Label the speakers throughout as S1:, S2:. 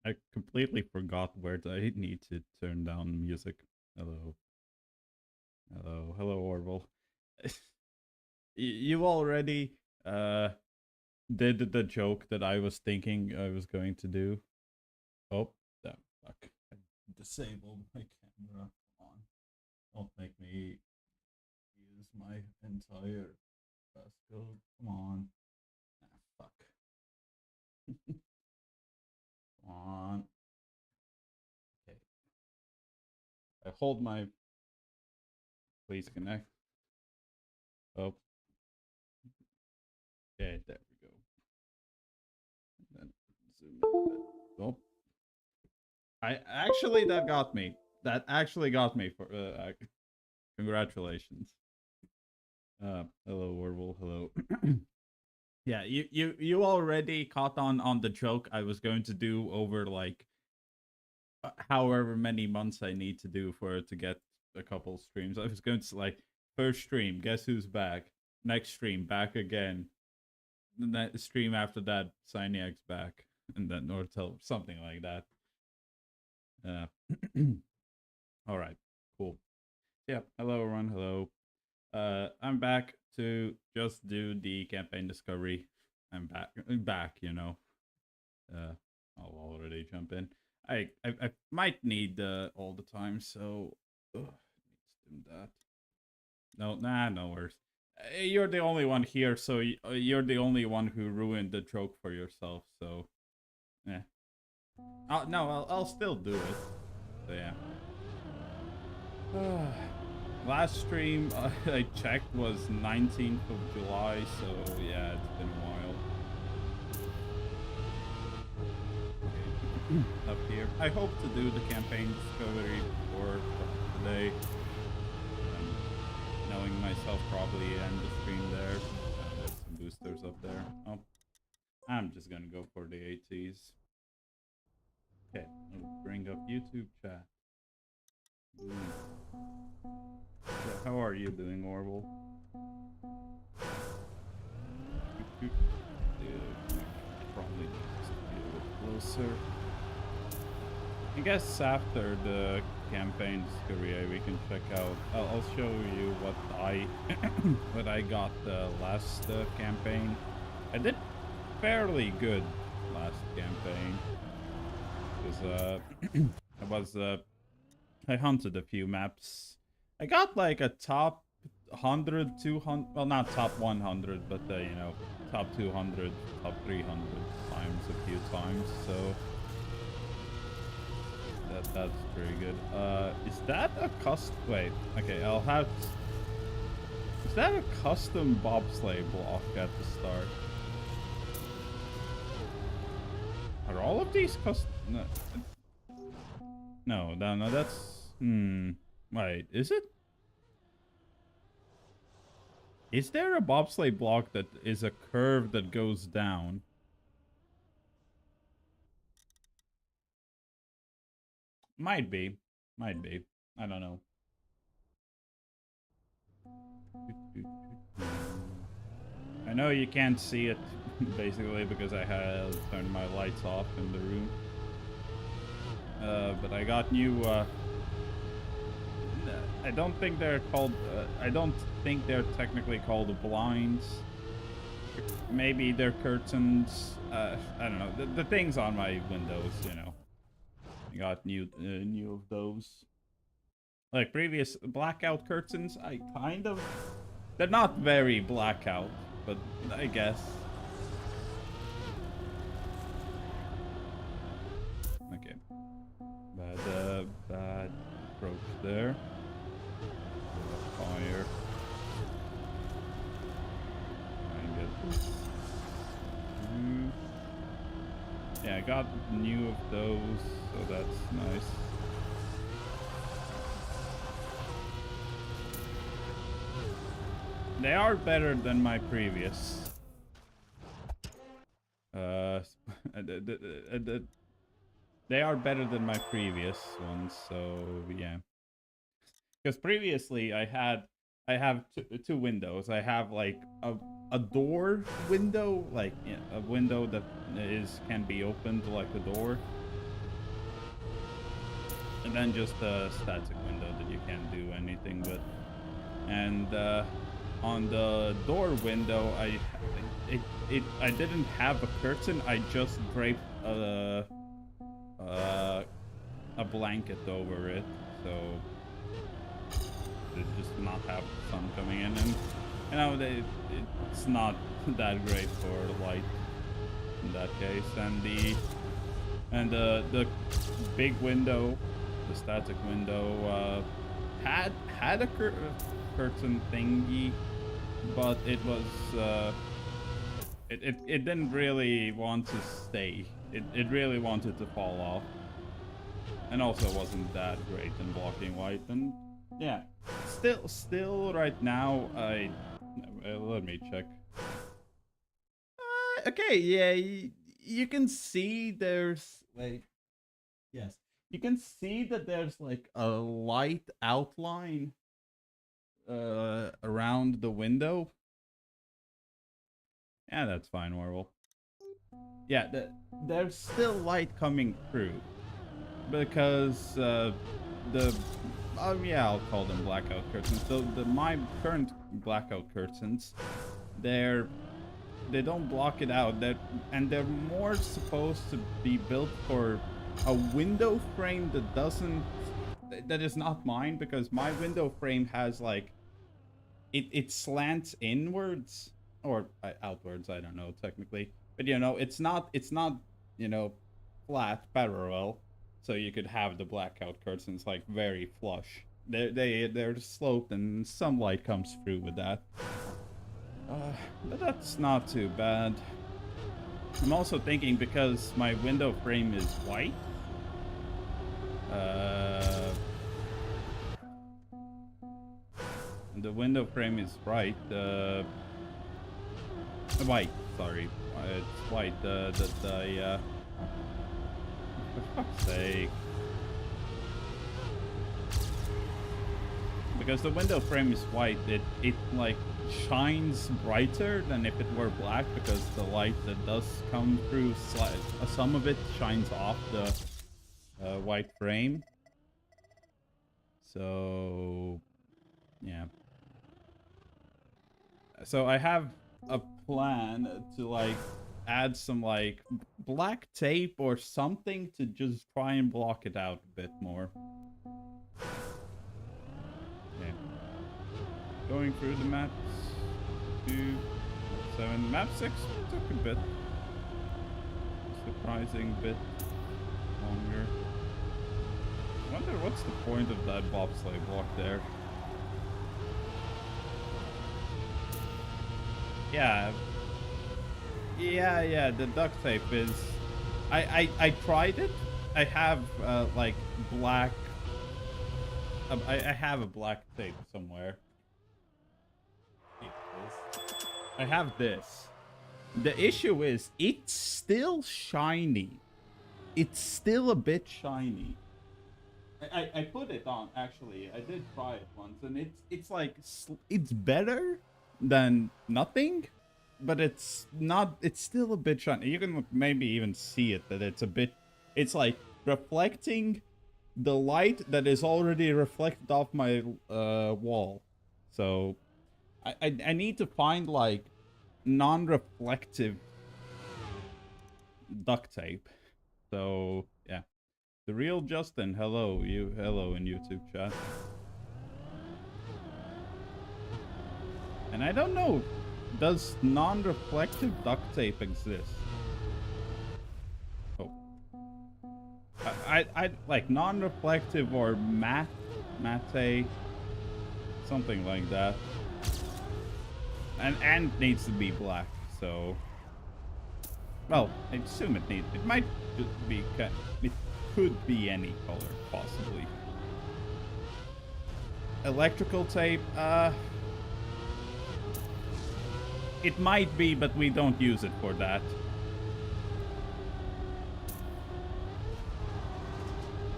S1: I completely forgot where I need to turn down music. Hello. Hello, Orville. You already uh did the joke that I was thinking I was going to do. Oh, that fuck. I disabled my camera. Come on. Don't make me use my entire passcode. Come on. Ah, fuck. Come on. Okay. I hold my. Please connect. Oh, okay, there we go. And then zoom in a bit. Oh, I actually that got me. That actually got me for. Congratulations. Hello, Orville. Hello. Yeah, you already caught on the joke I was going to do over like however many months I need to do for it to get a couple streams. I was going to like first stream, guess who's back? Next stream, back again. The next stream after that, Cyniac's back, and then or tell something like that. All right, cool. Yeah, hello everyone. Hello. I'm back to just do the campaign discovery. I'm back. You know. I'll already jump in. I might need all the time, so let's do that. No, nah, no worries. You're the only one here, so you're the only one who ruined the joke for yourself. So, yeah. No, I'll still do it. So, yeah. Last stream I checked was 19th of July, so yeah, it's been a while. Up here. I hope to do the campaign discovery before today. Knowing myself, probably end the stream there. There's some boosters up there. Oh, I'm just gonna go for the ATs. Okay, I'll bring up YouTube chat. So how are you doing, Orville? Probably just be a bit closer. I guess after the campaign discovery, we can check out. I'll show you what what I got the last campaign. I did fairly good last campaign because I was I hunted a few maps. I got like a top 100, 200. Well, not top 100, but you know, top 200, top 300 times a few times. So that's pretty good. Is that a custom? Wait, okay, I'll have. Is that a custom bobsleigh block at the start? Are all of these custom? No, that's. Wait, is it? Is there a bobsleigh block that is a curve that goes down? Might be. Might be. I don't know. I know you can't see it, basically, because I had turned my lights off in the room. But I got new, I don't think they're called, I don't think they're technically called blinds. Maybe they're curtains. I don't know. The things on my windows, you know. I got new of those. Like previous blackout curtains, I kind of... They're not very blackout, but I guess. Okay. Bad approach there. Fire. Try and get this. Yeah, I got new of those, so that's nice. They are better than my previous. They are better than my previous ones, so yeah. Because previously I have two windows. I have like a door window, like a window that can be opened like a door, And then just a static window that you can't do anything with. And on the door window, I didn't have a curtain. I just draped a blanket over it, so it just not have sun coming in. And you know, it's not that great for light in that case. And the big window, the static window, had a curtain thingy, but it was it didn't really want to stay. It really wanted to fall off, and also wasn't that great in blocking light. And yeah, still right now let me check. Okay, yeah, you can see there's like, yes, you can see that there's like a light outline around the window. Yeah, that's fine, Warble. Yeah, there's still light coming through because yeah, I'll call them blackout curtains. So my current blackout curtains, they don't block it out. They're more supposed to be built for a window frame that is not mine, because my window frame has like it slants inwards or outwards, I don't know technically, but you know, it's not you know, flat parallel, so you could have the blackout curtains like very flush. They're sloped and some light comes through with that. But that's not too bad. I'm also thinking, because my window frame is white, the window frame is white, sorry, it's white, for fuck's sake. Because the window frame is white, it like shines brighter than if it were black, because the light that does come through, some of it shines off the white frame. So yeah, so I have a plan to like add some like black tape or something to just try and block it out a bit more. Okay. Going through the maps. 2, 7, map 6 took a bit. Surprising bit longer. I wonder what's the point of that bobsleigh block there. Yeah, the duct tape is... I tried it. I have like black... I have a black tape somewhere. I have this. The issue is it's still shiny. It's still a bit shiny. I put it on, actually. I did try it once, and it's like, it's better than nothing, but it's not, it's still a bit shiny. You can maybe even see it, that it's like reflecting the light that is already reflected off my wall. So I need to find like non-reflective duct tape. So yeah, the real Justin, hello in YouTube chat. And I don't know, does non-reflective duct tape exist? Oh, I like non-reflective or matte, something like that. And needs to be black, so... Well, I assume it might be... It could be any color, possibly. Electrical tape, it might be, but we don't use it for that.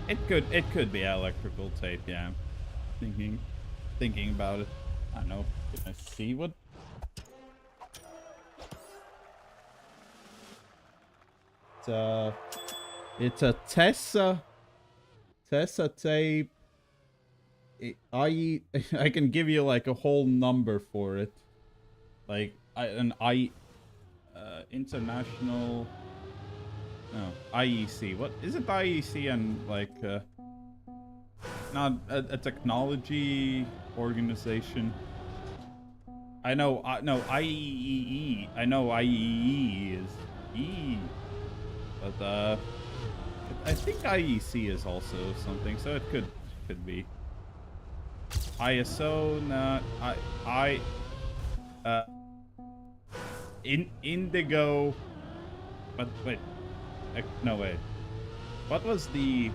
S1: It could be electrical tape, yeah. Thinking about it. I don't know. Can I see what... It's a Tessa Tessa tape. I can give you like a whole number for it. Like international. No, IEC. What is it? IEC and like not a technology organization. I know. No, IEEE. I know IEEE is E, but I think IEC is also something. So it could be. ISO. Not Indigo. But wait. No, wait. What was the...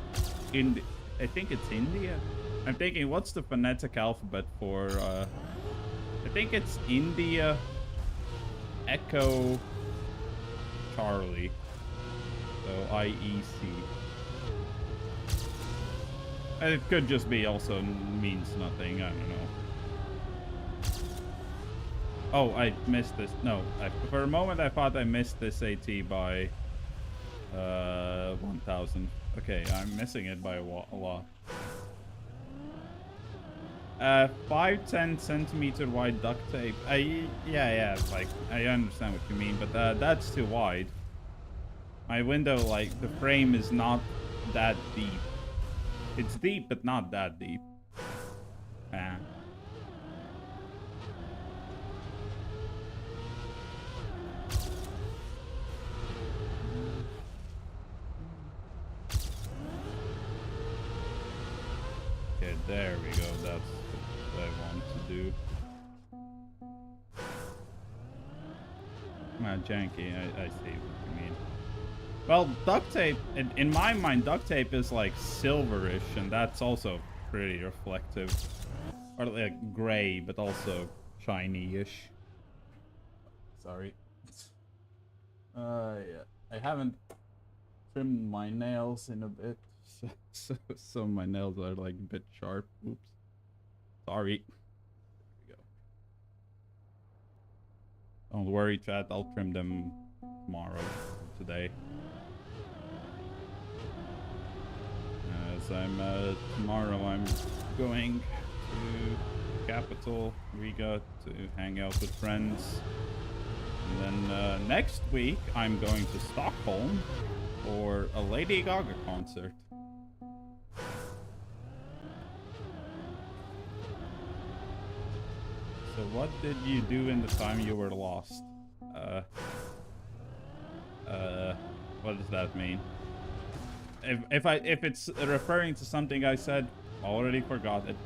S1: I think it's India? I'm thinking, what's the phonetic alphabet for... I think it's India... Echo... Charlie. So, IEC. And it could just be also means nothing. I don't know. Oh, I missed this. No, for a moment I thought I missed this AT by... 1,000. Okay, I'm missing it by a lot. 5-10 centimeter wide duct tape. Yeah, like, I understand what you mean, but that's too wide. My window, like, the frame is not that deep. It's deep, but not that deep. Ah. Okay, there we go. That's what I want to do. Janky, I see what you mean. Well, duct tape, in my mind, duct tape is like silverish, and that's also pretty reflective. Or like gray, but also shiny-ish. Sorry. Yeah. I haven't trimmed my nails in a bit. So my nails are like a bit sharp. Oops. Sorry. There we go. Don't worry, chat. I'll trim them tomorrow. Today. As tomorrow I'm going to Capital Riga to hang out with friends. And then next week I'm going to Stockholm for a Lady Gaga concert. So what did you do in the time you were lost? What does that mean? If it's referring to something I said, already forgot it.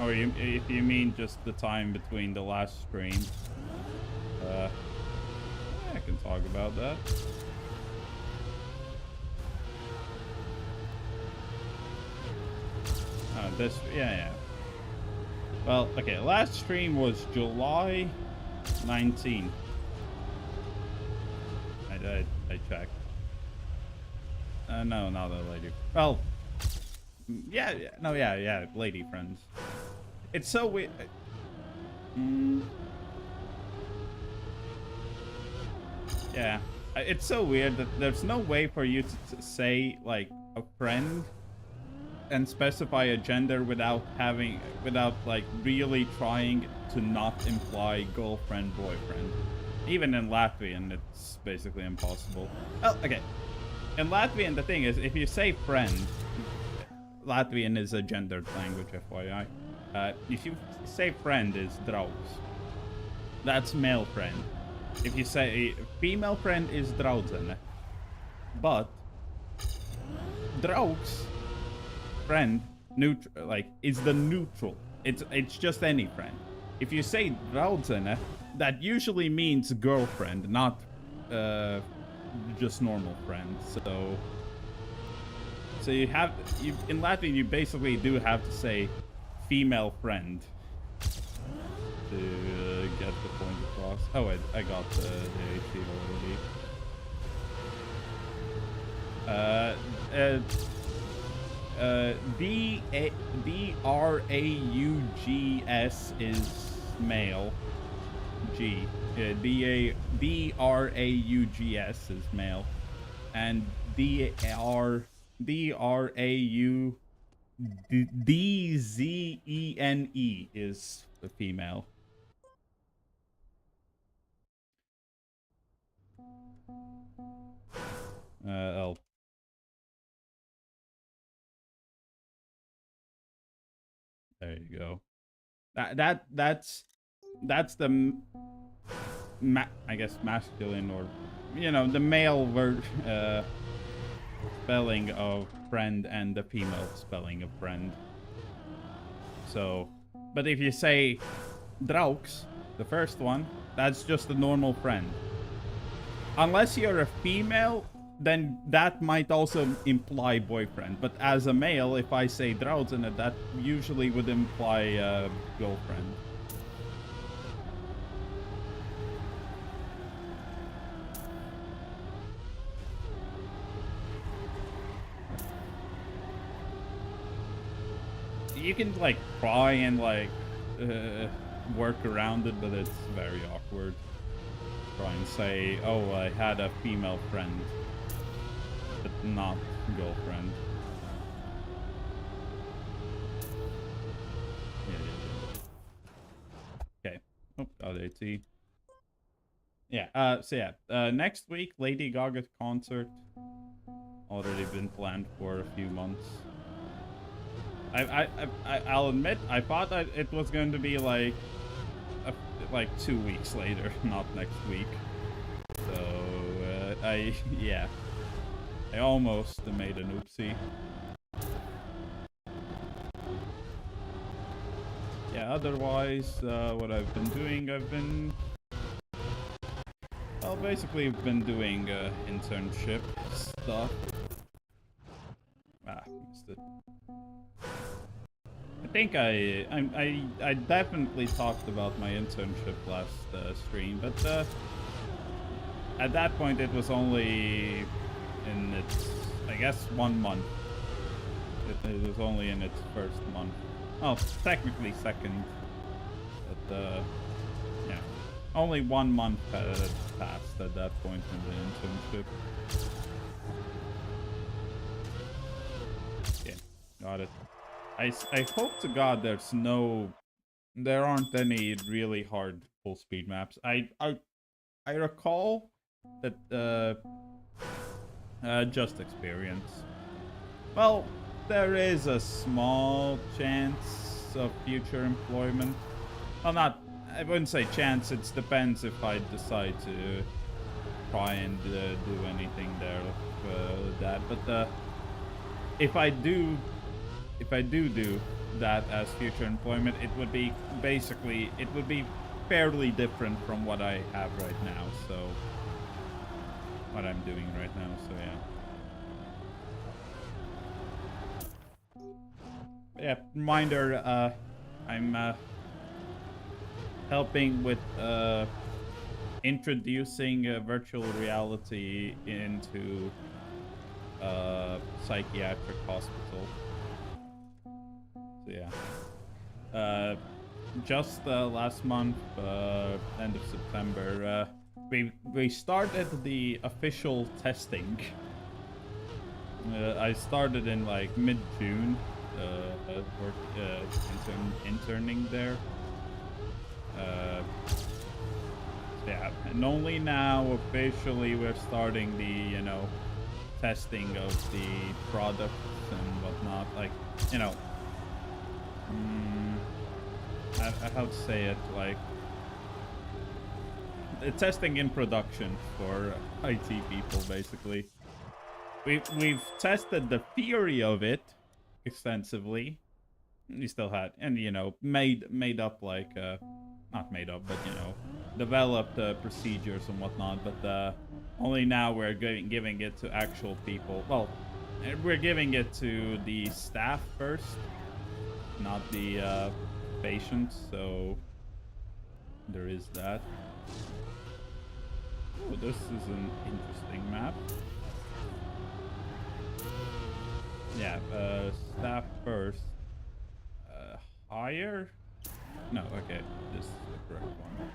S1: Or if you mean just the time between the last stream, I can talk about that. Yeah. Well, okay, last stream was July 19th. I checked. No, not a lady. Well, yeah, lady friends. It's so weird. Yeah, it's so weird that there's no way for you to say like a friend and specify a gender without like really trying to not imply girlfriend, boyfriend. Even in Latvian, it's basically impossible. Oh, okay. In Latvian, the thing is, if you say friend, Latvian is a gendered language, FYI. If you say friend is draugs. That's male friend. If you say female friend is draudzene. But draugs, friend, neutral, like, is the neutral. It's just any friend. If you say draudzene, that usually means girlfriend, not just normal friend. So you in Latvian you basically do have to say female friend to get the point across. Oh, I got the AT already. D-R-A-U-G-S is male. G. D-R-A-U-G-S is male. and DRAUDZENE is a female. Oh. There you go. That's the I guess masculine, or the male spelling of friend and the female spelling of friend. So, but if you say Draux, the first one, that's just a normal friend. Unless you're a female, then that might also imply boyfriend. But as a male, if I say Draußen, that usually would imply girlfriend. You can like try and like work around it, but it's very awkward. Try and say, oh, I had a female friend, but not girlfriend. Yeah. Okay. Oh, got AT. Yeah. So yeah. Next week, Lady Gaga concert. Already been planned for a few months. I'll admit, I thought that it was going to be like 2 weeks later, not next week. So I almost made an oopsie. Yeah. Otherwise, what I've been doing, basically been doing internship stuff. Missed it. I think I definitely talked about my internship last stream, but at that point it was only in its, I guess, 1 month. It was only in its first month. Oh, technically second, but yeah, only 1 month passed at that point in the internship. Yeah, got it. I hope to God there aren't any really hard full speed maps. I recall that Just Experience. Well, there is a small chance of future employment. Well, I wouldn't say chance. It depends if I decide to try and do anything there with that. But if I do that as future employment, it would be fairly different from what I have right now. So what I'm doing right now. So yeah. Reminder. I'm helping with introducing virtual reality into psychiatric hospital. So yeah, just last month, end of September, we started the official testing. I started in like mid-June, interning there. Yeah, and only now officially we're starting the testing of the products and whatnot. Like how to say it, like the testing in production for IT people, basically. We've tested the theory of it extensively. We still had, and made up like not made up, but developed procedures and whatnot. But only now we're giving it to actual people. Well, we're giving it to the staff first, not the patients. So there is that. Oh, this is an interesting map. Yeah, staff first. Higher? No, okay, this is the correct one.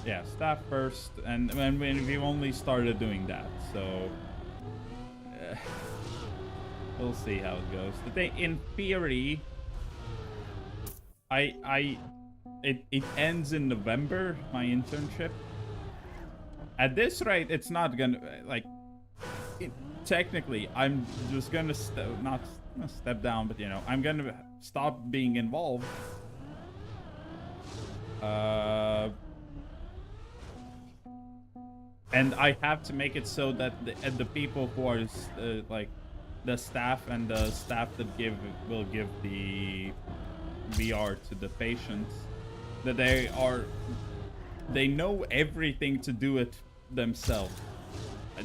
S1: yeah, staff first, and when we've only started doing that, so we'll see how it goes. The thing, in theory, it ends in November, my internship. At this rate, it's not gonna like. Technically, I'm just gonna not step down, but you know, I'm gonna stop being involved. And I have to make it so that the people who are like the staff and the staff that will give the VR to the patients, that they know everything to do it themselves.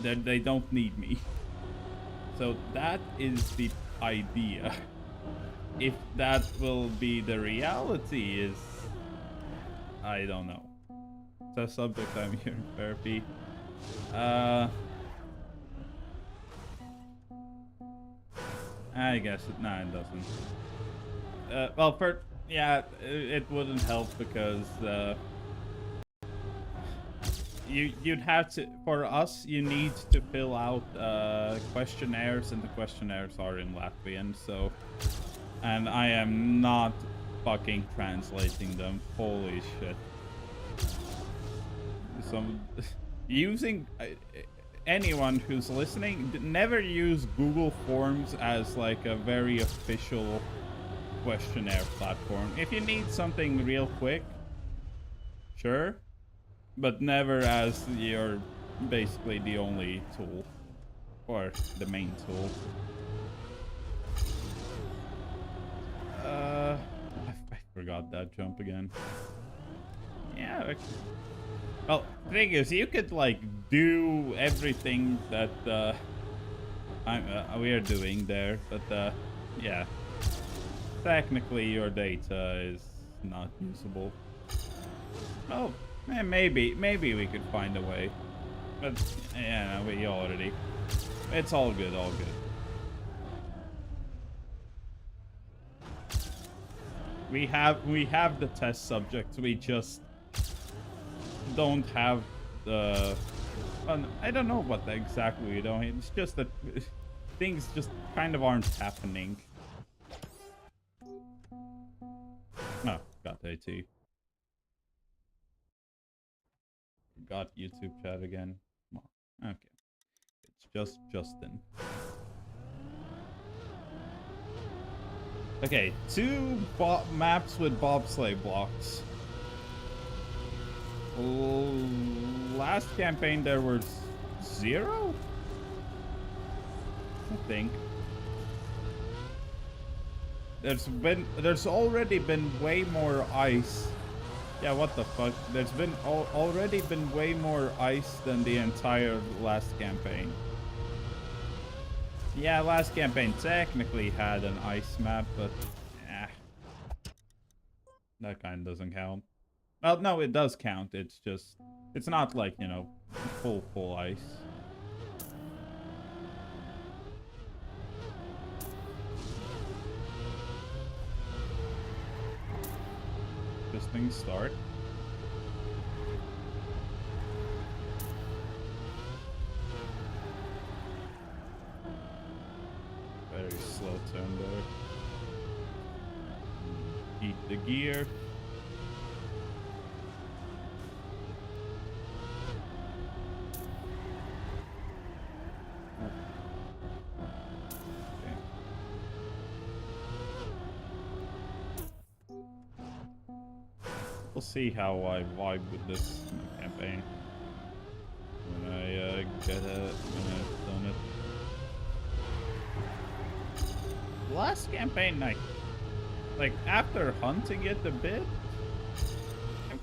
S1: That they don't need me. So that is the idea. If that will be the reality is, I don't know. It's a subject I'm here in therapy. I guess it doesn't. Well, it wouldn't help because you'd have to, for us, you need to fill out questionnaires, and the questionnaires are in Latvian, so, and I am not fucking translating them. Holy shit. Using anyone who's listening, never use Google Forms as like a very official questionnaire platform. If you need something real quick, sure, but never as your basically the only tool or the main tool. I forgot that jump again. Yeah. Well, the thing is, you could like do everything that we are doing there, but yeah, technically your data is not usable. Oh. Maybe we could find a way, but yeah, no, we already. It's all good, all good. We have the test subjects. We just don't have the. I don't know what exactly we don't. It's just that things just kind of aren't happening. Oh, got AT. Got YouTube chat again. Okay. It's just Justin. Okay, 2 maps with bobsleigh blocks. Last campaign there was 0? I think. There's already been way more ice. Yeah, what the fuck? There's been already been way more ice than the entire last campaign. Yeah, last campaign technically had an ice map, but that kind of doesn't count. Well, no, it does count. It's just, it's not like, you know, full ice. This thing start. Very slow turn there. Eat the gear. We'll see how I vibe with this campaign when I get it, when I've done it. Last campaign, like after hunting it a bit,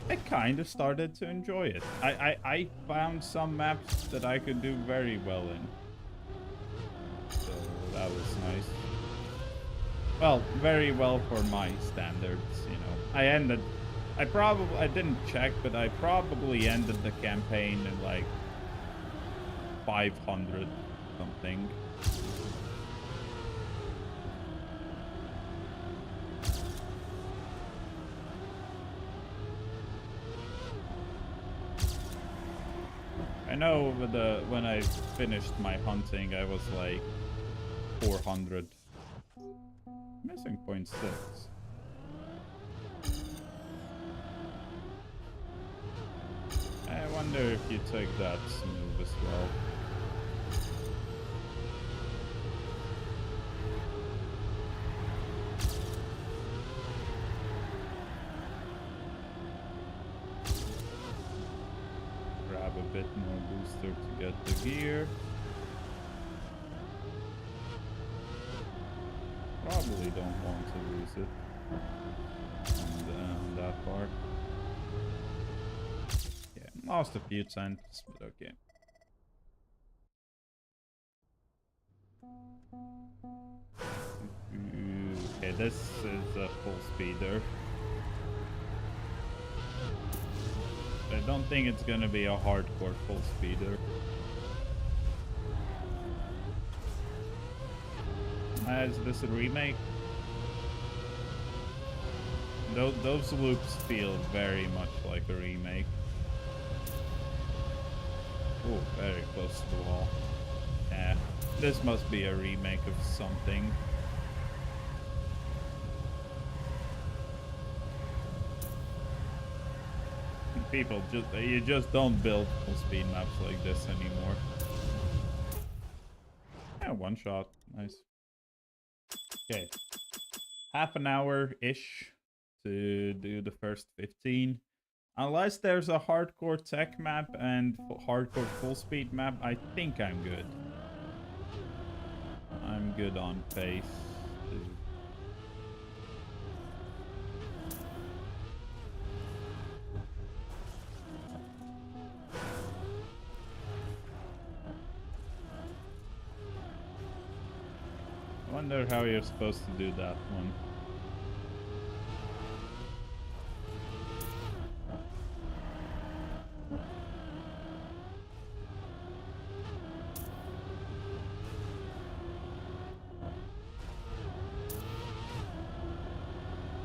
S1: I kind of started to enjoy it. I found some maps that I could do very well in, so that was nice. Well, very well for my standards, you know. I didn't check, but I probably ended the campaign in like 500 something. know when I finished my hunting, I was like 400. Missing point 6. I wonder if you take that smooth as well. Grab a bit more booster to get the gear. Probably don't want to lose it. And that part. Yeah, lost a few cents, but okay. Okay, this is a full speeder. I don't think it's gonna be a hardcore full speeder. Is this a remake? Those loops feel very much like a remake. Oh, very close to the wall. Yeah, this must be a remake of something. People you just don't build full speed maps like this anymore. Yeah, one shot. Nice. Okay. Half an hour-ish to do the first 15. Unless there's a hardcore tech map and hardcore full speed map, I think I'm good. I'm good on pace. I wonder how you're supposed to do that one.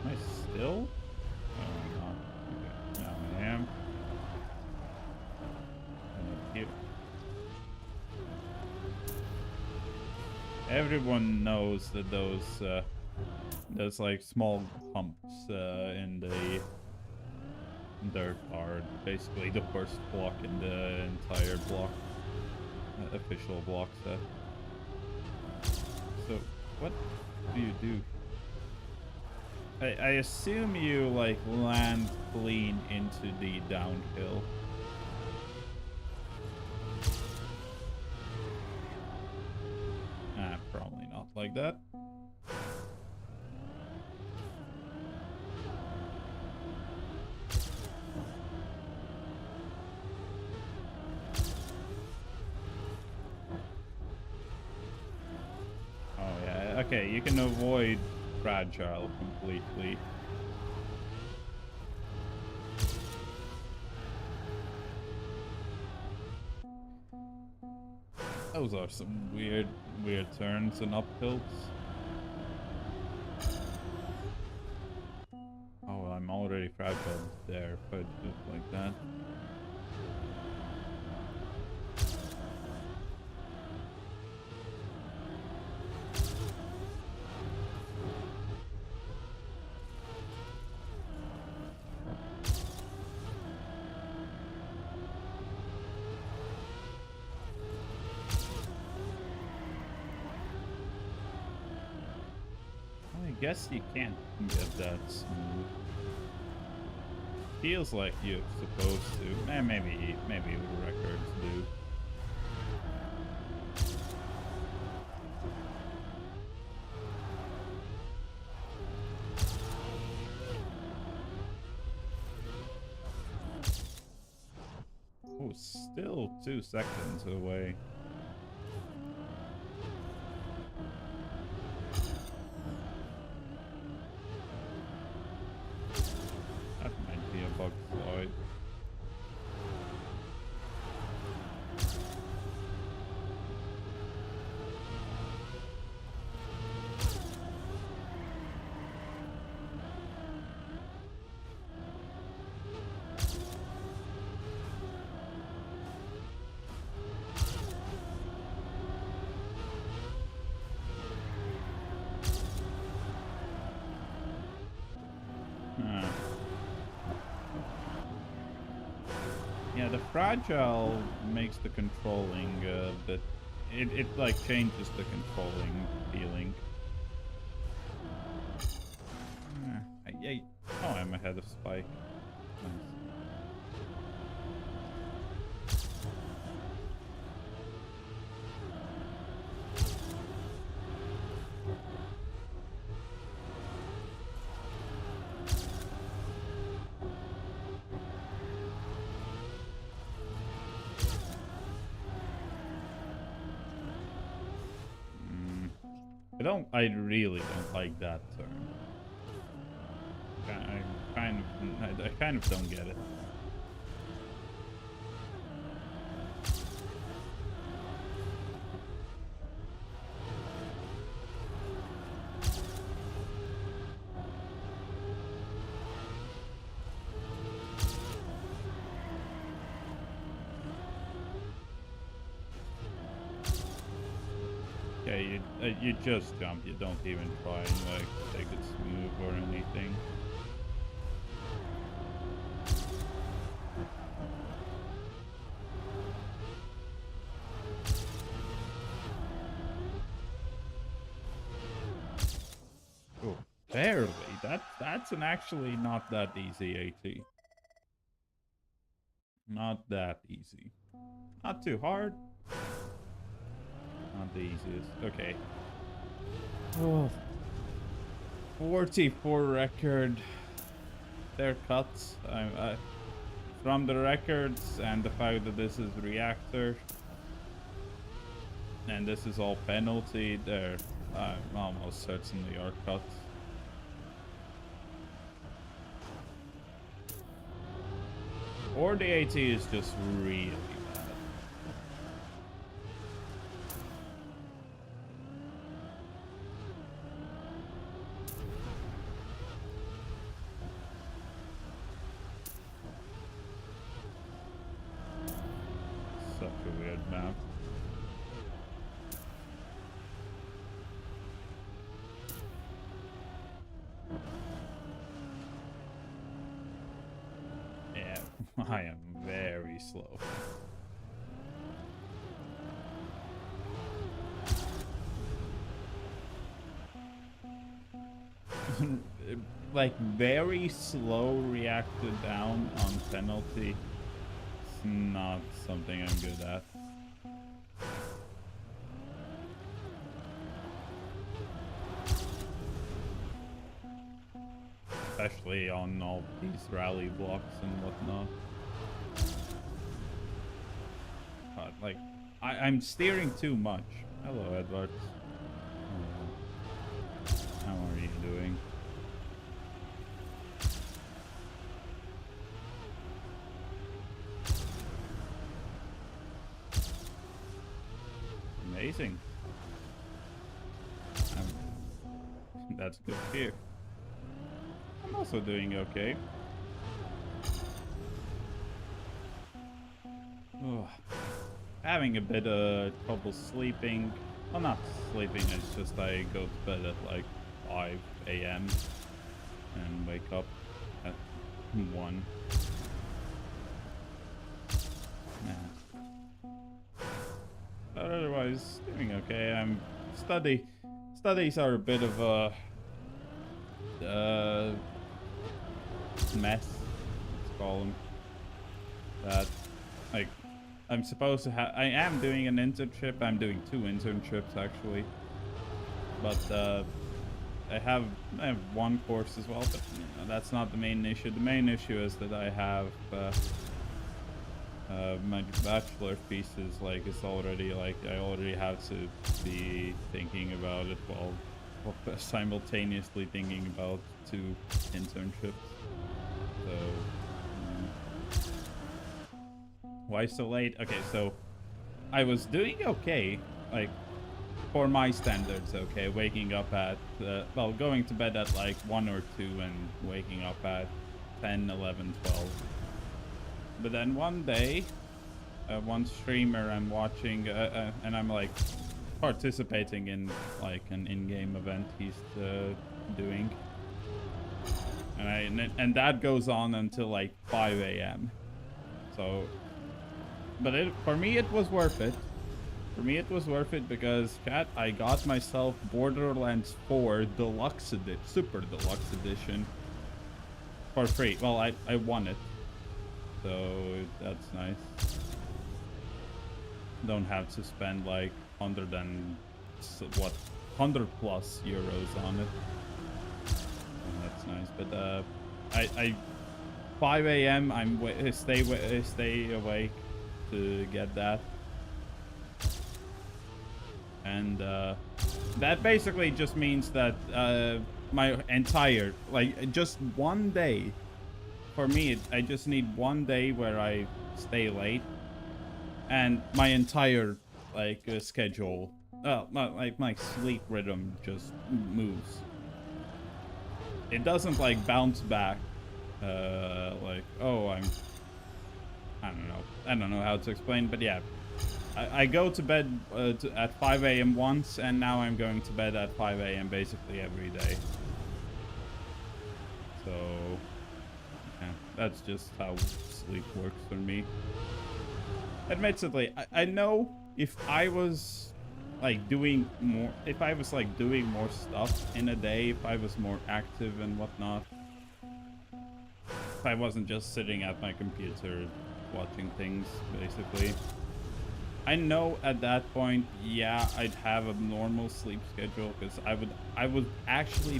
S1: Am I still? Oh, I'm not. Okay. Now I am. Here. Everyone knows that those like small humps in the dirt are basically the worst block in the entire block official block set. So what do you do? I assume you like land clean into the downhill. Probably not like that. Oh yeah, okay, you can avoid fragile completely. Those are some weird turns and uphills. Oh, I'm already fragile there if I do it like that. I guess you can't get that smooth. Feels like you're supposed to. Maybe the records do. Oh, still 2 seconds away. That might be a bug slide. Yeah, the fragile makes the controlling bit. It like changes the controlling feeling. Oh, I'm ahead of Spike. Nice. I really don't like that turn. I kind of don't get it. Okay, you just jump. You don't even try and like take it smooth or anything. Oh, barely. That's an actually not that easy AT. Not that easy. Not too hard. Not the easiest. Okay. Oh. 44 record. They're cuts. From the records and the fact that this is reactor and this is all penalty, they're almost certainly are cuts. Or the AT is just really bad. Such a weird map. Yeah, I am very slow. Like very slow reacted down on penalty. It's not something I'm good at. Especially on all these rally blocks and whatnot. But like, I'm steering too much. Hello, Edward. How are you doing? Amazing. That's good to hear. I'm also doing okay. Oh, having a bit of trouble sleeping. Well, not sleeping, it's just I go to bed at like 5 a.m. and wake up at 1. Yeah. But otherwise, doing okay. Studies are a bit of a mess, let's call them. That, like, I'm supposed to have. I am doing an internship. I'm doing 2 internships actually, but I have 1 course as well. But that's not the main issue. The main issue is that I have my bachelor thesis. Like, it's already like I already have to be thinking about it while simultaneously thinking about 2 internships. So. Why so late? Okay, so I was doing okay, like, for my standards, okay, waking up at, well, going to bed at like 1 or 2 and waking up at 10, 11, 12. But then one day, one streamer I'm watching, and I'm like participating in like an in-game event he's doing. And that goes on until like 5 a.m. So But for me, it was worth it. For me, it was worth it because, chat, I got myself Borderlands 4 Deluxe Edition, Super Deluxe Edition for free. Well, I won it, so that's nice. Don't have to spend like 100 and what 100 plus euros on it. Oh, that's nice. But I 5 a.m. stay awake to get that. And that basically just means that my entire, like, just one day, for me, I just need one day where I stay late, and my entire, like, schedule, like, my sleep rhythm just moves. It doesn't, like, bounce back, like, oh, I don't know how to explain, but yeah. I go to bed at 5 a.m. once, and now I'm going to bed at 5 a.m. basically every day. So, yeah, that's just how sleep works for me. Admittedly, I know if I was like doing more, if I was like doing more stuff in a day, if I was more active and whatnot, if I wasn't just sitting at my computer watching things, basically. I know at that point, yeah, I'd have a normal sleep schedule because I would actually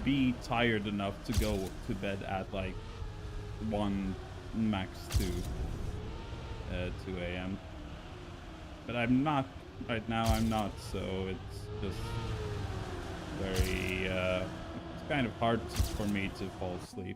S1: be tired enough to go to bed at like 1 max 2 a.m. But I'm not right now. I'm not, so it's just very it's kind of hard for me to fall asleep.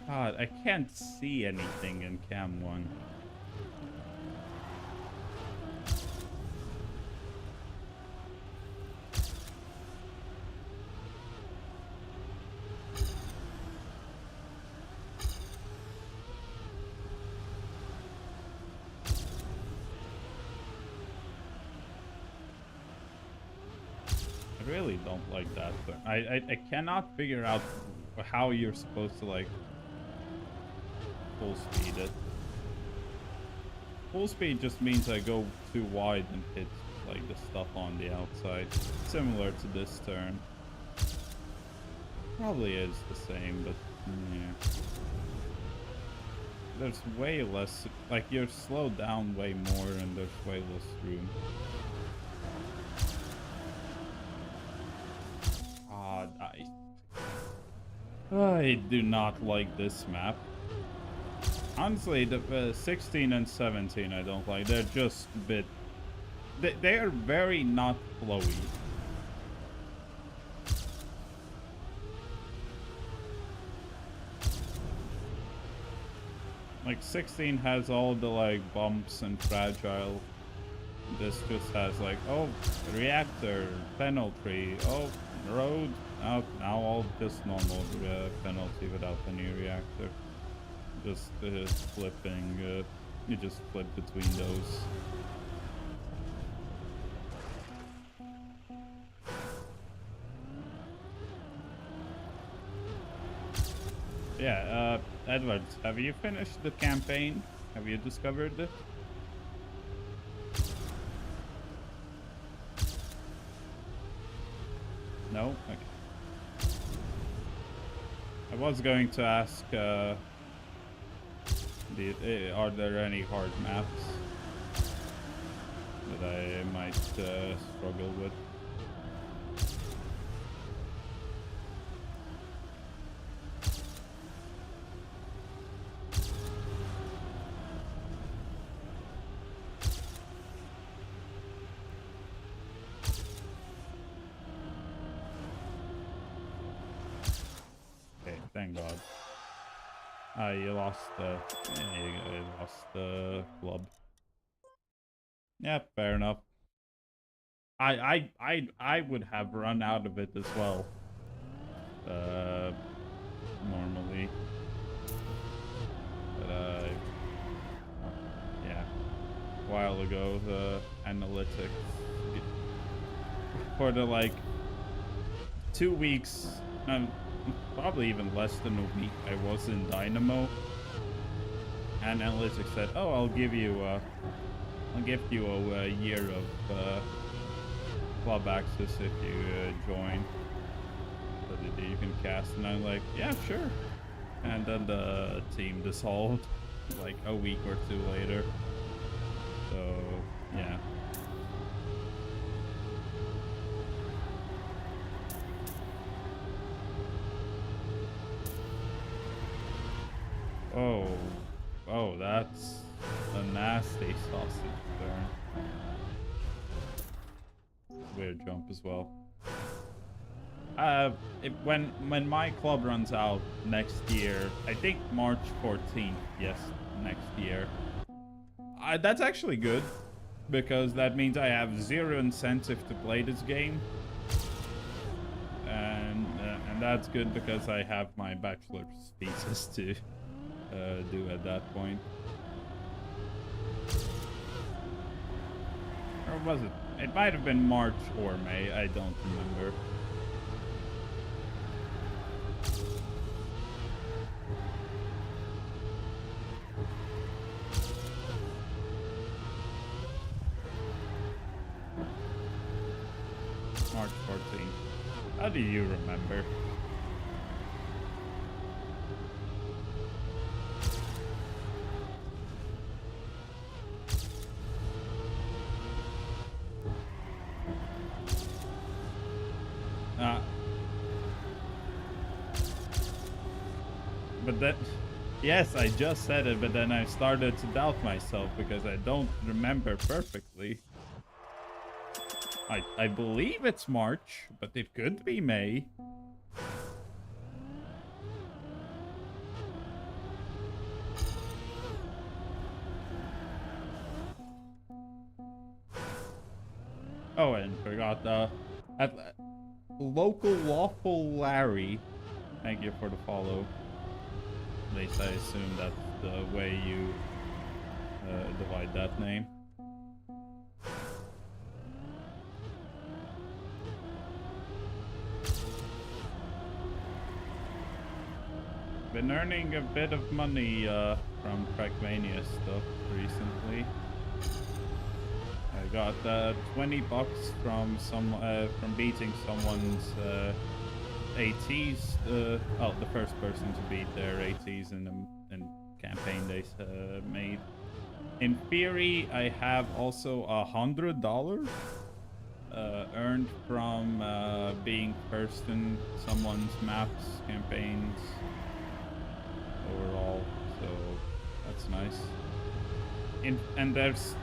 S1: God, I can't see anything in Cam 1. I really don't like that, but I cannot figure out how you're supposed to like full speed it. Full speed just means I go too wide and hit like the stuff on the outside. Similar to this turn. Probably is the same, but yeah. There's way less, like you're slowed down way more and there's way less room. God, I do not like this map. Honestly, the 16 and 17 I don't like. They're just a bit... They are very not flowy. Like, 16 has all the, like, bumps and fragile. This just has, like, oh, reactor, penalty, oh, road. Oh, now all just normal penalty without any reactor. Just flipping, you just flip between those. Yeah, Edward, have you finished the campaign? Have you discovered it? No? Okay. I was going to ask, are there any hard maps that I might struggle with? Okay, thank God. You lost the... Yeah, you lost the club. Yeah, fair enough. I would have run out of it as well. Normally. But yeah, a while ago the analytics for the like 2 weeks, probably even less than a week, I was in Dynamo, and analytics said, "Oh, I'll give you a year of club access if you join, so that you can cast." And I'm like, "Yeah, sure." And then the team dissolved like a week or two later. So yeah. Oh, that's a nasty sausage burn. Weird jump as well. When my club runs out next year, I think March 14th, yes, next year. That's actually good, because that means I have zero incentive to play this game. And that's good because I have my bachelor's thesis to do at that point. Or was it? It might have been March or May, I don't remember. March 14th. How do you remember? But that, yes, I just said it, but then I started to doubt myself because I don't remember perfectly. I believe it's March, but it could be May. Oh, and forgot at local waffle Larry. Thank you for the follow. At least I assume that's the way you divide that name. Been earning a bit of money from Trackmania stuff recently. I got 20 bucks from beating someone's ATs. Well, the first person to beat their ATs in campaign they made. In theory, I have also $100 earned from being first in someone's maps campaigns overall, so that's nice. And there's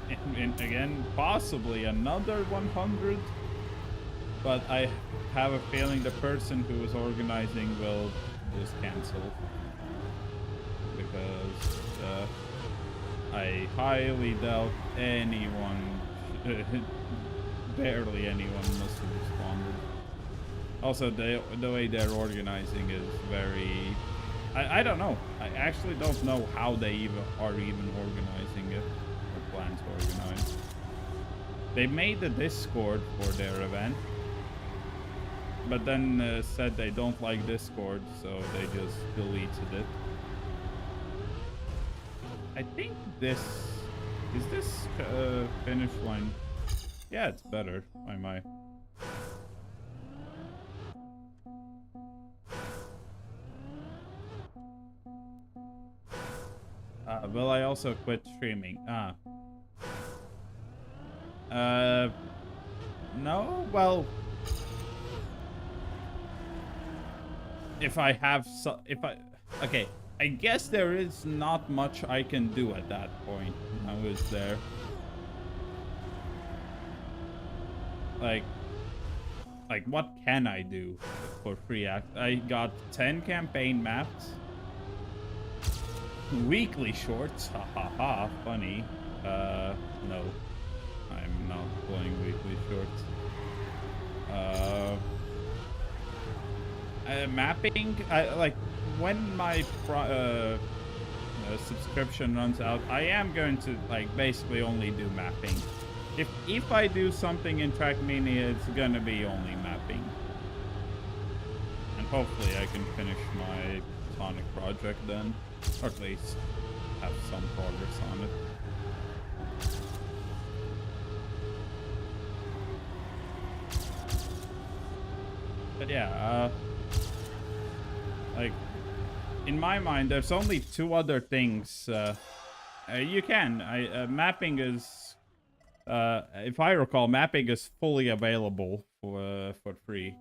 S1: again possibly another 100, but I have a feeling the person who was organizing will just cancel, because I highly doubt anyone, barely anyone must have responded. Also, the way they're organizing is very, I don't know. I actually don't know how they are even organizing it, or plan to organize. They made the Discord for their event, but then said they don't like Discord, so they just deleted it. I think this finish line. Yeah, it's better. Why am I? Will I also quit streaming? No. Well, if I have okay, I guess there is not much I can do at that point. Now, is there? Like what can I do for free act? I got 10 campaign maps. Weekly shorts, ha ha ha, funny. No, I'm not playing weekly shorts. Mapping, like when my subscription runs out, I am going to like basically only do mapping. If I do something in Trackmania, it's gonna be only mapping. And hopefully I can finish my Sonic project then, or at least have some progress on it. But yeah, like, in my mind, there's only two other things. You can. Mapping is, if I recall, mapping is fully available for free.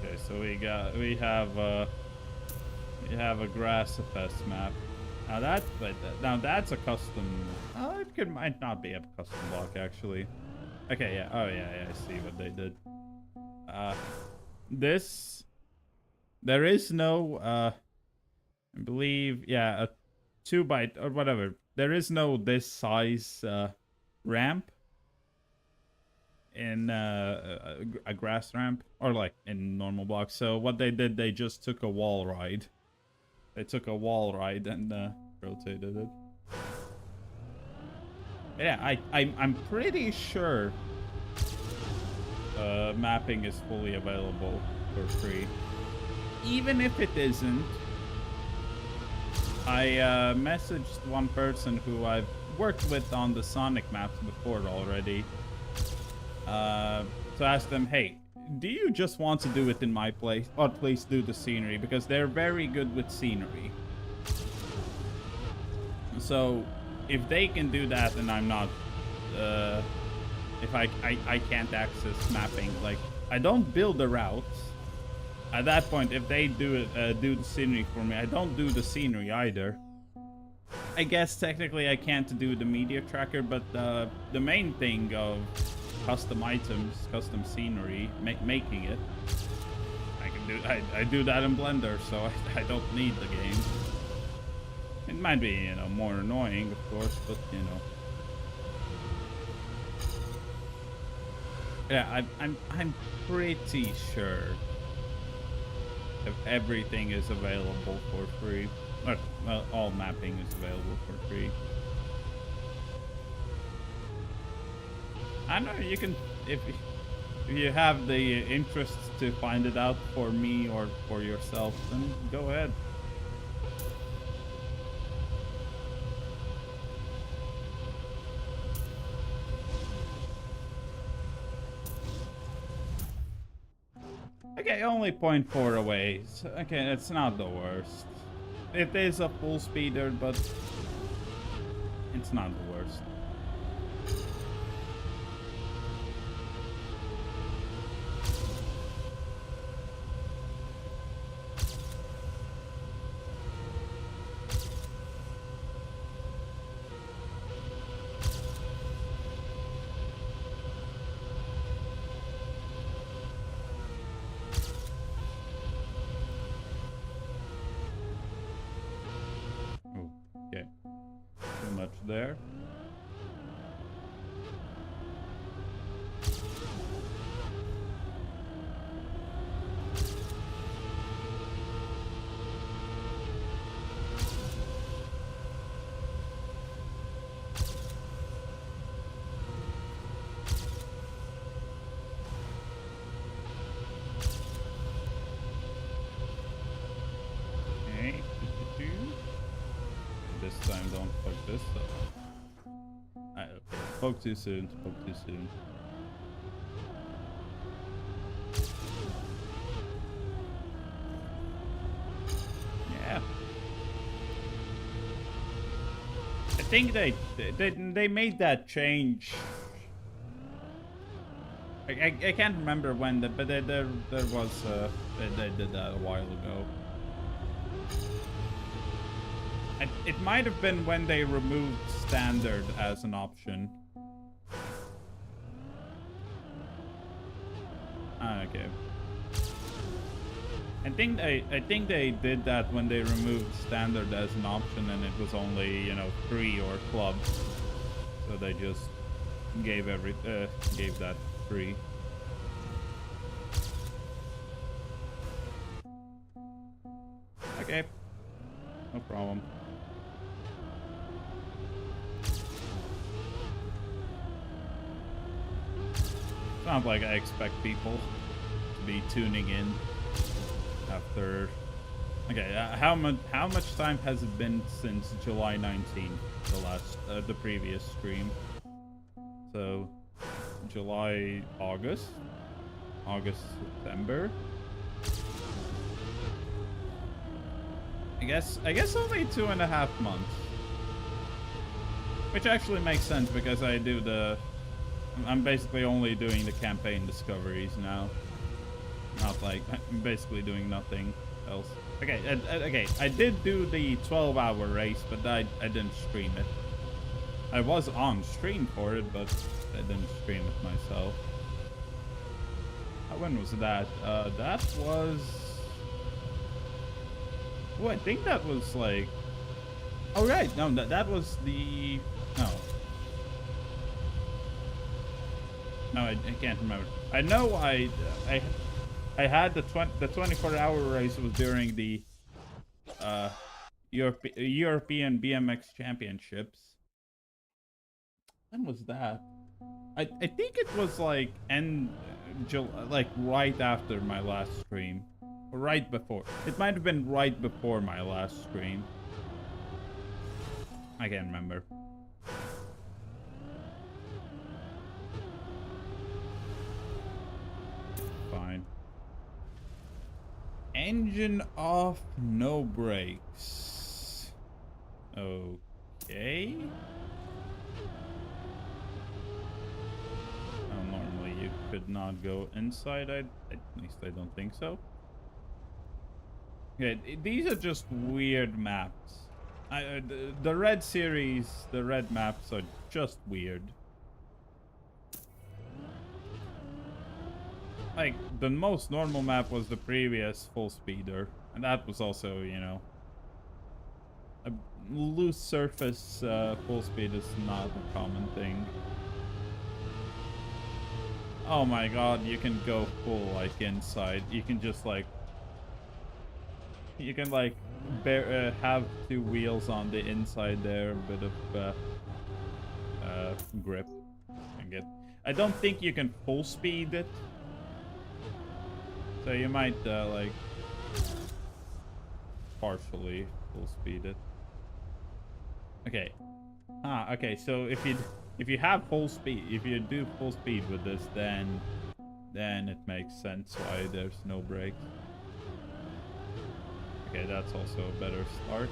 S1: Okay, so we have a grass fest map. Now that's a custom. Oh, might not be a custom block actually. Okay, yeah. Oh yeah, I see what they did. There is no I believe, yeah, a 2x or whatever. There is no this size ramp in a grass ramp, or like in normal blocks. So what they did, they just took a wall ride. They took a wall ride and rotated it. Yeah, I'm pretty sure mapping is fully available for free. Even if it isn't, I messaged one person who I've worked with on the Sonic maps before already to ask them, hey, do you just want to do it in my place, or at least do the scenery, because they're very good with scenery. So if they can do that and I'm not, if I can't access mapping, like I don't build the routes. At that point, if they do it, do the scenery for me, I don't do the scenery either. I guess technically I can't do the media tracker, but the main thing of custom items, custom scenery, making it, I can do. I do that in Blender, so I don't need the game. It might be, you know, more annoying, of course, but you know. Yeah, I'm pretty sure if everything is available for free. Well, all mapping is available for free. I don't know, you can, if you have the interest to find it out for me or for yourself, then go ahead. Okay, only 0.4 away. Okay, it's not the worst. It is a full speeder, but it's not the worst. Okay, too much there. Okay, this time don't fuck this up. Okay. Spoke too soon, spoke too soon. Yeah. I think they made that change. I can't remember when, but there was they did that a while ago. It might have been when they removed standard as an option. Ah, okay. I think they did that when they removed standard as an option and it was only, you know, free or club. So they just gave gave that free. Okay. No problem. It's not like I expect people to be tuning in after. Okay, how much time has it been since July 19th, the previous stream? So July, August, September. I guess only 2.5 months, which actually makes sense because I'm basically only doing the campaign discoveries now. Not like I'm basically doing nothing else. Okay, okay. I did do the 12-hour race, but I didn't stream it. I was on stream for it, but I didn't stream it myself. When was that? That was. Oh, I think that was like. Oh right, no, that was the. No. No, I can't remember. I know I had the 24-hour race was during the European BMX Championships. When was that? I think it was like like right after my last stream, or right before. It might have been right before my last stream. I can't remember. Fine. Engine off, no brakes. Okay. Normally you could not go inside. At least I don't think so. Okay, these are just weird maps. The red series, the red maps are just weird. Like, the most normal map was the previous full speeder. And that was also, you know, a loose surface full speed is not a common thing. Oh my god, you can go full, like, inside. You can just, like... You can, like, have two wheels on the inside there. A bit of grip. I don't think you can full speed it. So you might, like... partially full speed it. Okay. Okay, so if you have full speed, if you do full speed with this, then it makes sense why there's no brakes. Okay, that's also a better start.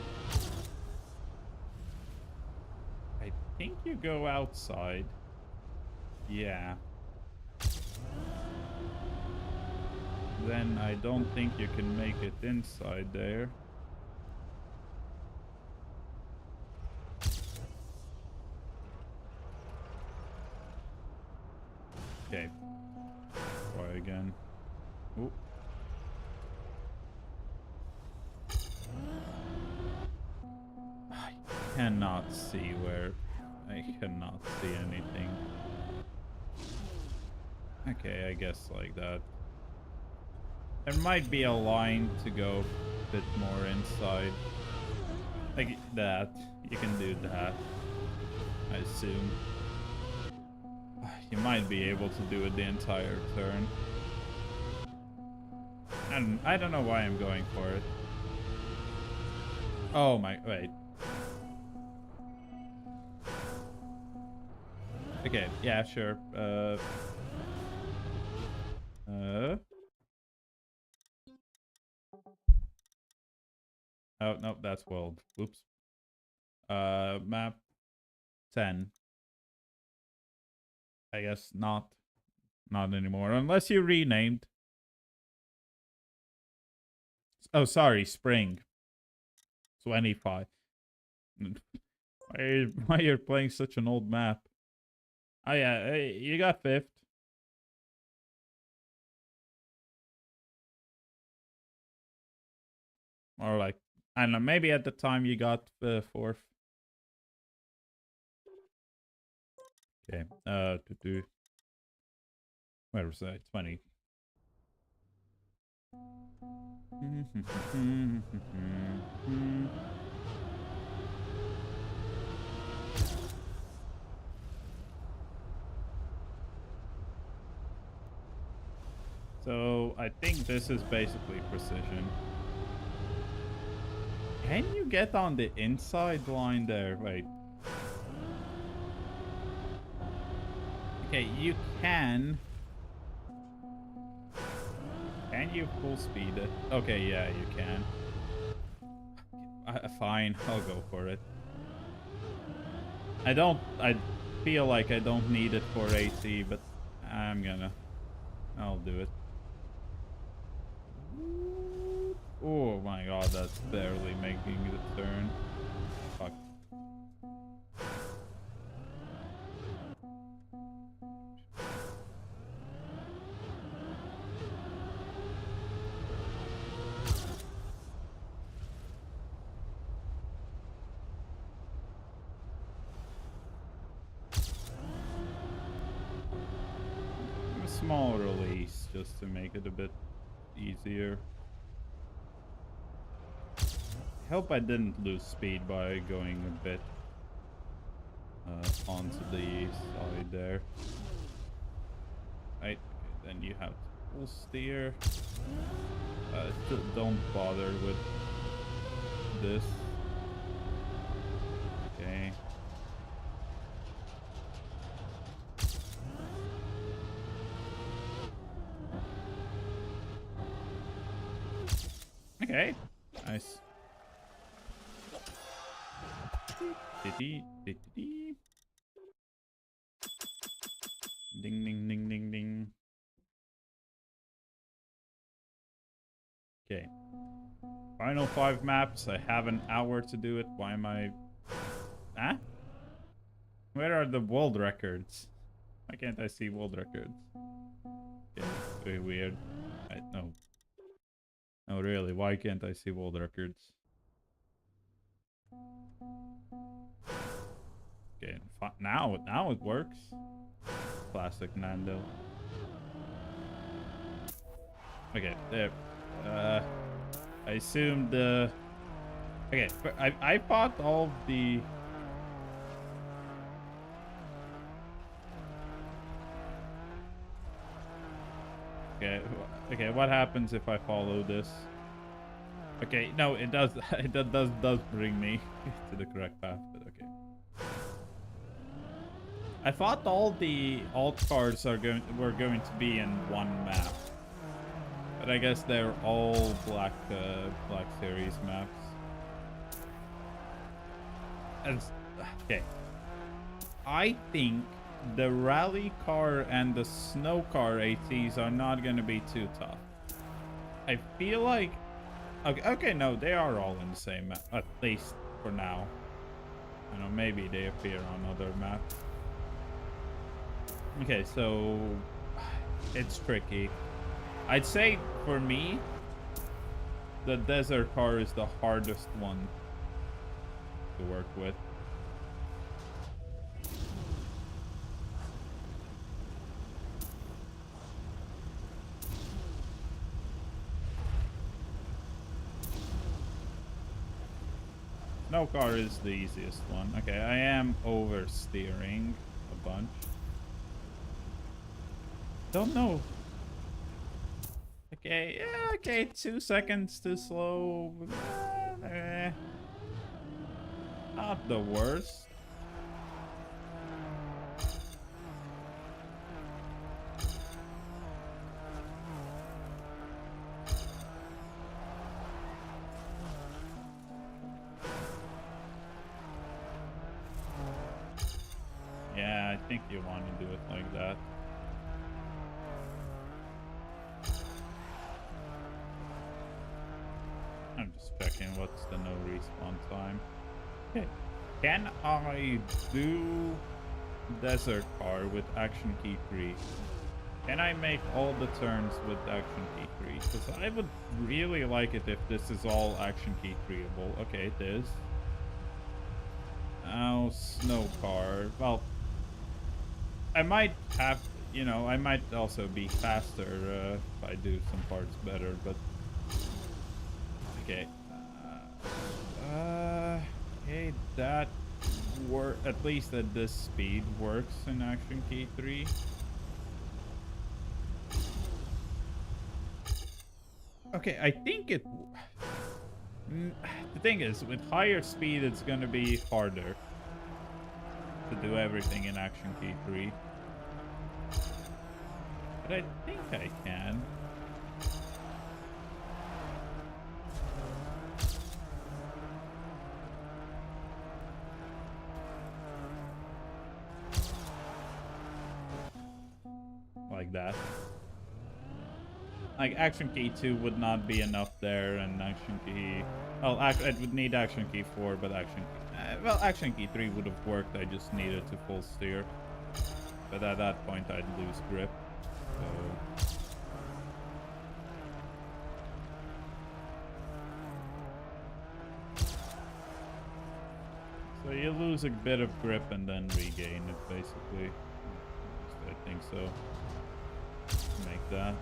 S1: I think you go outside. Yeah. Then I don't think you can make it inside there. Okay. Try again. Ooh. I cannot see where. I cannot see anything. Okay, I guess like that. There might be a line to go a bit more inside. Like that. You can do that, I assume. You might be able to do it the entire turn. And I don't know why I'm going for it. Oh my, wait. Okay, yeah, sure. Oh, no, that's world. Whoops. Map 10. I guess not anymore. Unless you renamed. Oh, sorry, spring. 25. Why you're playing such an old map? Oh yeah, hey, you got 5th. Or like, I don't know, maybe at the time you got fourth. Okay, to do. Where was I? 20. So I think this is basically precision. Can you get on the inside line there? Wait. Okay, you can. Can you full speed it? Okay, yeah, you can. Fine, I'll go for it. I feel like I don't need it for AC, but I'll do it. Oh my god, that's barely making the turn. Fuck. A small release just to make it a bit easier. Hope I didn't lose speed by going a bit onto the side there. Right, okay, then you have to full steer. Still don't bother with this. Okay. Okay, nice. Ding, ding, ding, ding, ding. Okay. Final 5 maps. I have an hour to do it. Why am I... Huh? Where are the world records? Why can't I see world records? Okay, very weird. No. No, really. Why can't I see world records? Okay, now it works. Classic Nando. Okay, there. I assumed the... Okay, I bought all the... Okay, what happens if I follow this? Okay, no, it does does bring me to the correct path, but okay. I thought all the alt cards were going to be in one map. But I guess they're all Black Series maps. Okay. I think the rally car and the snow car ATs are not going to be too tough. I feel like... Okay, no, they are all in the same map, at least for now. I know, maybe they appear on other maps. Okay, so... It's tricky. I'd say, for me, the desert car is the hardest one to work with. Snow car is the easiest one. Okay, I am oversteering a bunch. Don't know. Okay, yeah, okay, 2 seconds too slow. Not the worst. Yeah, I think you want to do it like that. I'm just checking what's the no respawn time. Okay. Can I do desert car with action key 3? Can I make all the turns with action key 3? Because I would really like it if this is all action key 3able. Okay, it is. Now, snow car. Well, I might have, you know, I might also be faster if I do some parts better, but okay. Okay, that at least at this speed works in action key 3. Okay, I think it. The thing is, with higher speed, it's gonna be harder to do everything in action key 3. But I think I can. Like that. Like, action key 2 would not be enough there, and action key... Well, I would need action key 4, but action key... well, action key 3 would have worked, I just needed to full steer. But at that point, I'd lose grip, so... So you lose a bit of grip and then regain it, basically. I think so. Make that.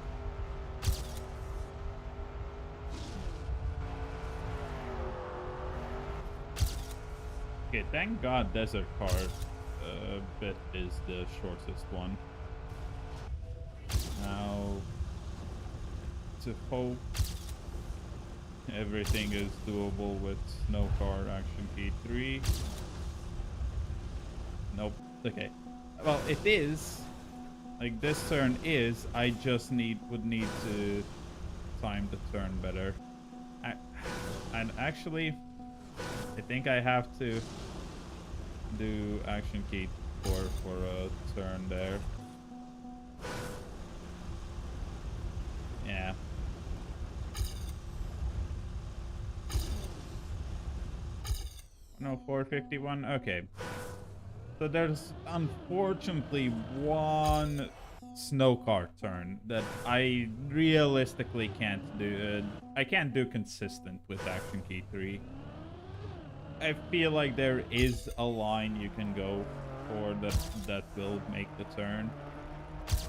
S1: Okay, thank God Desert Car bit is the shortest one. Now, to hope everything is doable with Snow Car Action Key 3. Nope. Okay. Well, it is. Like, this turn is. I just would need to time the turn better. And actually, I think I have to do action key 4 for a turn there. Yeah. No, 451. Okay. So there's unfortunately one snow car turn that I realistically can't do. I can't do consistent with action key 3. I feel like there is a line you can go for that will make the turn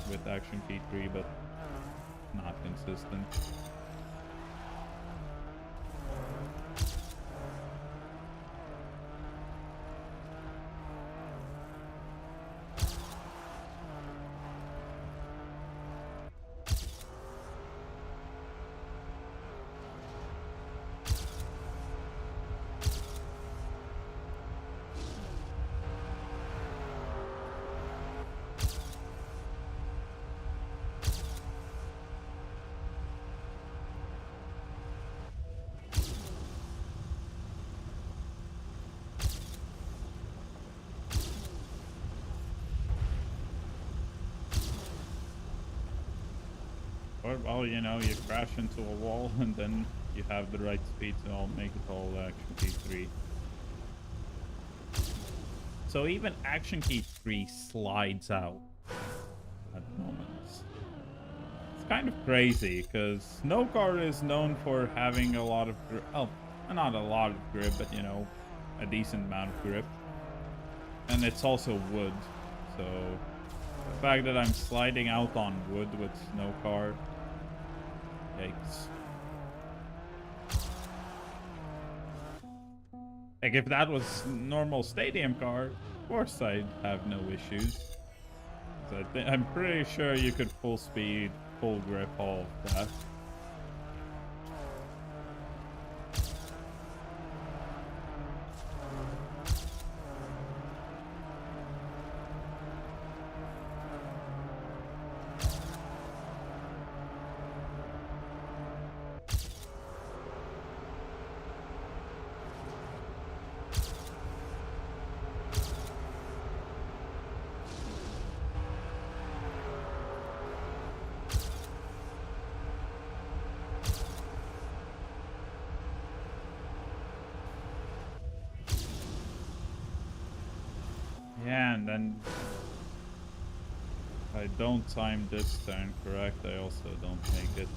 S1: with action key 3, but not consistent. Or, well, you know, you crash into a wall and then you have the right speed to make it all action key 3. So even action key 3 slides out at moments. It's kind of crazy because Snow Car is known for having a lot of grip. Oh, not a lot of grip, but you know, a decent amount of grip. And it's also wood, so the fact that I'm sliding out on wood with Snow Car, yikes. Like, if that was normal stadium car, of course I'd have no issues. So I'm pretty sure you could full speed, full grip, all of that. Yeah, and then I I don't time this turn correct, I also don't make it.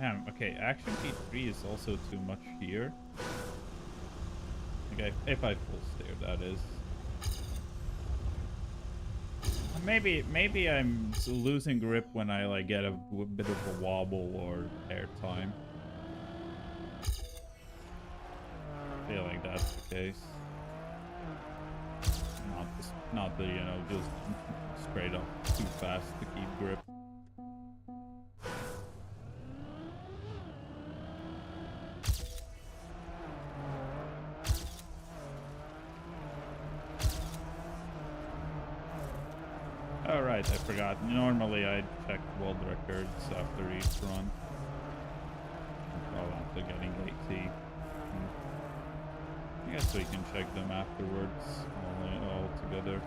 S1: Damn, okay, action P3 is also too much here. Okay, if I full steer, that is. Maybe I'm losing grip when I like get a bit of a wobble or airtime. I feel like that's the case. Not the, you know, just straight up too fast to keep grip. Alright, I forgot. Normally I check world records after each run. Well, after getting 80. I guess we can check them afterwards, all together.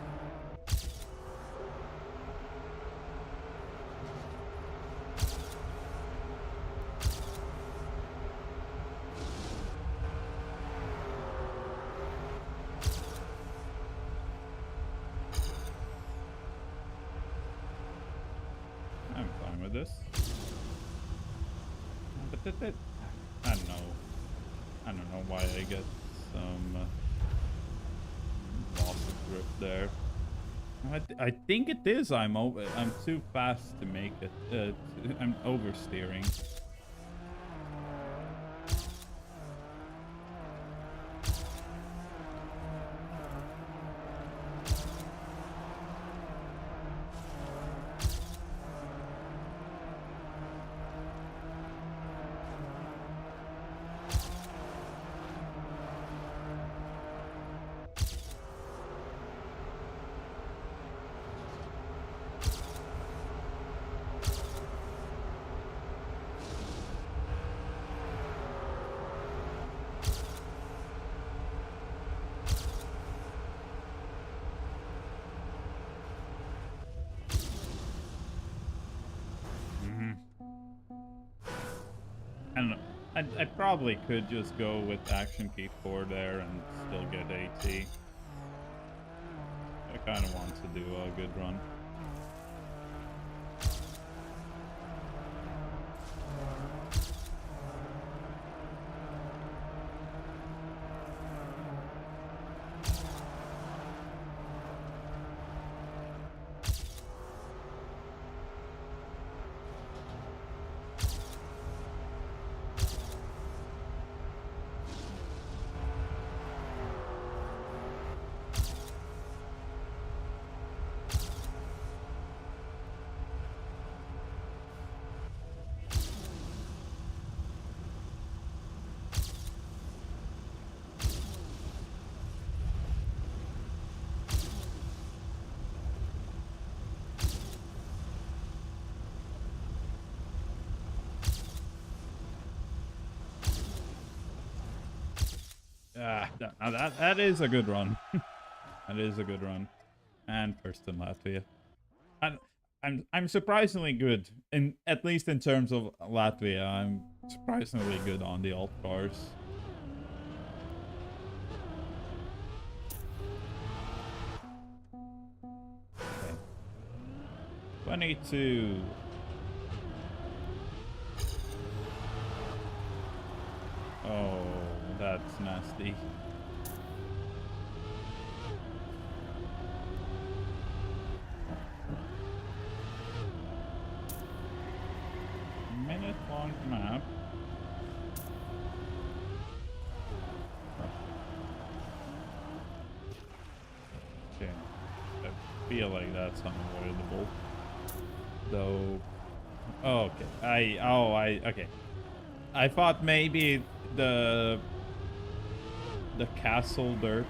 S1: I'm fine with this. But I don't know. I don't know why I get some loss of grip there. I think it is. I'm too fast to make it. I'm oversteering. I don't know. I probably could just go with action key 4 there and still get 80. I kind of want to do a good run. Now that is a good run. That is a good run. And first in Latvia. And I'm surprisingly good in, at least in terms of Latvia. I'm surprisingly good on the alt cars. Okay. 22. Oh, that's nasty. Minute-long map. Okay. I feel like that's unavoidable. Though. Oh, okay. Okay. I thought maybe the castle dirt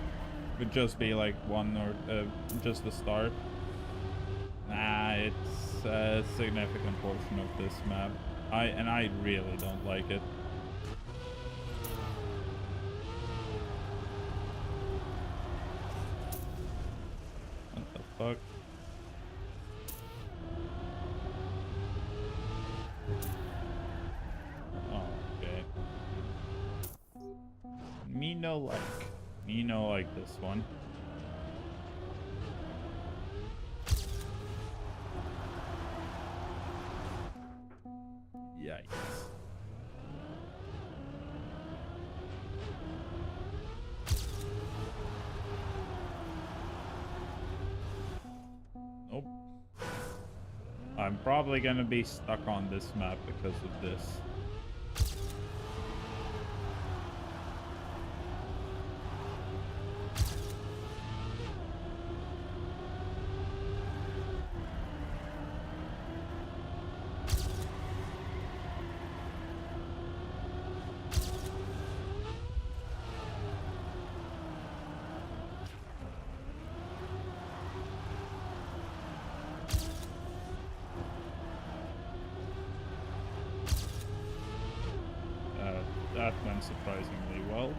S1: would just be like one or just the start. Nah, it's a significant portion of this map. I really don't like it. What the fuck? Oh, okay. Me no like. Me no like this one. Yikes. Nope. I'm probably gonna be stuck on this map because of this. That went surprisingly well.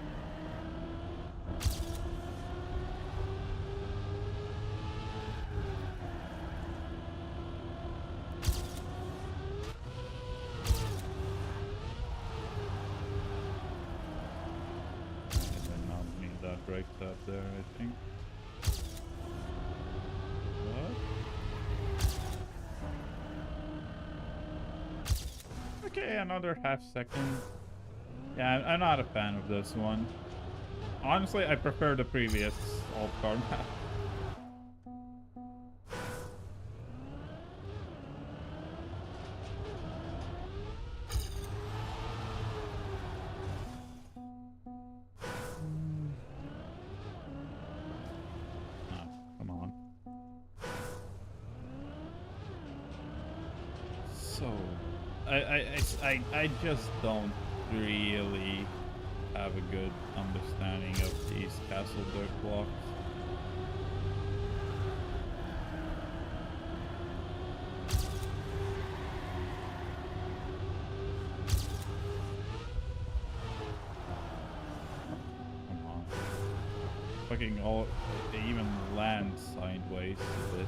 S1: I did not need that brake tap there, I think. What? Okay, another half second. Yeah, I'm not a fan of this one. Honestly, I prefer the previous alt-card map. Oh, come on. So, I just don't really have a good understanding of these castle dirt blocks. Come on. Fucking all, they even land sideways a bit.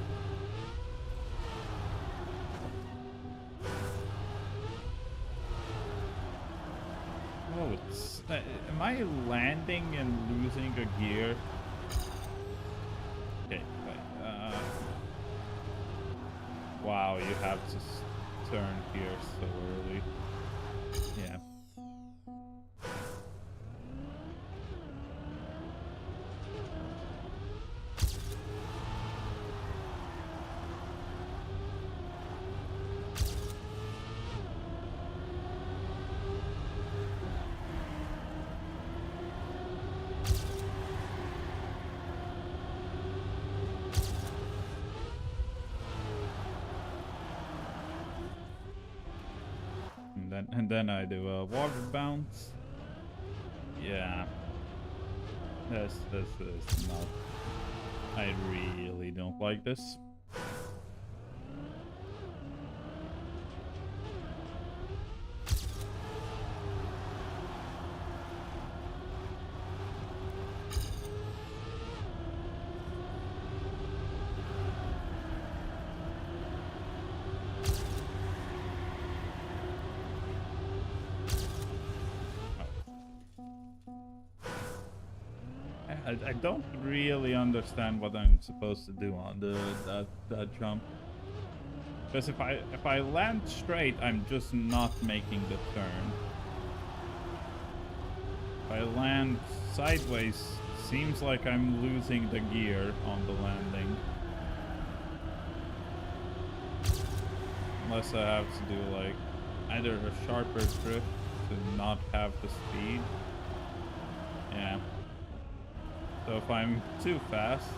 S1: Oh, it's, am I landing and losing a gear? Okay, wait, wow, you have to turn here so early. Yeah. And then I do a water bounce. Yeah. This is not. I really don't like this. I don't really understand what I'm supposed to do on that jump. Because if I land straight, I'm just not making the turn. If I land sideways, seems like I'm losing the gear on the landing. Unless I have to do like either a sharper drift to not have the speed. Yeah. So if I'm too fast,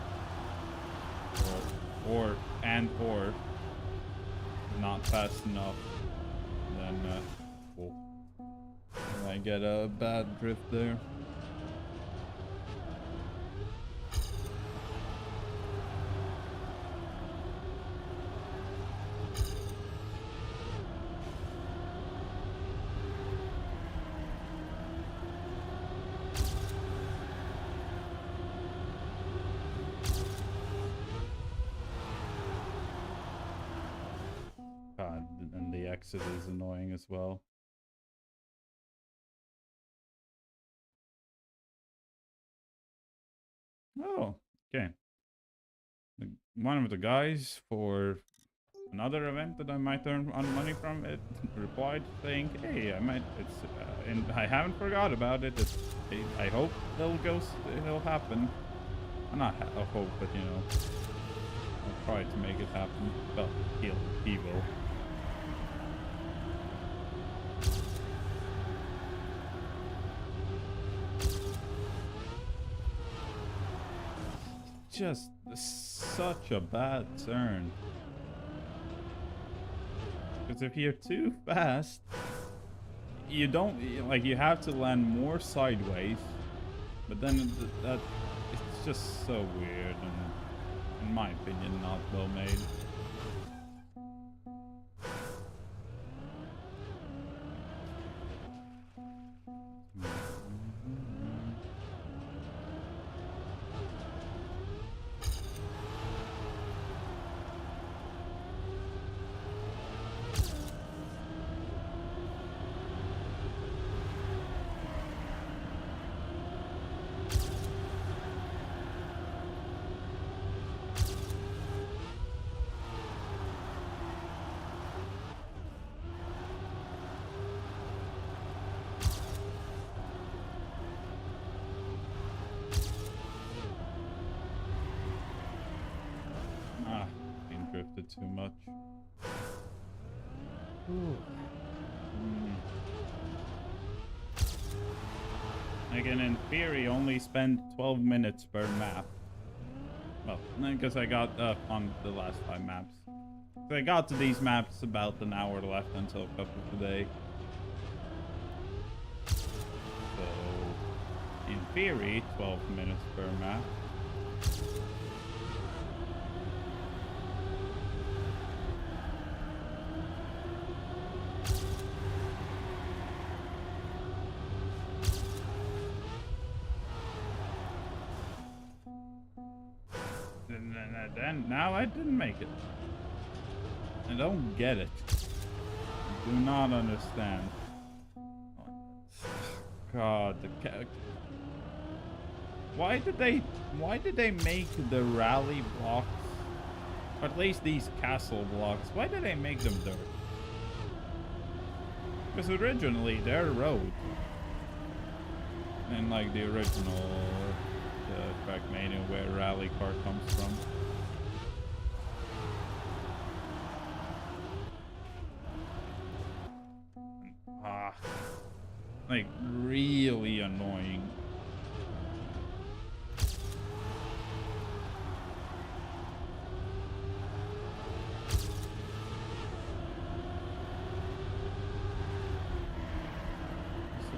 S1: or not fast enough, then I get a bad drift there. God, and the exit is annoying as well. Oh, okay. One of the guys for another event that I might earn on money from it replied saying, "Hey, I might. It's and I haven't forgot about it. I hope it'll happen. Not I hope, but you know, I'll try to make it happen. Well, he will." Just such a bad turn. Because if you're too fast, you don't like you have to land more sideways. But then that it's just so weird and, in my opinion, not well made. Being drifted too much. Again, in theory, only spend 12 minutes per map. Well, because I got on the last 5 maps. So I got to these maps about an hour left until Cup of the Day. So, in theory, 12 minutes per map. And now I didn't make it. I don't get it. I do not understand. God, why did they make the rally blocks, or at least these castle blocks, why did they make them dirt? Because originally they're road. And like the original Trackmania where rally car comes from. Like really annoying.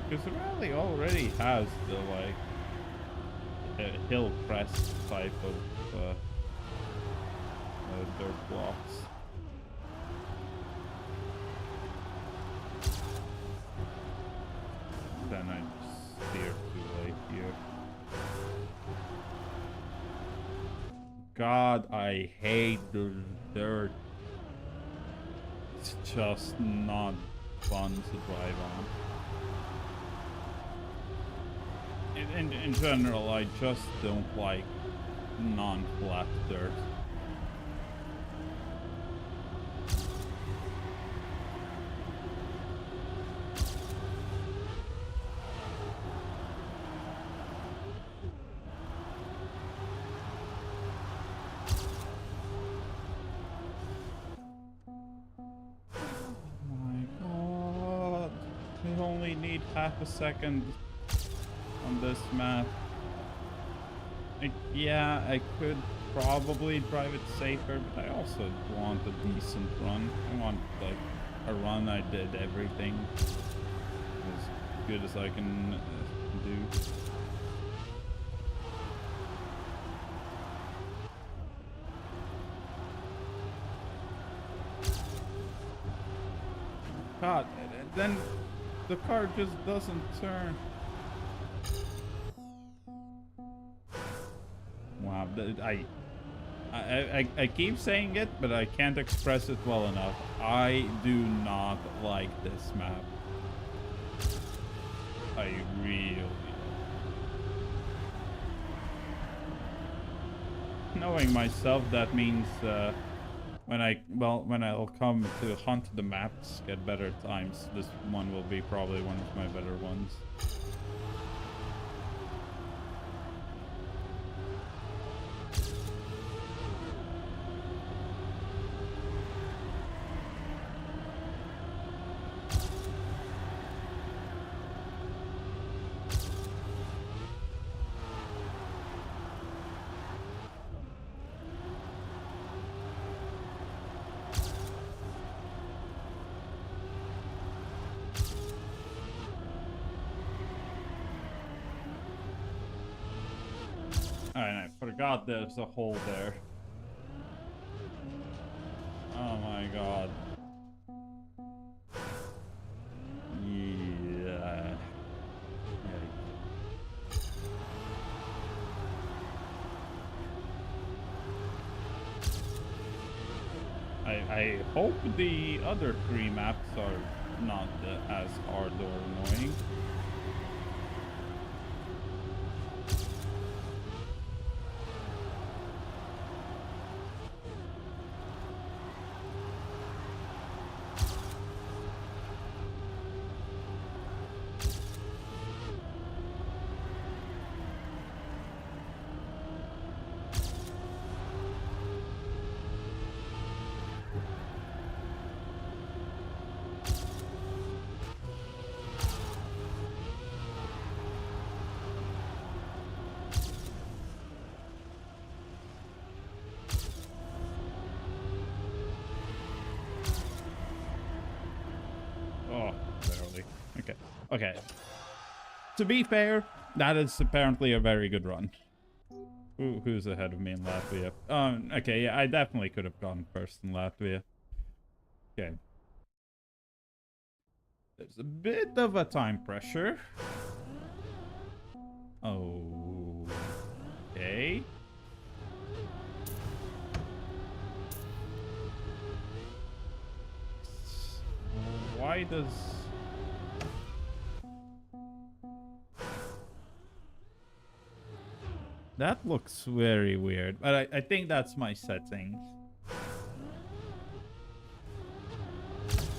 S1: Because the rally already has the like hill crest type of dirt blocks. Then I just steer too late here. God, I hate the dirt. It's just not fun to drive on. In general, I just don't like non-flat dirt. Need half a second on this map. Yeah, I could probably drive it safer, but I also want a decent run. I want like a run I did everything as good as I can do. God, then the car just doesn't turn. Wow, I keep saying it, but I can't express it well enough. I do not like this map. I really don't. knowing myself, that means when I'll come to hunt the maps, get better times, this one will be probably one of my better ones. Alright, I forgot there's a hole there. Oh my god. Yeah. I hope the other 3 maps are not as hard or annoying. Oh, barely. Okay. Okay. To be fair, that is apparently a very good run. Who's ahead of me in Latvia? Okay, yeah, I definitely could have gone first in Latvia. Okay. There's a bit of a time pressure. Oh. Okay. Why does... That looks very weird, but I think that's my settings.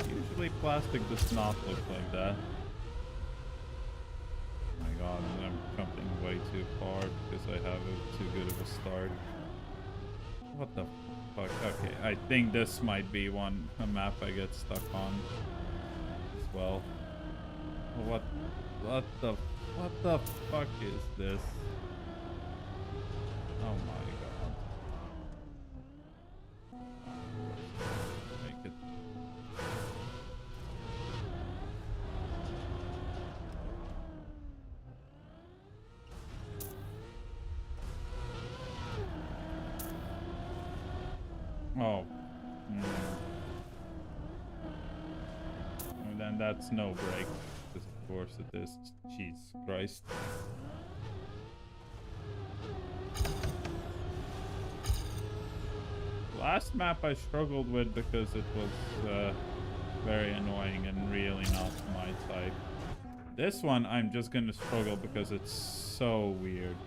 S1: Usually plastic does not look like that. Oh my god, I'm jumping way too far because I have too good of a start. What the fuck? Okay, I think this might be a map I get stuck on as well. What the fuck is this? Oh my god. Make it. Oh. Mm. And then that's no break. Because of course it is. Jesus Christ. Last map I struggled with because it was very annoying and really not my type. This one I'm just gonna struggle because it's so weird.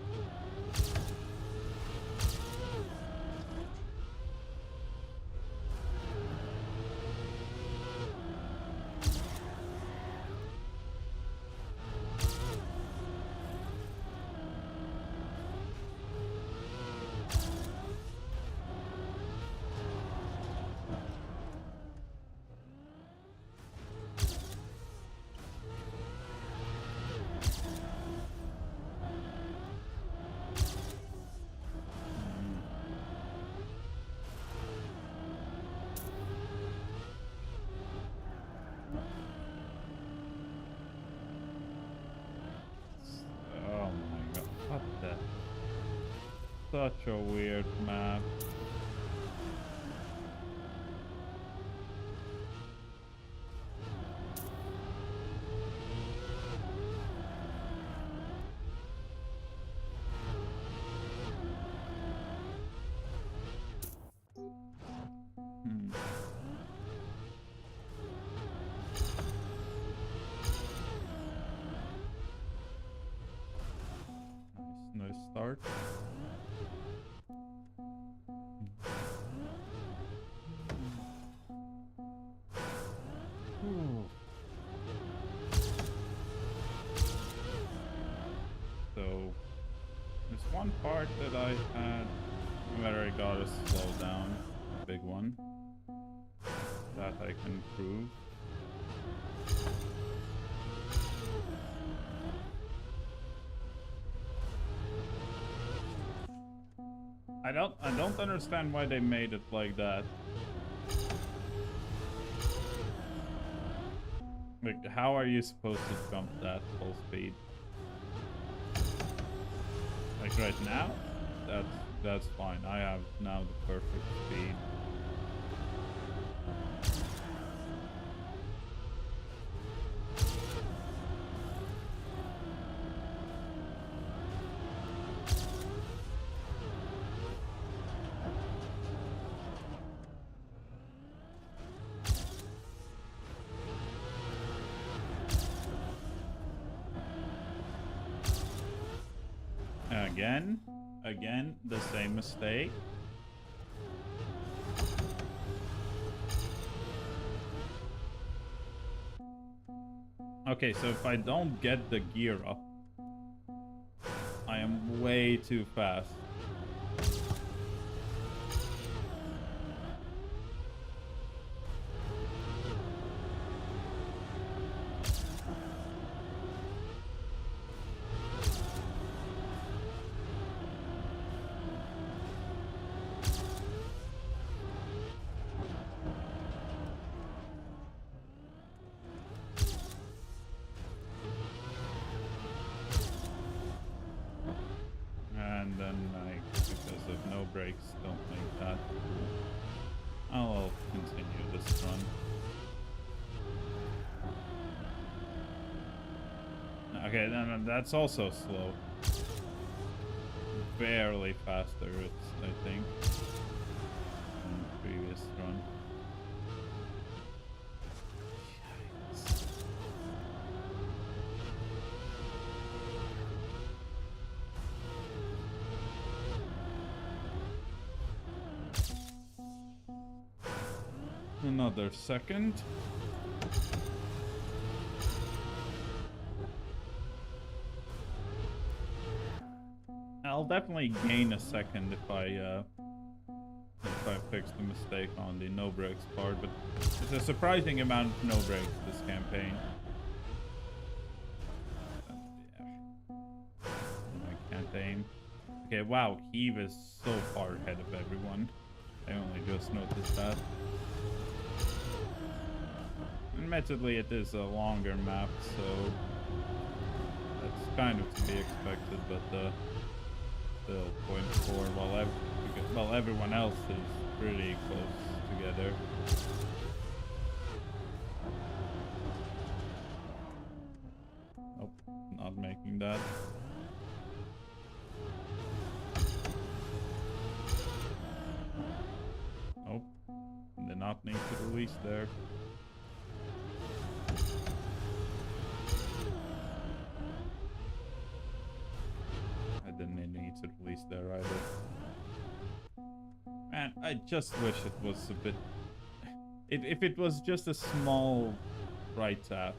S1: Such a weird map. Nice start. So there's one part that I had where I gotta slow down, a big one, that I can prove. I don't understand why they made it like that. Like, how are you supposed to jump that full speed? Like right now, that's fine. I have now the perfect speed. Again, the same mistake. Okay, so if I don't get the gear up, I am way too fast. And then, like, because of no brakes, don't make that. I'll continue this run. Okay, then that's also slow. Barely faster, it's, I think, than the previous run. Yikes. Another second. I'll definitely gain a second if I fix the mistake on the no brakes part, but it's a surprising amount of no brakes this campaign. I can't aim. Okay, wow, Heave is so far ahead of everyone. I only just noticed that. Admittedly, it is a longer map, so that's kind of to be expected, but still 0.4 while everyone else is pretty close together. Nope, not making that. Nope, did not need to release there. Didn't need to release there either. Man, I just wish it was a bit... If it was just a small right tap.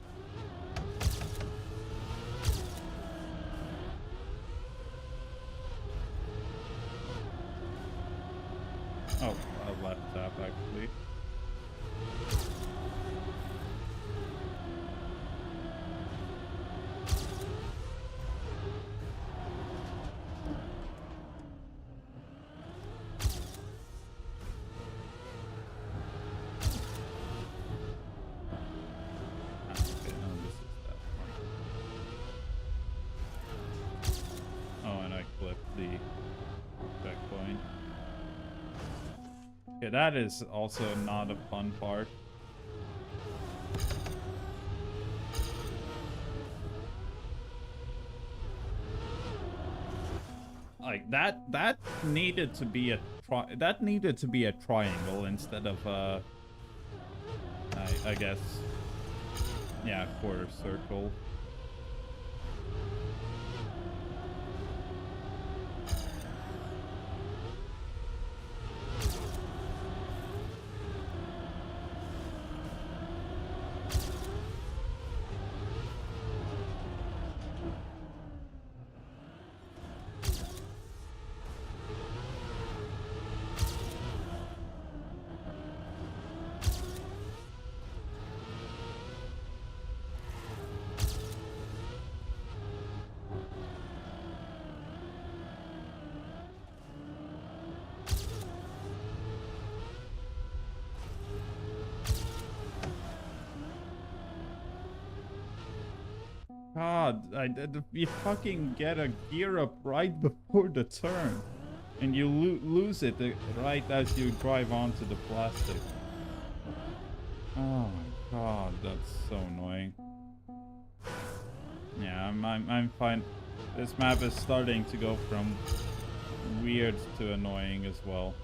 S1: Oh, a left tap actually. Okay, that is also not a fun part. Like that needed to be a triangle instead of I guess, yeah, quarter circle. God, you fucking get a gear up right before the turn. And you lose it right as you drive onto the plastic. Oh my god, that's so annoying. Yeah, I'm fine. This map is starting to go from weird to annoying as well.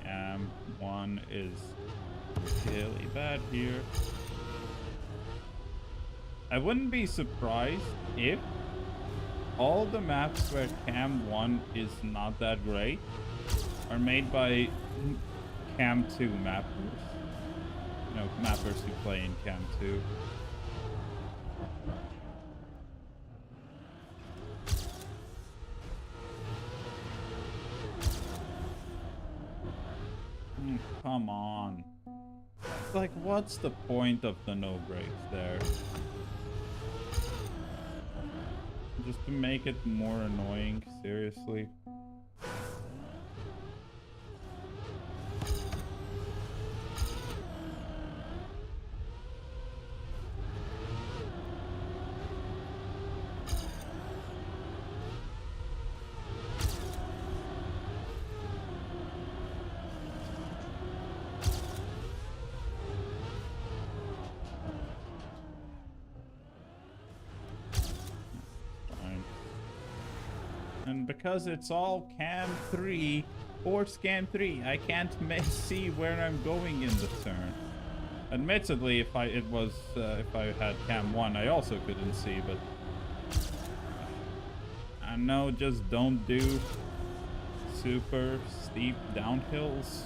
S1: Cam 1 is really bad here. I wouldn't be surprised if all the maps where Cam 1 is not that great are made by Cam 2 mappers. You know, mappers who play in Cam 2. Come on. Like, what's the point of the no brakes there? Just to make it more annoying, seriously. And because it's all Cam 3, force Cam 3, I can't see where I'm going in the turn. Admittedly, if I had Cam 1, I also couldn't see, but I know, just don't do super steep downhills.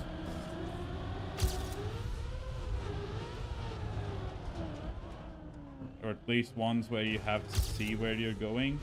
S1: Or at least ones where you have to see where you're going.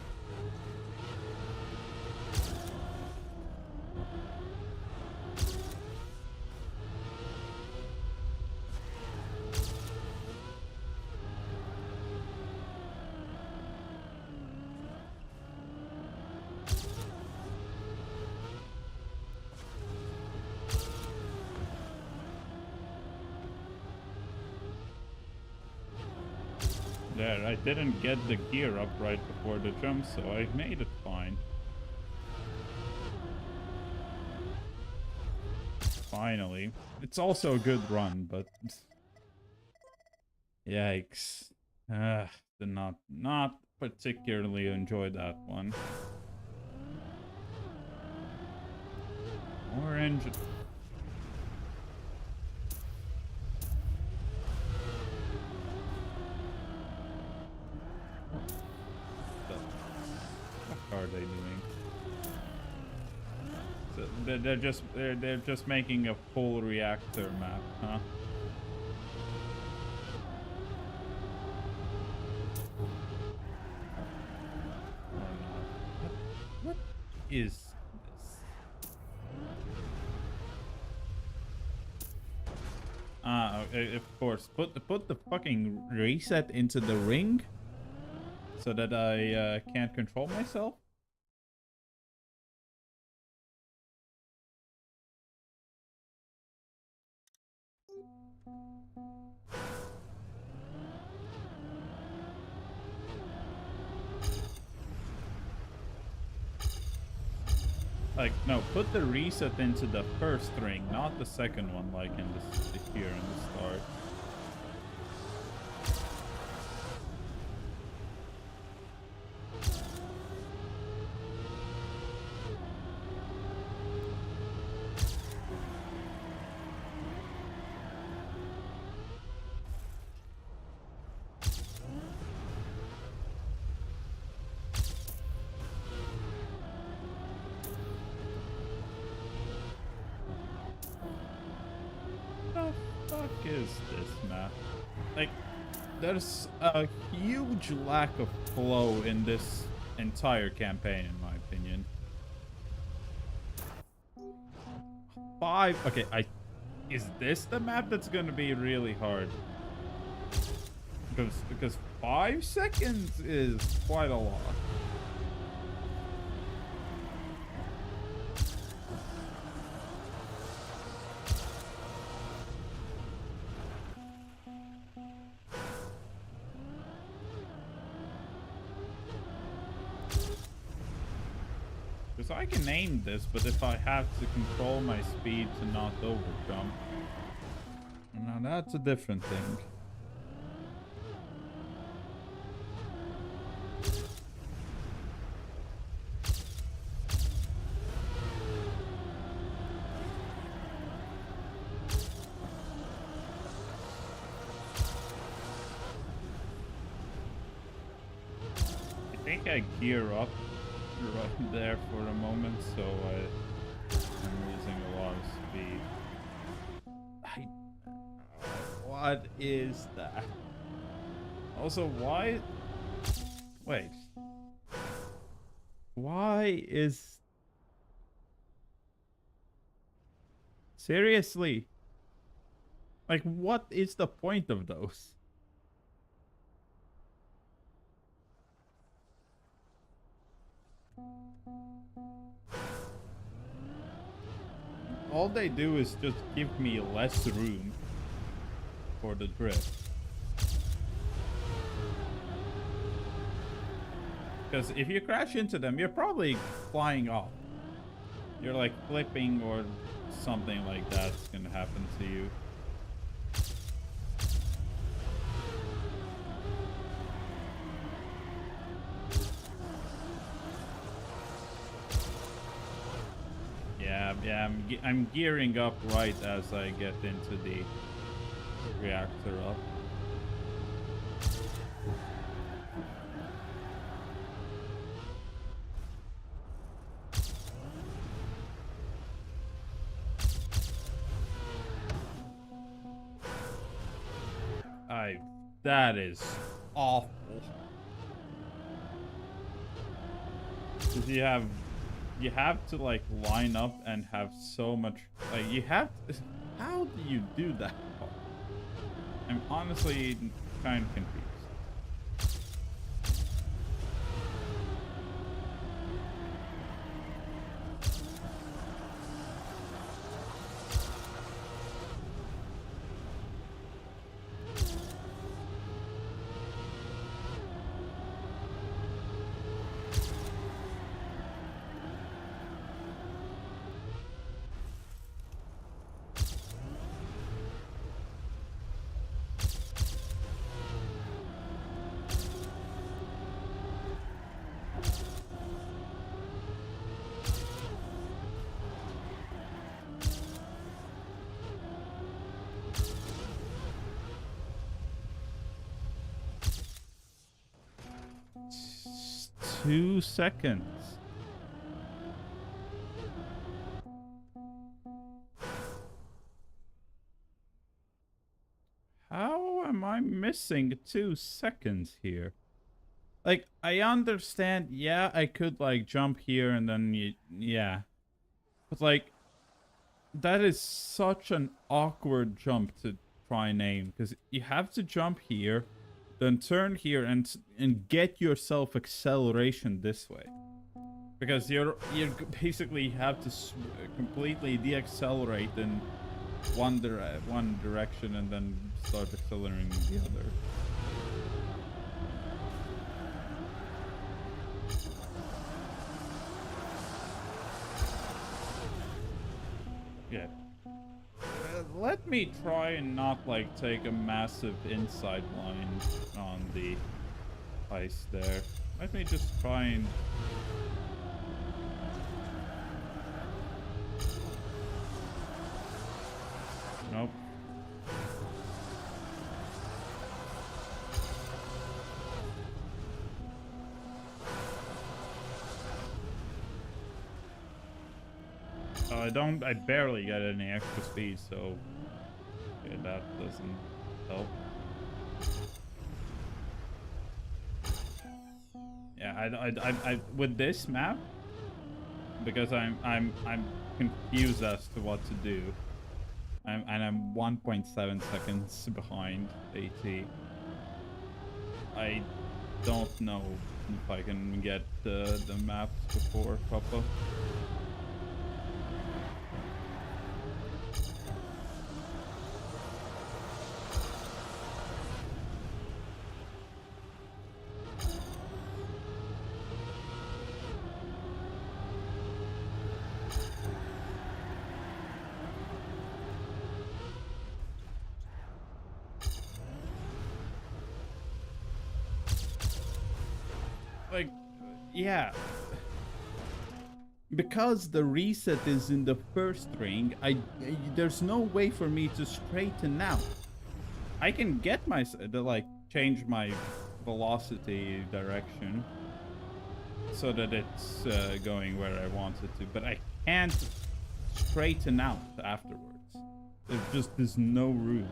S1: There, I didn't get the gear up right before the jump, so I made it fine. Finally. It's also a good run, but... Yikes. Did not particularly enjoy that one. Orange... Are they doing? So they're just making a full reactor map, huh? What is this? Of course. Put the fucking reset into the ring so that I can't control myself. Like, no, put the reset into the first ring, not the second one, like in this here in the start. Is this map? Like, there's a huge lack of flow in this entire campaign, in my opinion. 5. Okay, is this the map that's gonna be really hard? Because 5 seconds is quite a lot. Because I can aim this, but if I have to control my speed to not overjump, now that's a different thing. I think I gear up right there for a moment, so I'm losing a lot of speed. What is that? Also, why? Wait. Why is... Seriously? Like, what is the point of those? All they do is just give me less room for the drift. Because if you crash into them, you're probably flying off. You're like flipping or something like that's gonna happen to you. Yeah, I'm gearing up right as I get into the reactor up. That is awful. Because you have to like line up and have so much, like you have to, how do you do that? I'm honestly kind of confused. Two seconds. How am I missing 2 seconds here? Like, I understand, yeah, I could like jump here and then yeah. But like, that is such an awkward jump to try and aim, because you have to jump here, then turn here and get yourself acceleration this way, because you basically have to completely deaccelerate in one direction and then start accelerating the other. Yeah. Let me try and not like take a massive inside line on the ice there. Let me just try and... Nope. I barely get any extra speed, so yeah, that doesn't help. Yeah, I with this map, because I'm confused as to what to do. I'm 1.7 seconds behind AT. I don't know if I can get the maps before Papa. Yeah. Because the reset is in the first ring, there's no way for me to straighten out. I can get like change my velocity direction so that it's going where I want it to, but I can't straighten out afterwards. There just is no room.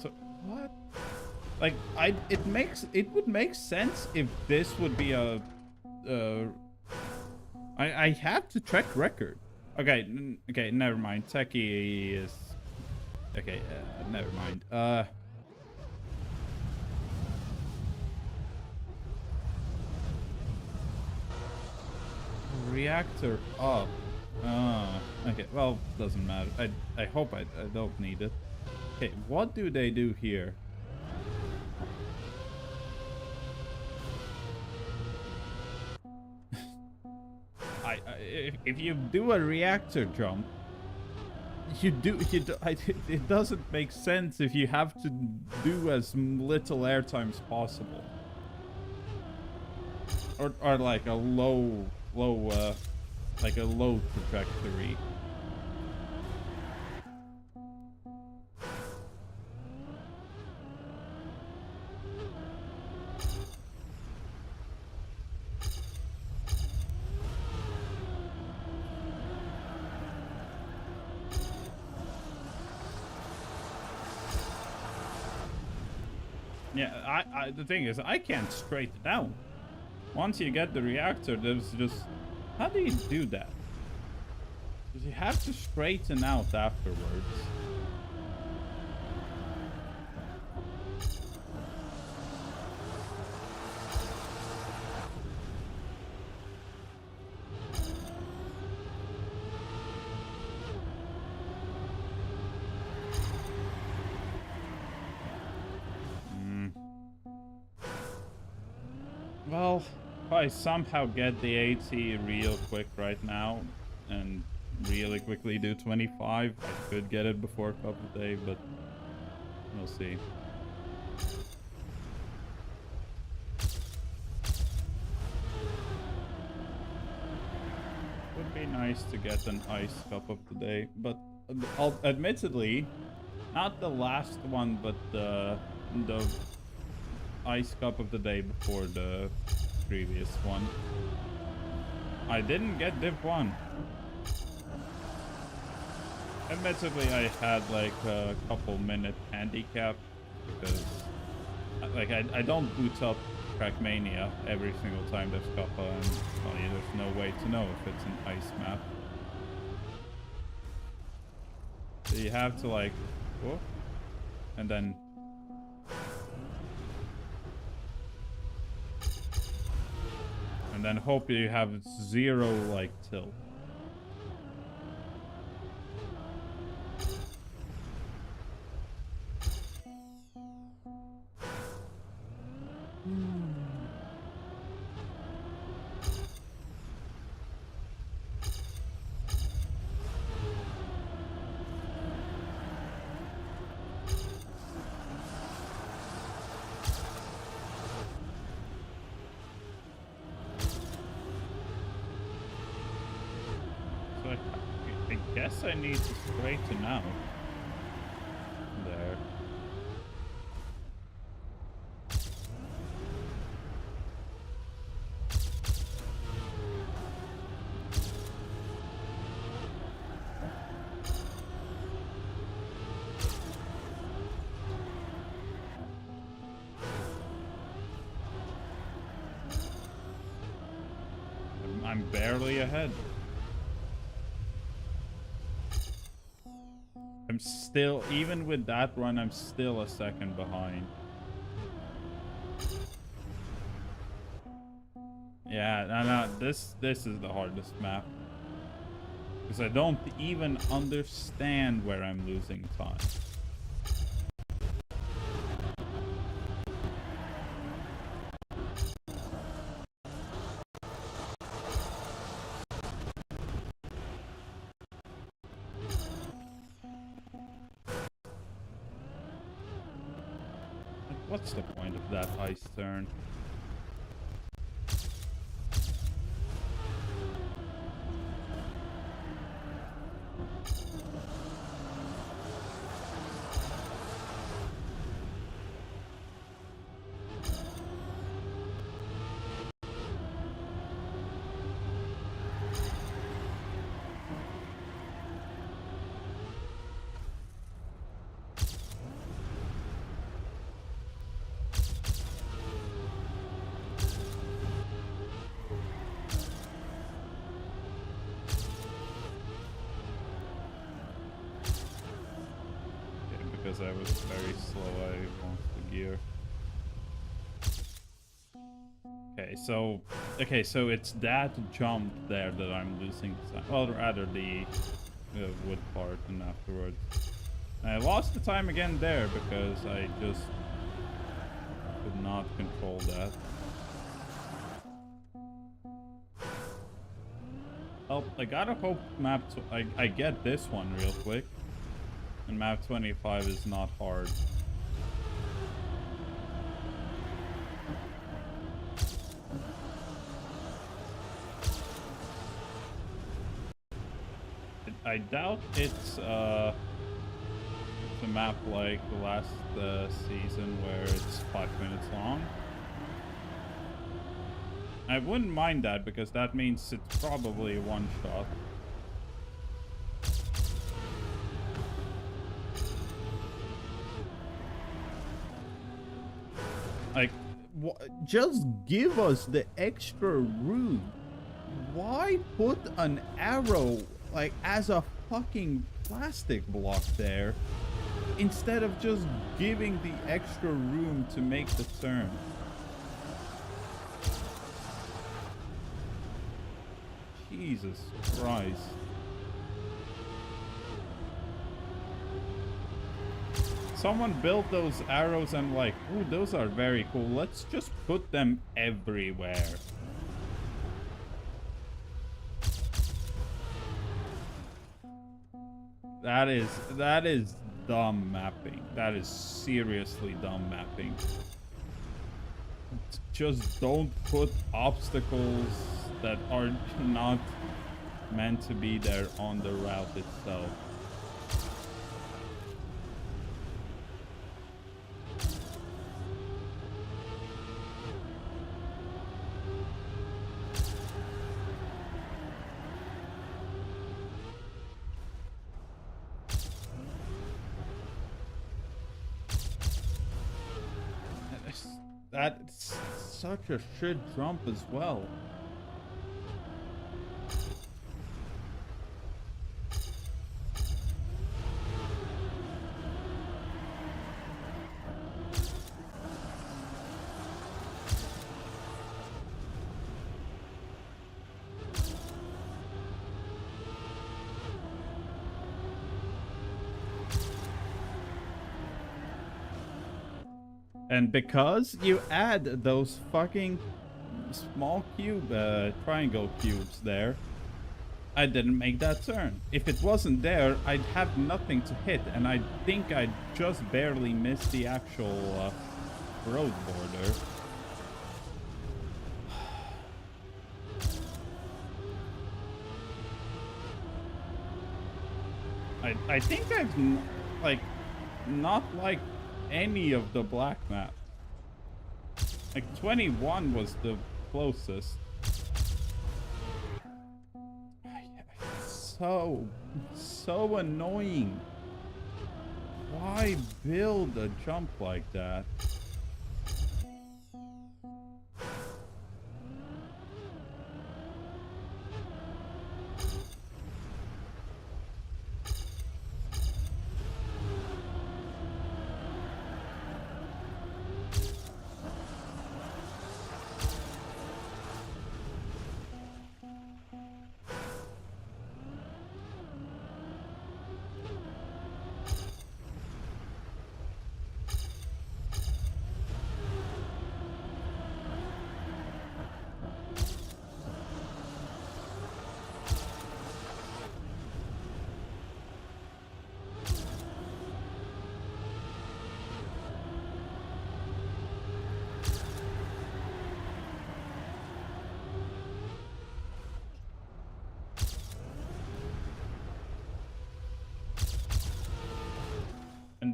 S1: So what? Like it would make sense if this would be a I have to check record. Okay, okay, never mind. Techie is okay. Never mind. Reactor up. Okay. Well, doesn't matter. I hope I don't need it. Okay, what do they do here? If you do a reactor jump, it doesn't make sense if you have to do as little airtime as possible, or like a low trajectory. Yeah, the thing is, I can't straighten down. Once you get the reactor, there's just... How do you do that? Because you have to straighten out afterwards. Well, if I somehow get the AT real quick right now and really quickly do 25, I could get it before Cup of Day, but we'll see. Would be nice to get an Ice Cup of the Day, but admittedly, not the last one, but the Ice Cup of the Day before the previous one. I didn't get Div 1. Admittedly, I had like a couple minute handicap because like I don't boot up Trackmania every single time there's Kappa, and well, there's no way to know if it's an ice map. So you have to like, whoop, and then hope you have zero like tilt. I guess I need to straighten out. There. I'm barely ahead. I'm still, even with that run, I'm still a second behind. Yeah, no, this is the hardest map. Because I don't even understand where I'm losing time. What's the point of that ice turn? Because I was very slow, I lost the gear. Okay, so it's that jump there that I'm losing time. Well, rather the wood part and afterwards. I lost the time again there because I just could not control that. Well, I gotta hope I get this one real quick. And map 25 is not hard. I doubt it's a map like the last season where it's 5 minutes long. I wouldn't mind that because that means it's probably one shot. Like, just give us the extra room. Why put an arrow, like, as a fucking plastic block there, instead of just giving the extra room to make the turn? Jesus Christ. Someone built those arrows and like, ooh, those are very cool. Let's just put them everywhere. That is dumb mapping. That is seriously dumb mapping. Just don't put obstacles that are not meant to be there on the route itself. That's such a shit jump as well. And because you add those fucking small triangle cubes there, I didn't make that turn. If it wasn't there, I'd have nothing to hit, and I think I just barely missed the actual road border. I think I've not liked any of the black map. Like 21 was the closest. So annoying. Why build a jump like that?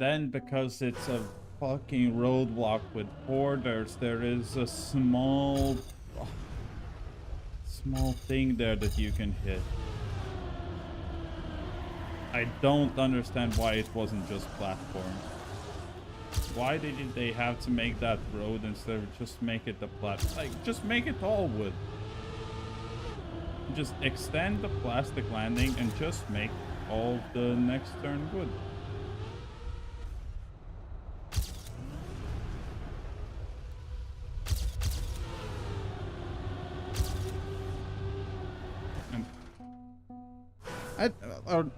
S1: then because it's a fucking roadblock with borders, there is a small thing there that you can hit. I don't understand why it wasn't just platform. Why did they have to make that road instead of just make it the just make it all wood. Just extend the plastic landing and just make all the next turn wood.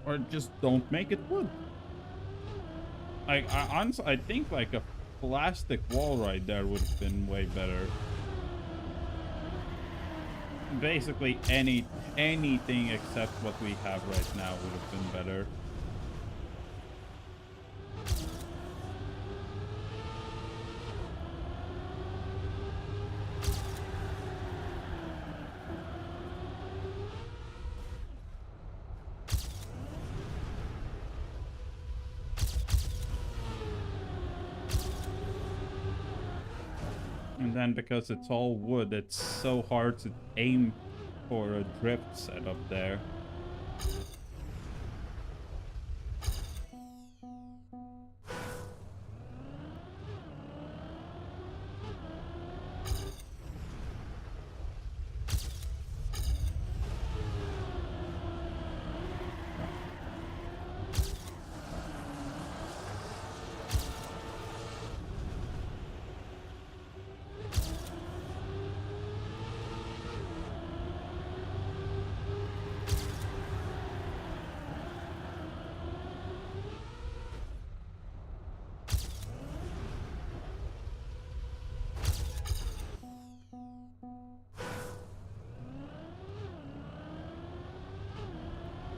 S1: Or just don't make it wood. Like, honestly, I think like a plastic wall right there would have been way better. Basically, anything except what we have right now would have been better. And then because it's all wood, it's so hard to aim for a drift setup there.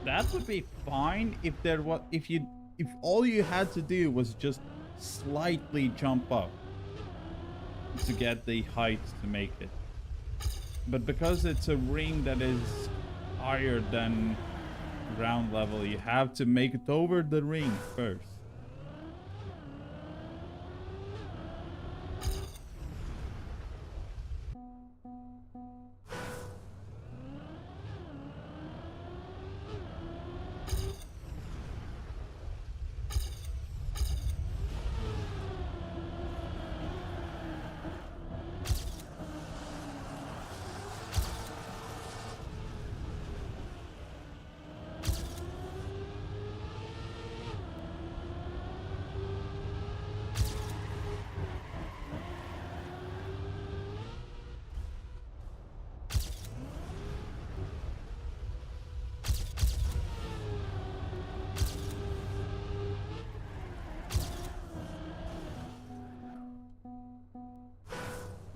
S1: That would be fine if there was if all you had to do was just slightly jump up to get the height to make it. But because it's a ring that is higher than ground level, you have to make it over the ring first.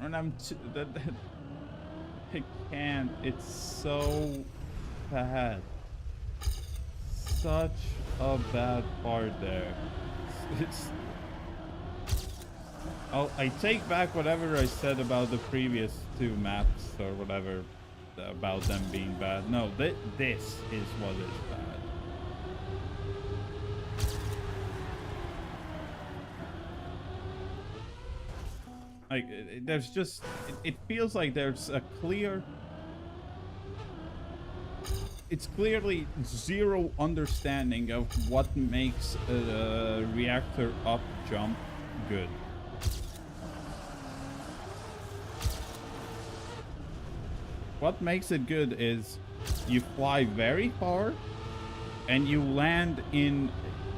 S1: And I can't. It's so bad. Such a bad part there. I take back whatever I said about the previous two maps or whatever about them being bad. No, this is what is bad. Like, there's just, it feels like there's a clear, it's clearly zero understanding of what makes a reactor up jump good. What makes it good is you fly very far and you land in,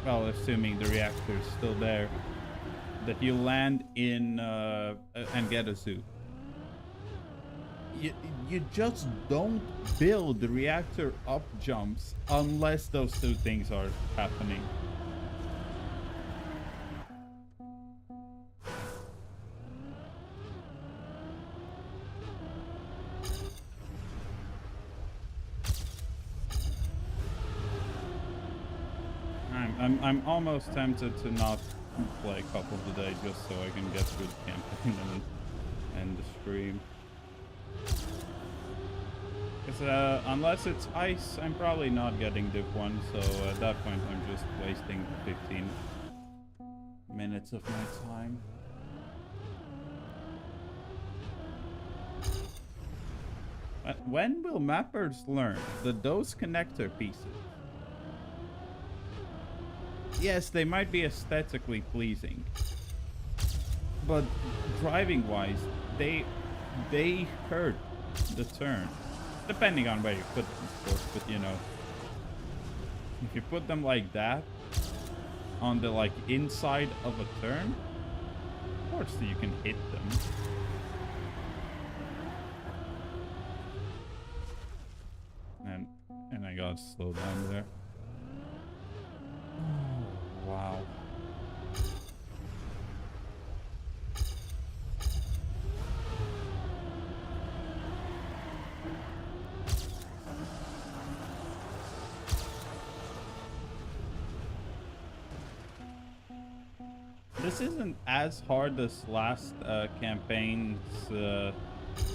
S1: well, assuming the reactor is still there, that you land in and get a suit. You just don't build the reactor up jumps unless those two things are happening. I'm almost tempted to not play Cup of the Day just so I can get through the campaign and the stream. Because unless it's ice, I'm probably not getting Div 1, so at that point I'm just wasting 15. minutes of my time. When will mappers learn that those connector pieces, yes, they might be aesthetically pleasing, but driving wise, they hurt the turn. Depending on where you put them, of course, but you know, if you put them like that on the like inside of a turn, of course you can hit them. And I gotta slow down there. Oh, wow. This isn't as hard as last campaign's.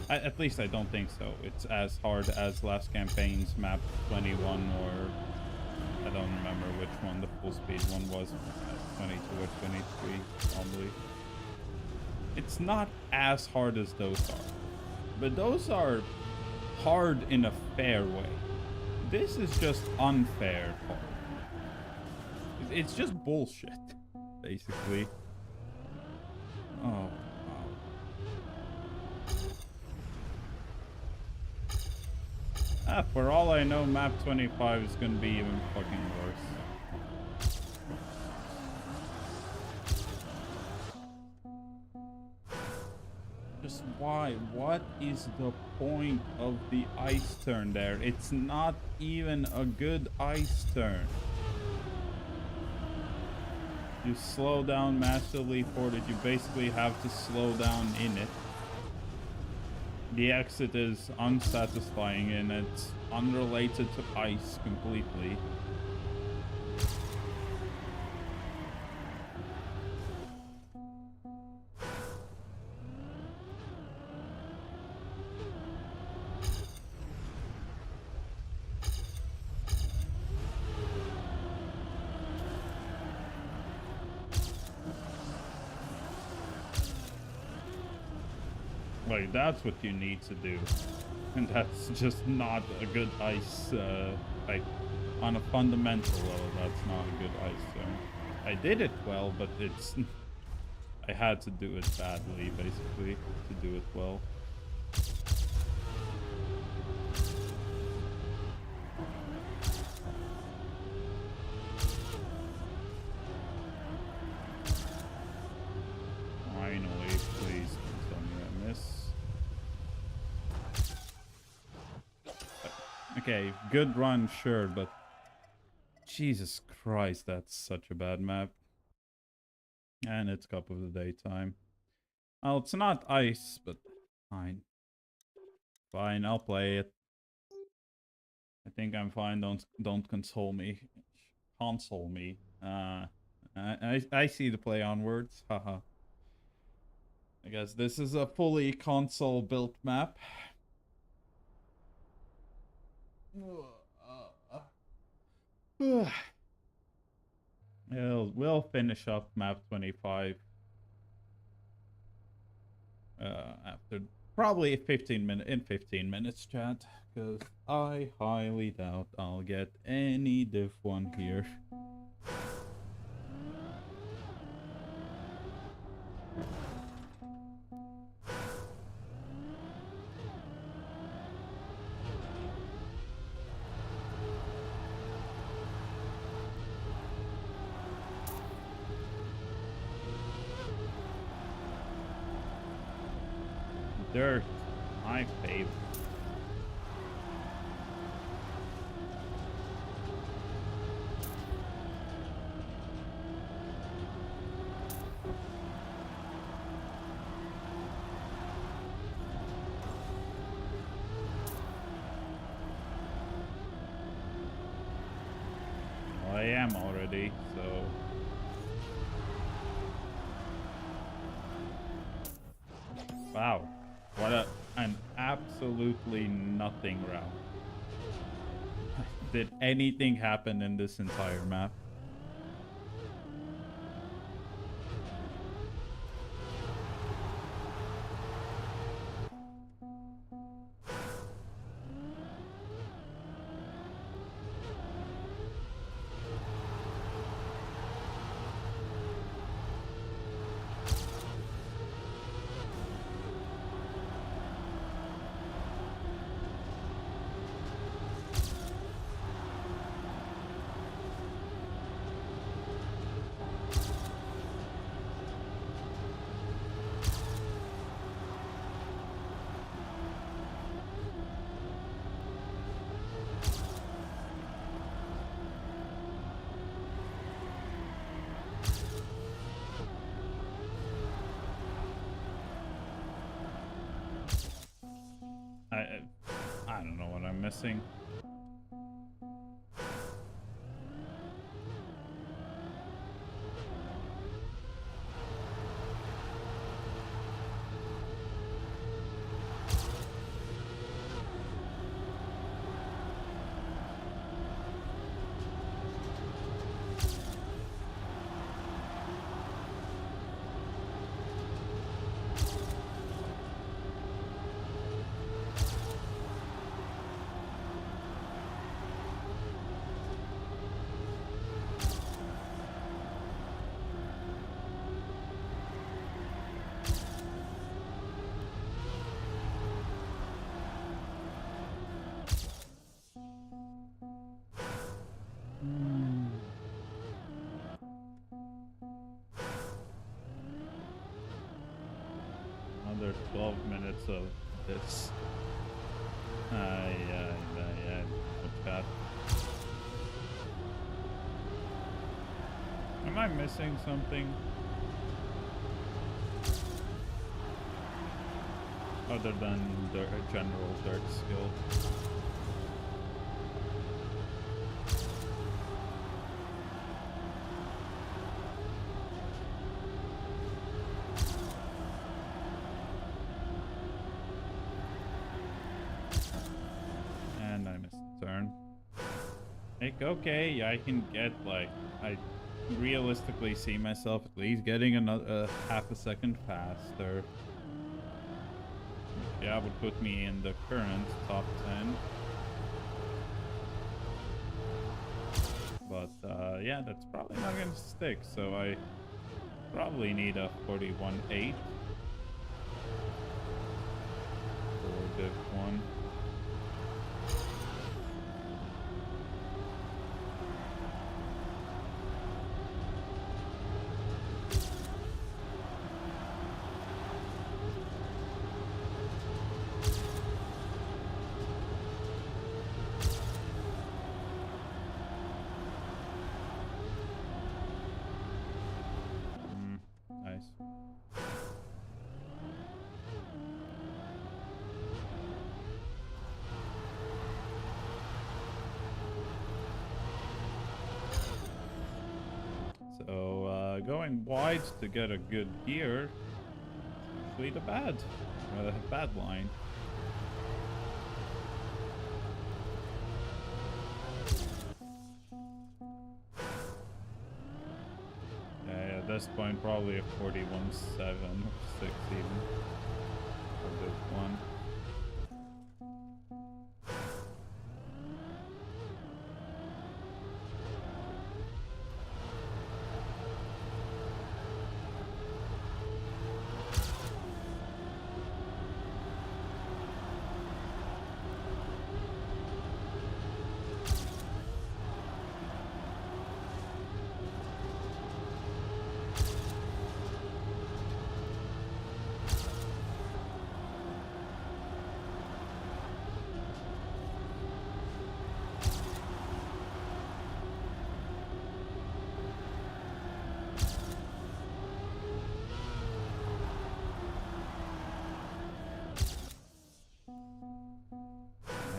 S1: At least I don't think so. It's as hard as last campaign's map 21, or I don't remember which one the full speed one was. 22 or 23, probably. It's not as hard as those are, but those are hard in a fair way. This is just unfair hard. It's just bullshit, basically. Oh, wow. For all I know, map 25 is gonna be even fucking worse. Just why? What is the point of the ice turn there? It's not even a good ice turn. You slow down massively for it. You basically have to slow down in it. The exit is unsatisfying and it's unrelated to ice completely. Like, that's what you need to do. And that's just not a good ice, like, on a fundamental level, that's not a good ice zone. I did it well, but it's... I had to do it badly, basically, to do it well. Finally, please don't tell me I miss. Okay, good run, sure, but Jesus Christ, that's such a bad map. And it's Cup of the Day time. Well, it's not ice, but fine. Fine, I'll play it. I think I'm fine. Don't console me. Console me. I see the play on words. Haha. I guess this is a fully console built map. We'll finish up map 25 after probably 15 minutes, chat, because I highly doubt I'll get any diff 1 here. Dirt, my favorite. Well, I am already, so... Wow. What an absolutely nothing round. Did anything happen in this entire map? I don't know what I'm missing. Another 12 minutes of this. Yeah. What's that? Am I missing something? Other than general dirt skill. And I missed the turn. Like, okay, I can get, like, I realistically see myself at least getting another half a second faster. Yeah, would put me in the current top 10. But yeah, that's probably not gonna stick, so I probably need a 41.8 for this one. Nice. So going wide to get a good gear is actually the bad line. Yeah, at this point probably a 41.7 or 6 even for this one.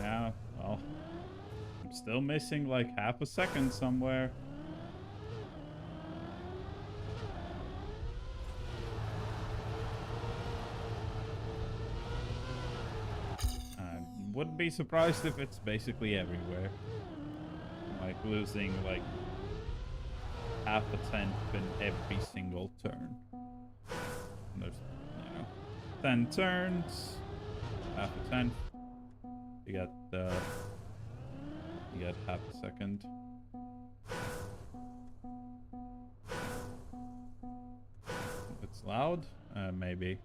S1: Yeah, well, I'm still missing like half a second somewhere. I wouldn't be surprised if it's basically everywhere. Like losing like half a tenth in every single turn. And there's, 10 turns, half a tenth. You got half a second. If it's loud, maybe.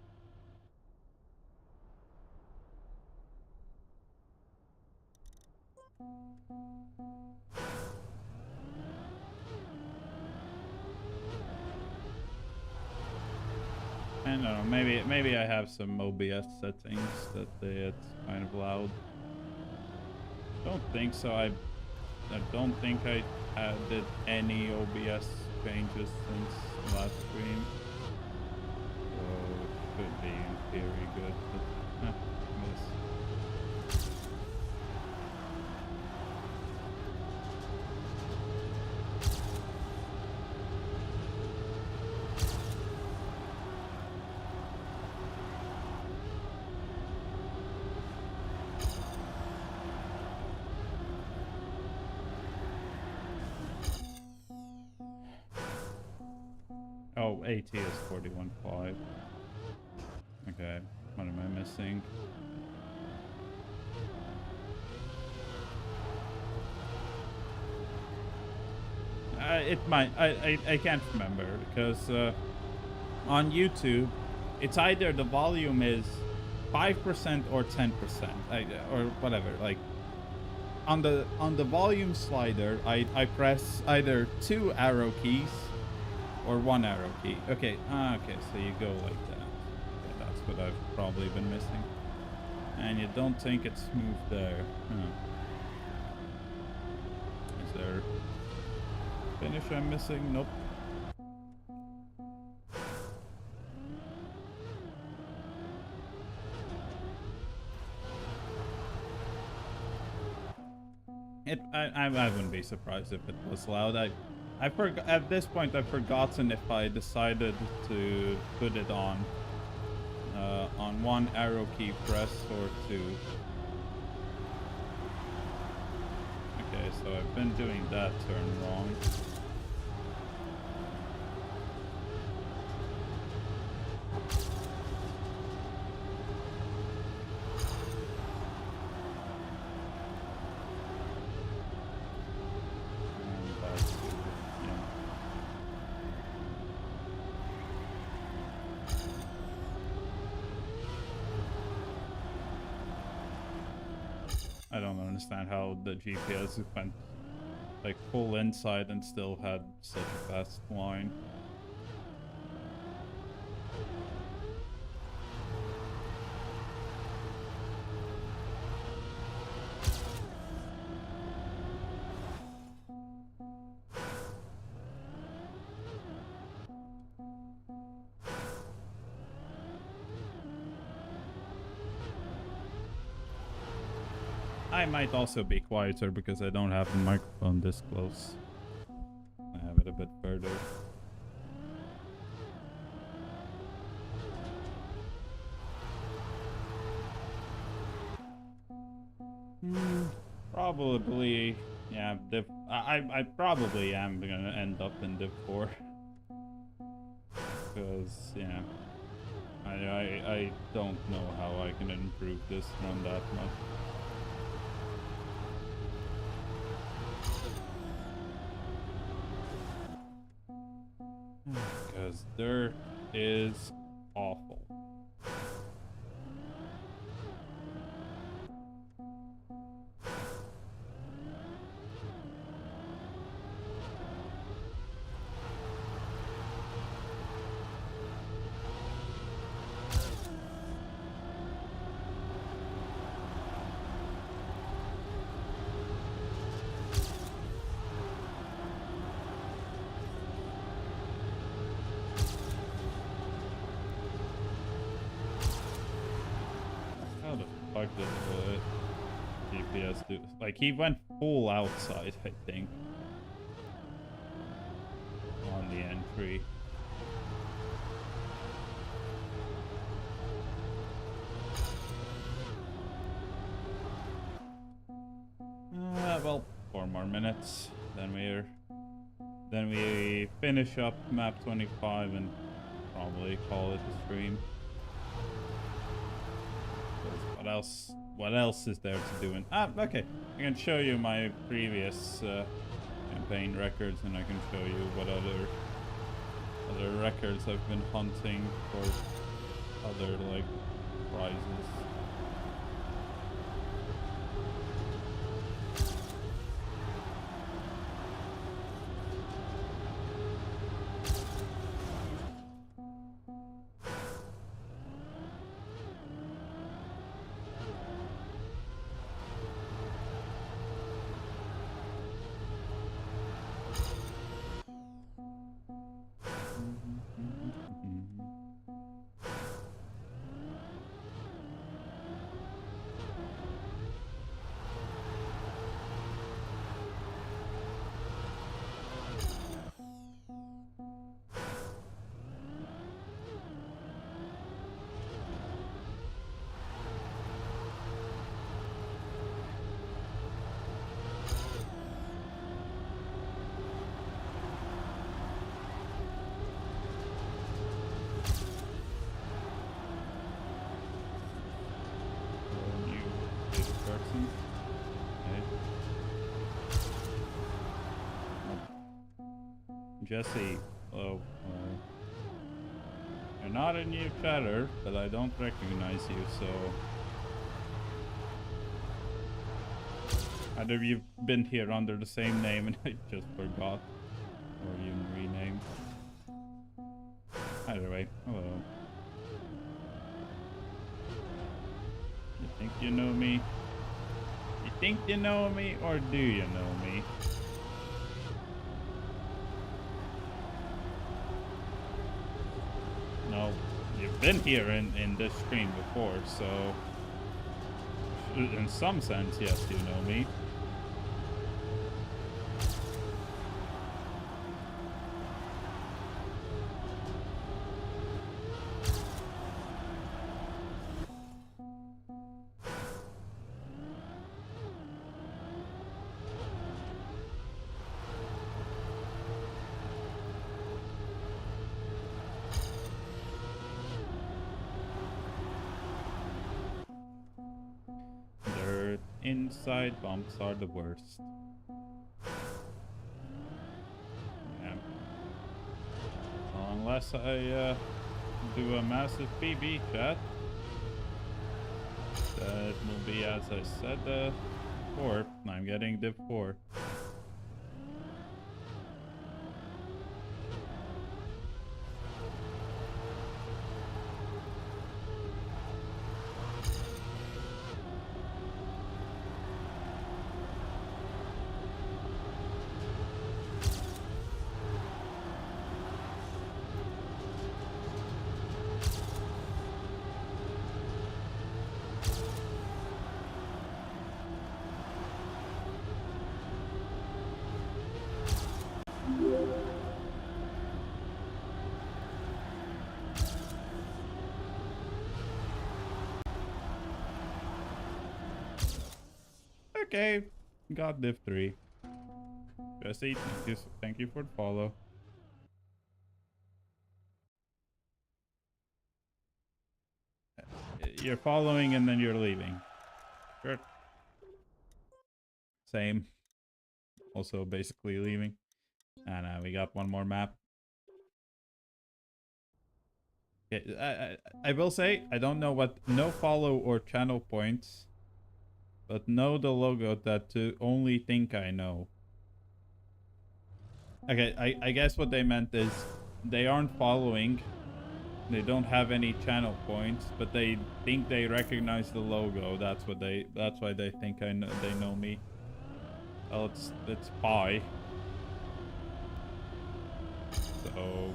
S1: I don't know, maybe I have some OBS settings that it's kind of loud. Don't think so. I don't think I did any OBS changes since last stream. So it should be in theory good, but miss. Oh, AT is 41.5. Okay, what am I missing? It might. I can't remember because on YouTube, it's either the volume is 5% or 10%, or whatever. Like on the volume slider, I press either 2 arrow keys or 1 arrow key. Okay. Okay. So you go like that. Okay, that's what I've probably been missing. And you don't think it's smooth there? Huh. Is there finish I'm missing? Nope. I wouldn't be surprised if it was loud. At this point I've forgotten if I decided to put it on 1 arrow key press or 2. Okay, so I've been doing that turn wrong. I don't understand how the GPS went like full inside and still had such a fast line. I might also be quieter because I don't have the microphone this close. I have it a bit further. Probably, yeah. I probably am gonna end up in Div 4 because yeah, I don't know how I can improve this run that much. Because dirt is awful. Fuck did GPS do? Like he went full outside, I think, on the entry. Well, 4 more minutes, then we finish up map 25 and probably call it a stream. What else is there to do? Okay, I can show you my previous campaign records, and I can show you what other records I've been hunting for other like prizes. Jesse, hello. You're not a new chatter, but I don't recognize you, so... Either you've been here under the same name and I just forgot, or you renamed. Either way, hello. You think you know me? You think you know me, or do you know me? No, you've been here in this stream before, so... In some sense, yes, you know me. Inside bumps are the worst. Yeah. Well, unless I do a massive PB chat, that will be, as I said, 4. I'm getting div 4. Okay, got div 3. Jesse, thank you for the follow. You're following and then you're leaving. Sure. Same. Also basically leaving. And we got one more map. Okay, I will say, I don't know what, no follow or channel points, but know the logo that to only think I know. Okay, I guess what they meant is they aren't following. They don't have any channel points, but they think they recognize the logo. That's why they think they know me. Well, it's pi. So,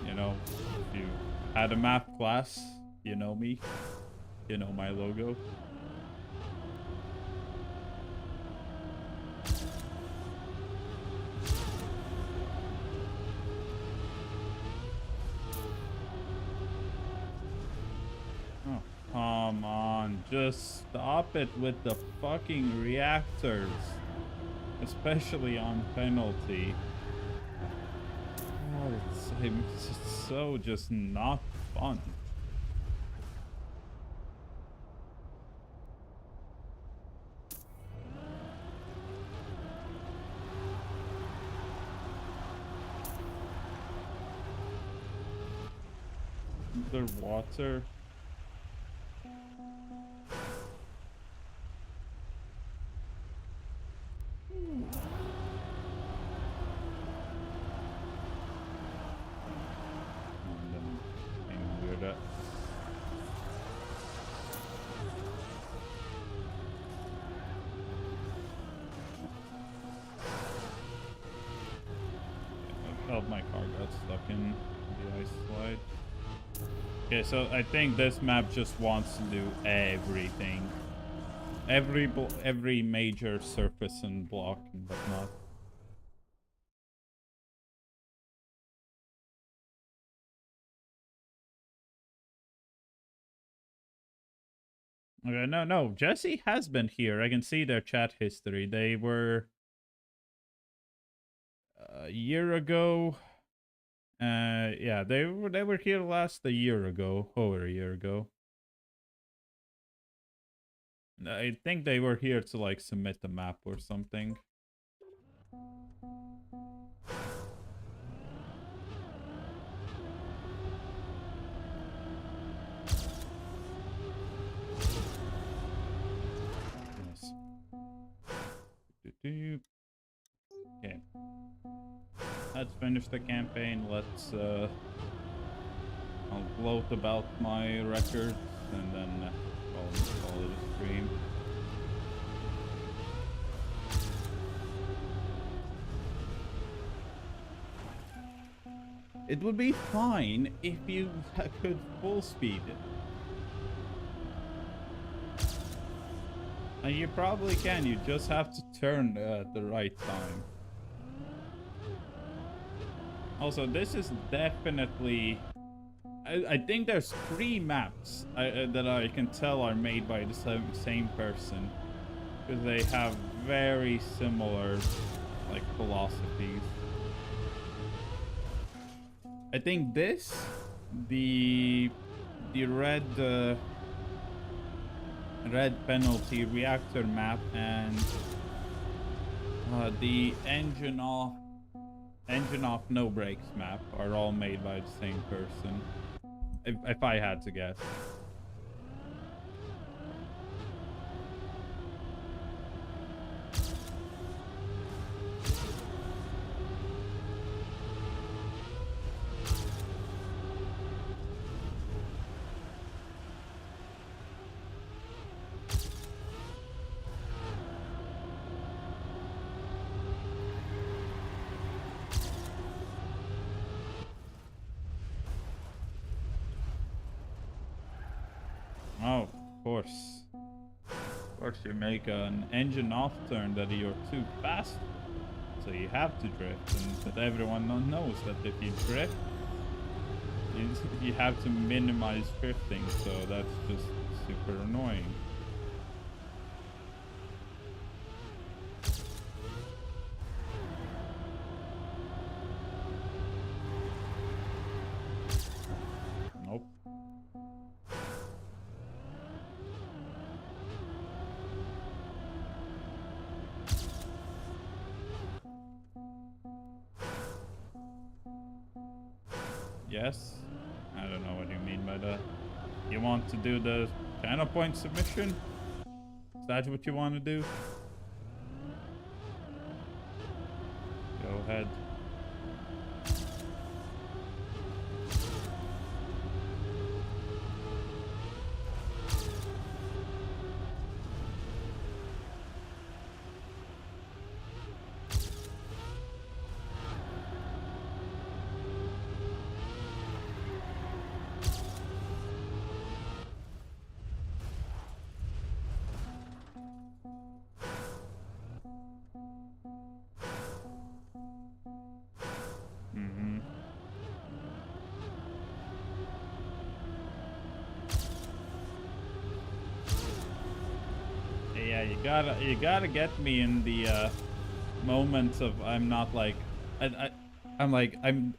S1: you know, if you had a math class, you know me. You know my logo. Oh, come on. Just stop it with the fucking reactors. Especially on penalty. God, it's so just not fun. The water. Oh, my car got stuck in the ice slide. Okay, so I think this map just wants to do everything. Every major surface and block and whatnot. Okay, no, Jesse has been here. I can see their chat history. They were a year ago. Yeah, they were here last a year ago, over a year ago. I think they were here to like submit the map or something. Okay. Let's finish the campaign. Let's I'll gloat about my records and then call it a stream. It would be fine if you could full speed it. And you probably can, you just have to turn at the right time. Also, this is definitely... I think there's 3 maps that I can tell are made by the same person. Because they have very similar, like, philosophies. I think this, the red penalty reactor map, and the engine off no brakes map are all made by the same person. If I had to guess. Oh, of course. Of course, you make an engine off turn that you're too fast, so you have to drift. But everyone knows that if you drift, you have to minimize drifting, so that's just super annoying. Nope. Yes? I don't know what you mean by that. You want to do the channel point submission? Is that what you want to do? Go ahead. Yeah, you gotta get me in the moments of I'm not like I'm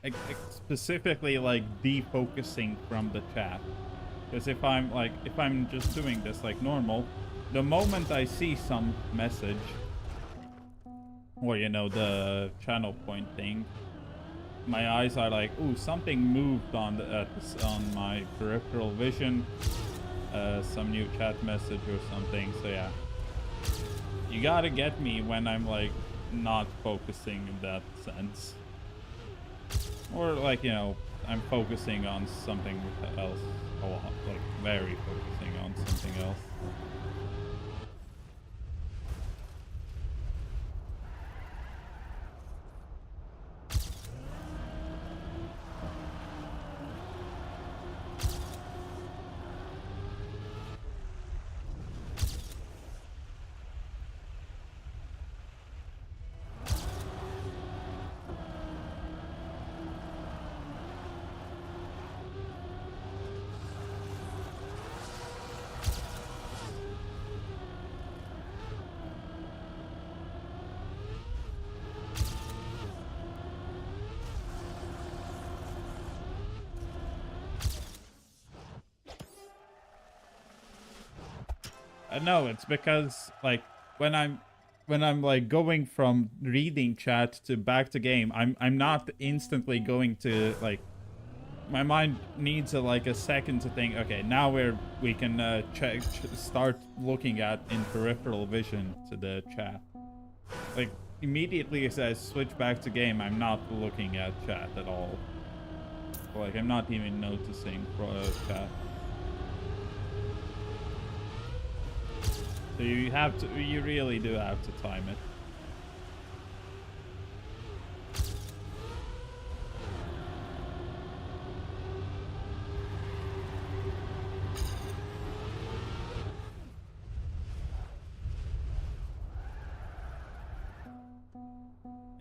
S1: specifically like defocusing from the chat, because if I'm just doing this like normal, the moment I see some message or you know the channel point thing, my eyes are like, ooh, something moved on on my peripheral vision, some new chat message or something. So yeah, you gotta get me when I'm like not focusing in that sense, or like, you know, I'm focusing on something else a lot, like very focusing on something else. No, it's because like when I'm like going from reading chat to back to game, I'm not instantly going to like, my mind needs a second to think, okay, now we can start looking at in peripheral vision to the chat. Like, immediately as I switch back to game, I'm not looking at chat at all. Like, I'm not even noticing chat. So you really do have to time it.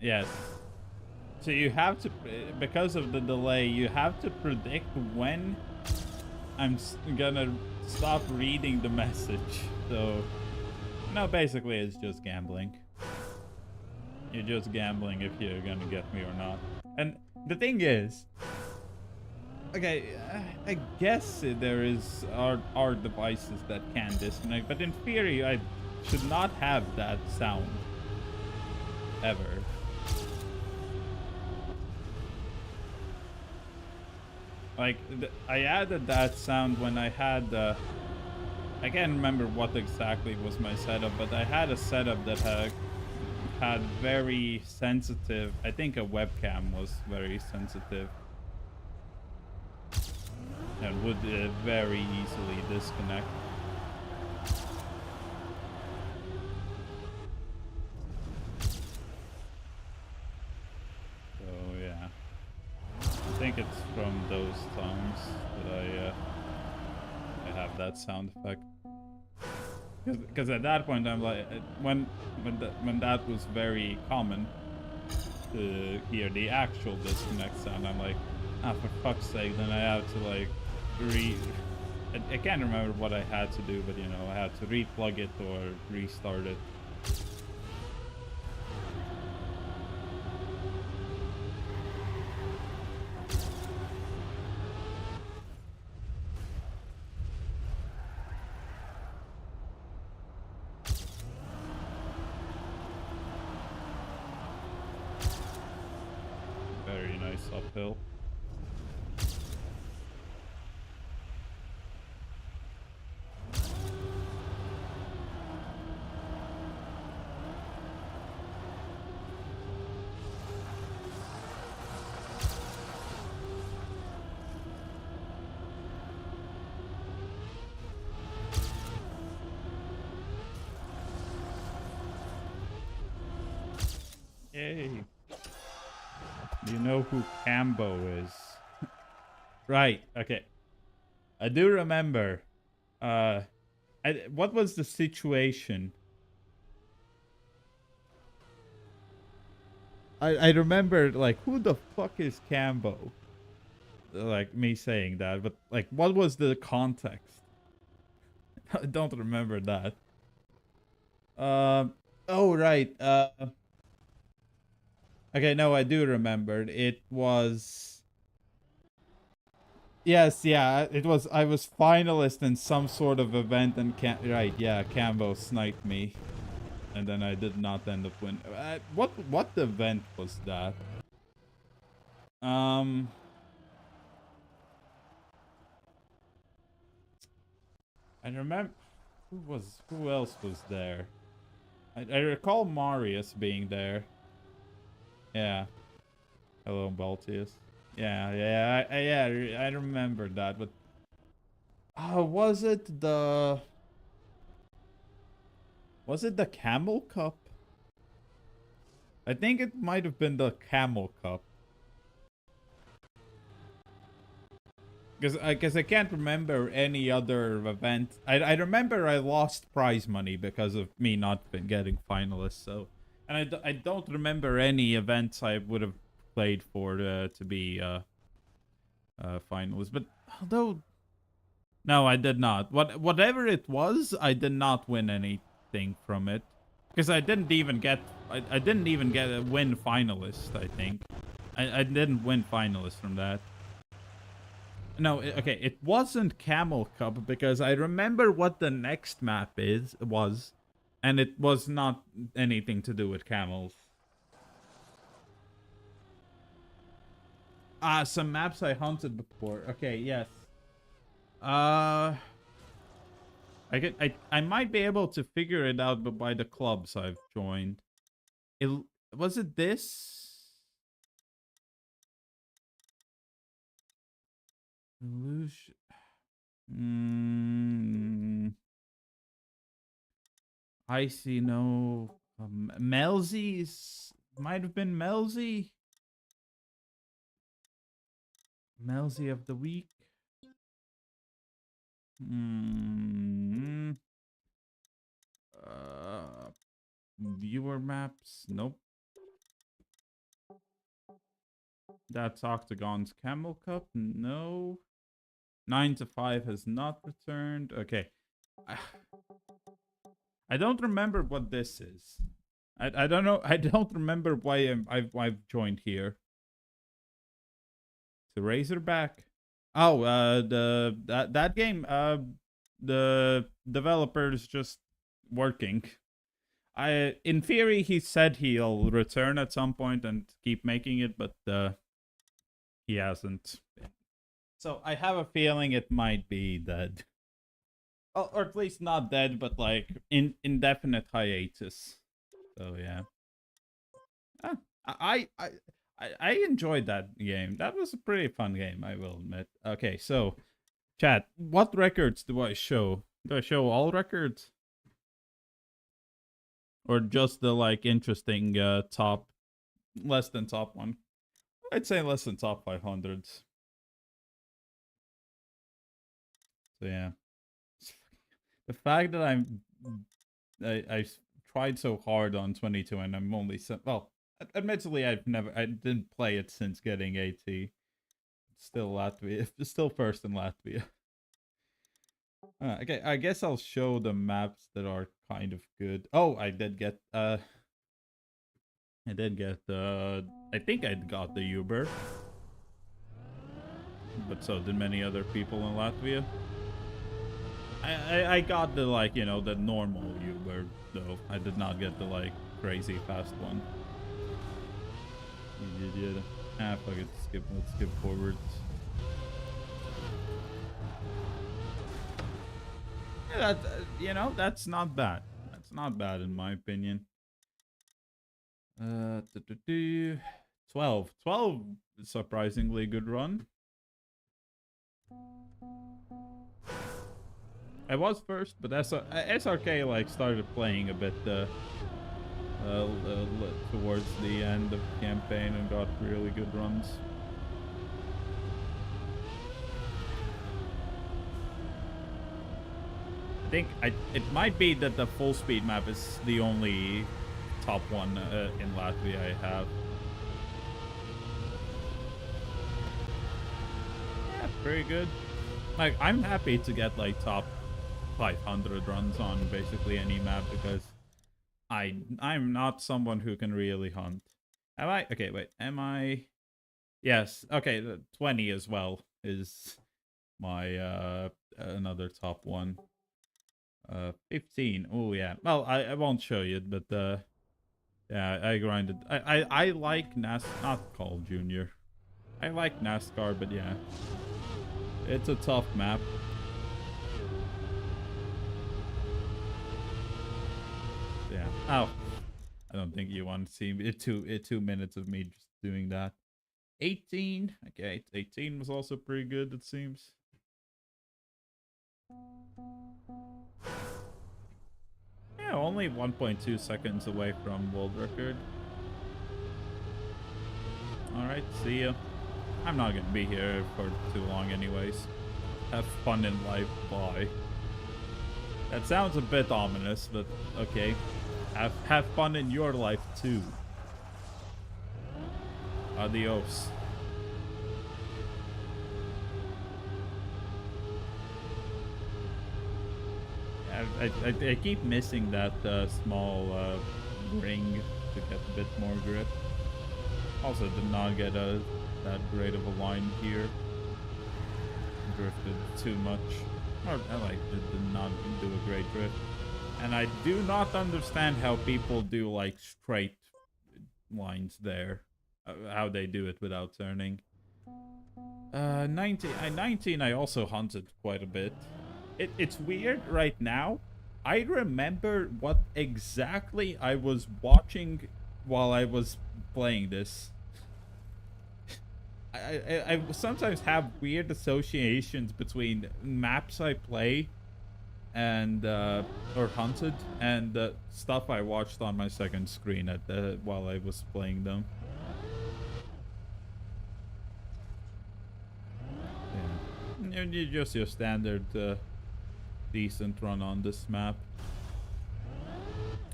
S1: Yes. So you have to, because of the delay, you have to predict when I'm gonna stop reading the message. So, no, basically it's just gambling. You're just gambling if you're gonna get me or not. And the thing is, okay, I guess there are devices that can disconnect, but in theory, I should not have that sound ever. Like, I added that sound when I had I can't remember what exactly was my setup, but I had a setup that had very sensitive, I think a webcam was very sensitive and would very easily disconnect. So yeah, I think it's from those times that I have that sound effect. Because at that point I'm like, when that was very common to hear the actual disconnect sound, I'm like, ah, for fuck's sake, then I have to like I can't remember what I had to do, but you know, I had to replug it or restart it. Very nice uphill. Yay. Do you know who Cambo is? Right, okay. I do remember. What was the situation? I remember, like, who the fuck is Cambo? Like, me saying that, but, like, what was the context? I don't remember that. Oh, right. Okay, no, I do remember. It was... Yes, yeah, it was... I was finalist in some sort of event and right, yeah, Cambo sniped me. And then I did not end up winning. What event was that? I remember... Who else was there? I recall Marius being there. Yeah. Hello, Baltius. Yeah, I remember that, but was it the Camel Cup? I think it might have been the Camel Cup. Because I can't remember any other event. I remember I lost prize money because of me not getting finalists. So, and I don't remember any events I would have played for to be finalist. But although, no, I did not. Whatever it was, I did not win anything from it because I didn't even get I didn't even get a win finalist. I think I didn't win finalist from that. No, okay, it wasn't Camel Cup because I remember what the next map was, and it was not anything to do with camels. Ah, some maps I hunted before. Okay, yes. I might be able to figure it out, but by the clubs I've joined. Was it this? Illusion. I see no. Melzy's might have been Melzy. Melzy of the week. Viewer maps. Nope. That's Octagon's Camel Cup. No. 9 to 5 has not returned. Okay. I don't remember what this is. I don't know. I don't remember why I've joined here. The Razorback. Oh, that game. The developer's just working. In theory, he said he'll return at some point and keep making it, but he hasn't. So I have a feeling it might be dead. Or at least not dead, but like indefinite hiatus. So yeah. I enjoyed that game. That was a pretty fun game, I will admit. Okay, so chat, what records do I show? Do I show all records? Or just the like interesting top, less than top one? I'd say less than top 500s. So yeah. The fact that I tried so hard on 22 and I'm only well, admittedly I didn't play it since getting AT. Still Latvia, still first in Latvia. Okay, I guess I'll show the maps that are kind of good. Oh, I did get I think I got the Uber. But so did many other people in Latvia. I got the like, you know, the normal Uber though. I did not get the like crazy fast one. You did. Ah, fuck it. Let's skip forwards. Yeah, you know, that's not bad. That's not bad in my opinion. 12 surprisingly good run. I was first, but SRK like started playing a bit towards the end of the campaign and got really good runs. I think it might be that the full speed map is the only top one in Latvia I have. Yeah, pretty good. Like, I'm happy to get like top 500 runs on basically any map because I'm not someone who can really hunt. Am I? Okay, wait. Am I? Yes. Okay, the 20 as well is my another top one. 15. Oh yeah. Well, I won't show you, but yeah, I grinded. I like not Call Junior. I like NASCAR, but yeah, it's a tough map. Yeah. Oh, I don't think you want to see it. 2 minutes of me just doing that. 18. Okay, 18 was also pretty good. It seems. Yeah, only 1.2 seconds away from world record. Alright, see ya. I'm not gonna be here for too long anyways. Have fun in life, bye. That sounds a bit ominous, but okay. Have fun in your life too. Adios. I keep missing that small ring to get a bit more grip. Also did not get that great of a line here. Drifted too much. Or I did not do a great drift. And I do not understand how people do like straight lines there. How they do it without turning. 19 I also hunted quite a bit. It's weird right now. I remember what exactly I was watching while I was playing this. I sometimes have weird associations between maps I play and or hunted and stuff I watched on my second screen at the while I was playing them. Yeah, just your standard decent run on this map.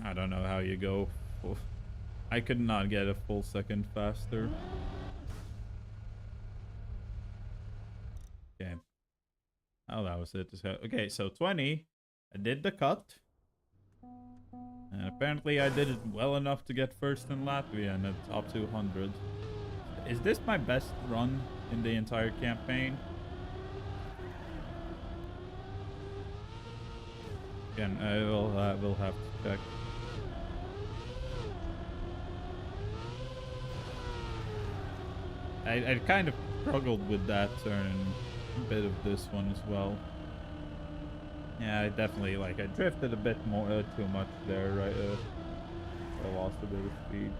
S1: I don't know how you go. I could not get a full second faster. Okay. Oh, that was it. Okay, so 20. I did the cut. And apparently I did it well enough to get first in Latvia and it's up to 100. Is this my best run in the entire campaign? Again, I will have to check. I kind of struggled with that turn and a bit of this one as well. Yeah, I definitely I drifted a bit more too much there, right? I lost a bit of speed.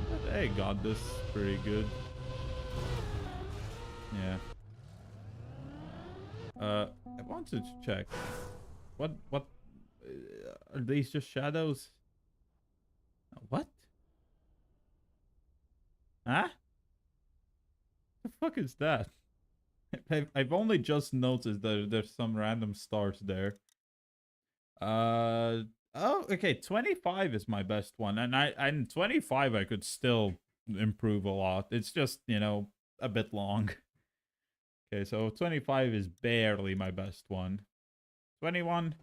S1: But I got this pretty good. Yeah. I wanted to check. What are these just shadows? What? Huh? The fuck is that? I've only just noticed that there's some random stars there. Oh, okay, 25 is my best one, and 25 I could still improve a lot. It's just, you know, a bit long. Okay, so 25 is barely my best one. 21.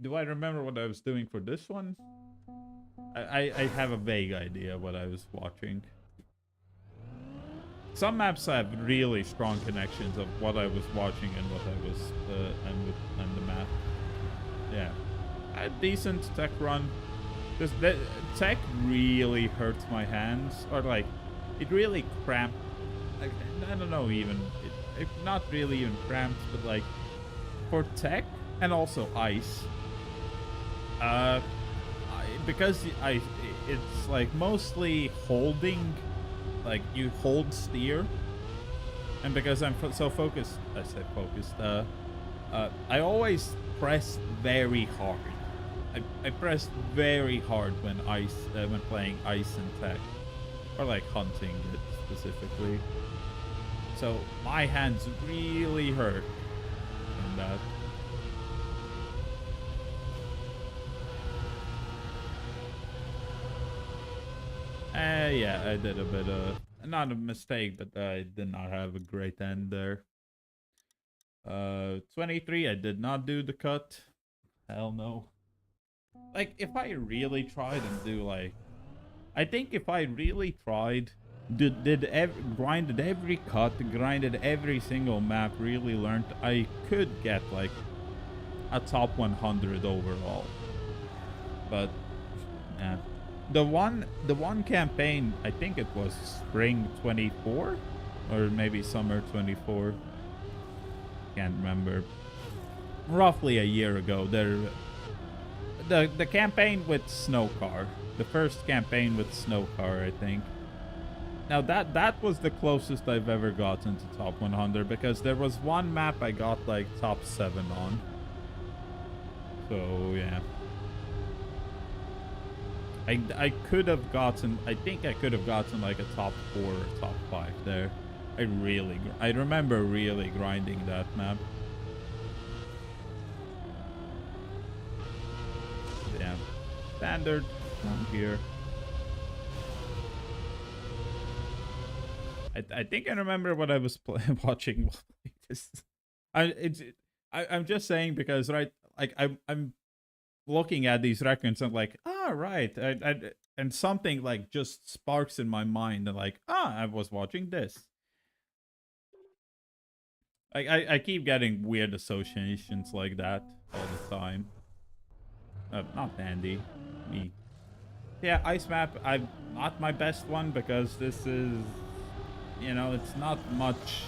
S1: Do I remember what I was doing for this one? I have a vague idea what I was watching. Some maps have really strong connections of what I was watching and what I was and the map. Yeah, a decent tech run. Just the tech really hurts my hands, or it really cramped. I don't know, even it not really even cramped, but for tech and also ice. Because it's mostly holding. You hold steer, and because I'm so focused, I said focused, I always press very hard. I press very hard when playing ice and tech, or hunting it specifically. So my hands really hurt from that. Yeah, I did a bit of, not a mistake, but I did not have a great end there. 23, I did not do the cut. Hell no. If I really tried and do I think if I really tried, grinded every cut, grinded every single map, really learned, I could get a top 100 overall. But yeah. The one campaign, I think it was spring 24 or maybe summer 24. Can't remember. Roughly a year ago, the campaign with Snowcar, the first campaign with Snowcar, I think. Now that was the closest I've ever gotten to top 100, because there was one map I got top 7 on. So yeah. I could have gotten, I think I could have gotten a top 4 or top 5 there. I remember really grinding that map. Yeah, standard down here. I think I remember what I was watching while playing this. I'm just saying because I'm looking at these records and right, and something just sparks in my mind and I was watching this. I keep getting weird associations like that all the time. Not Andy, me. Yeah, ice map, I'm not my best one because this is, you know, it's not much.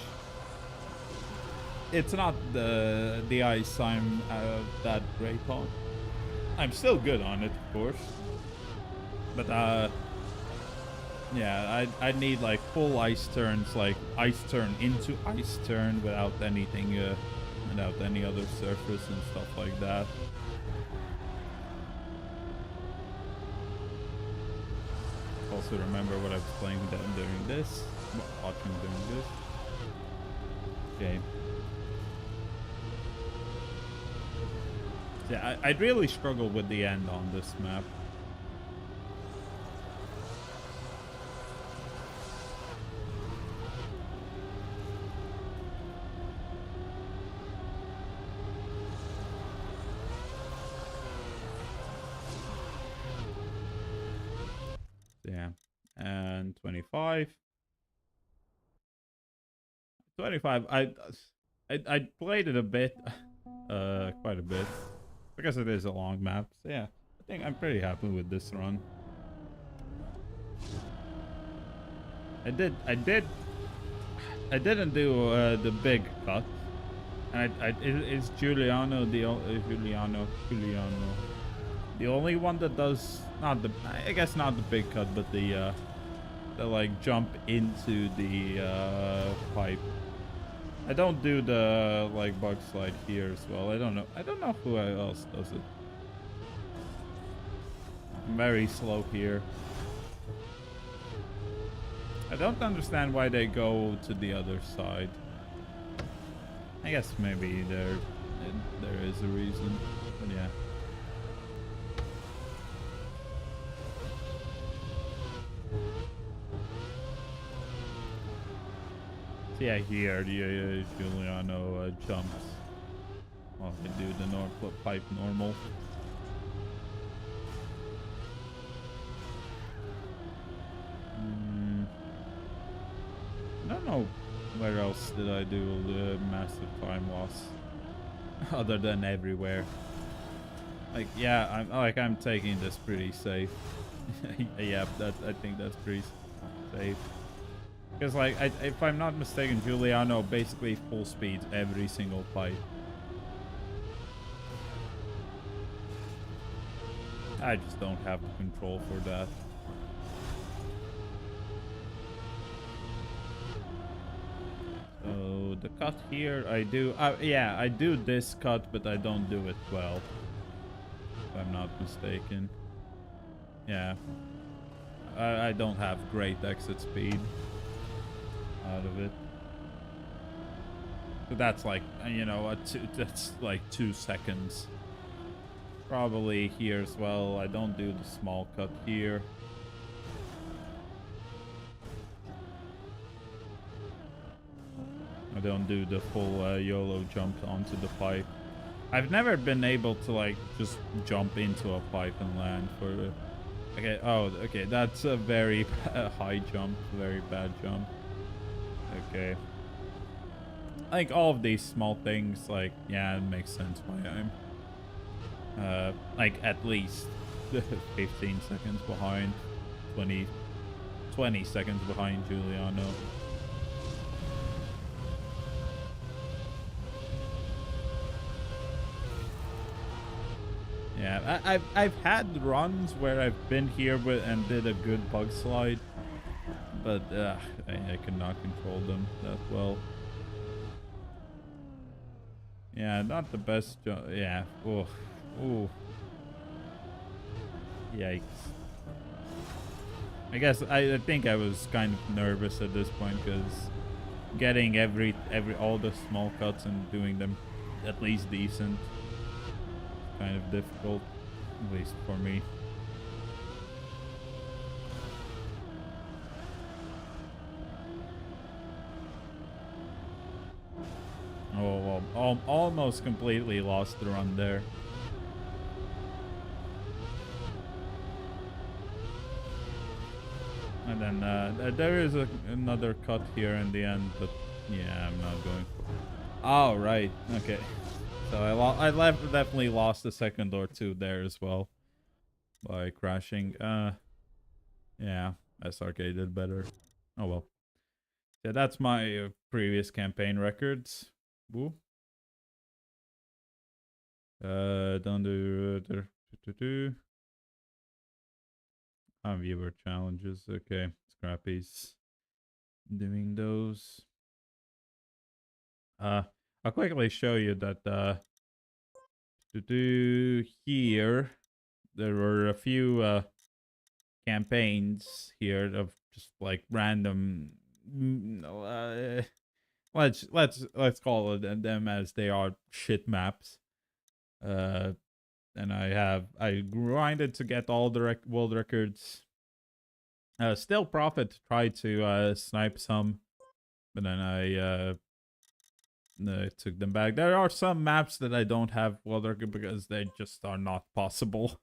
S1: It's not the ice I'm that great on. I'm still good on it, of course. But yeah, I need like full ice turns, like ice turn into ice turn without anything, without any other surface and stuff like that. Also remember what I was playing during this, watching during this. Okay. Yeah, I'd really struggle with the end on this map. Yeah. And 25. 25. I played it a bit, quite a bit, because it is a long map. So yeah, I think I'm pretty happy with this run. I didn't do the big cut, and it's Giuliano Giuliano the only one that does not the, I guess not the big cut, but the like jump into the pipe. I don't do the like bug slide here as well. I don't know who else does it. I'm very slow here. I don't understand why they go to the other side. I guess maybe there is a reason. But yeah. So yeah, here the Giuliano jumps. Well, I do the pipe normal. I don't know where else did I do the massive time loss other than everywhere. Like yeah, I'm taking this pretty safe. Yeah, I think that's pretty safe. Because like if I'm not mistaken, Giuliano basically full speed every single fight. I just don't have the control for that. So the cut here, I do. Yeah, I do this cut, but I don't do it well. If I'm not mistaken. Yeah. I don't have great exit speed out of it. So that's like, you know, that's like 2 seconds. Probably here as well. I don't do the small cut here. I don't do the full YOLO jump onto the pipe. I've never been able to like just jump into a pipe and land for the... Okay, oh, okay, that's a very high jump, very bad jump. Okay. Like all of these small things, like, yeah, it makes sense why I'm like at least 15 seconds behind, 20 seconds behind Giuliano. Yeah, I've had runs where I've been here and did a good bug slide, but I cannot control them that well. Yeah, not the best jump. Yeah. Oh. Ooh. Yikes. I guess I think I was kind of nervous at this point because getting all the small cuts and doing them at least decent kind of difficult, at least for me. Oh, well, almost completely lost the run there. And then there is another cut here in the end, but yeah, I'm not going for it. Oh, right. Okay. So I definitely lost a second or two there as well by crashing. Yeah, SRK did better. Oh well. Yeah, that's my previous campaign records. Woo. Don't do Viewer challenges. Okay, Scrappy's doing those. I'll quickly show you that here there were a few campaigns here of just like random let's call it them as they are shit maps. And I grinded to get all the world records. Still Prophet tried to snipe some, but then I took them back. There are some maps that I don't have world record because they just are not possible.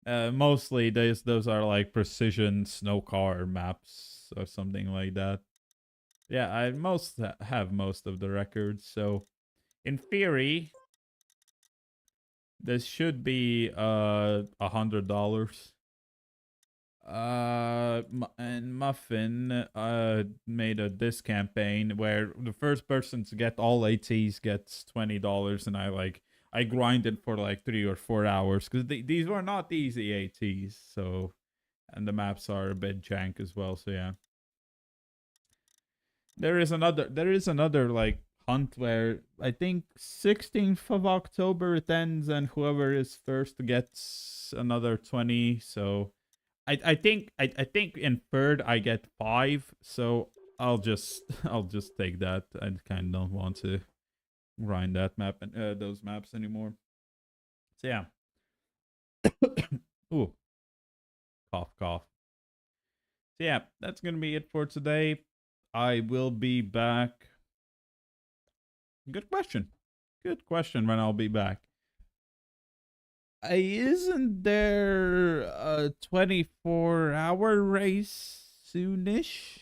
S1: Mostly those are like precision snow car maps or something like that. Yeah, I have most of the records, so in theory, this should be $100. And Muffin made this campaign where the first person to get all ATs gets $20, and I grinded for like 3 or 4 hours because these were not easy ATs. So, and the maps are a bit jank as well. So yeah, there is another like hunt where I think 16th of October it ends, and whoever is first gets another 20. So I think in third I get 5, so I'll just take that. I kind of don't want to grind that map and those maps anymore. So yeah. Ooh, cough cough. So yeah, that's gonna be it for today. I will be back. Good question. Good question when I'll be back. Isn't there a 24-hour race soonish?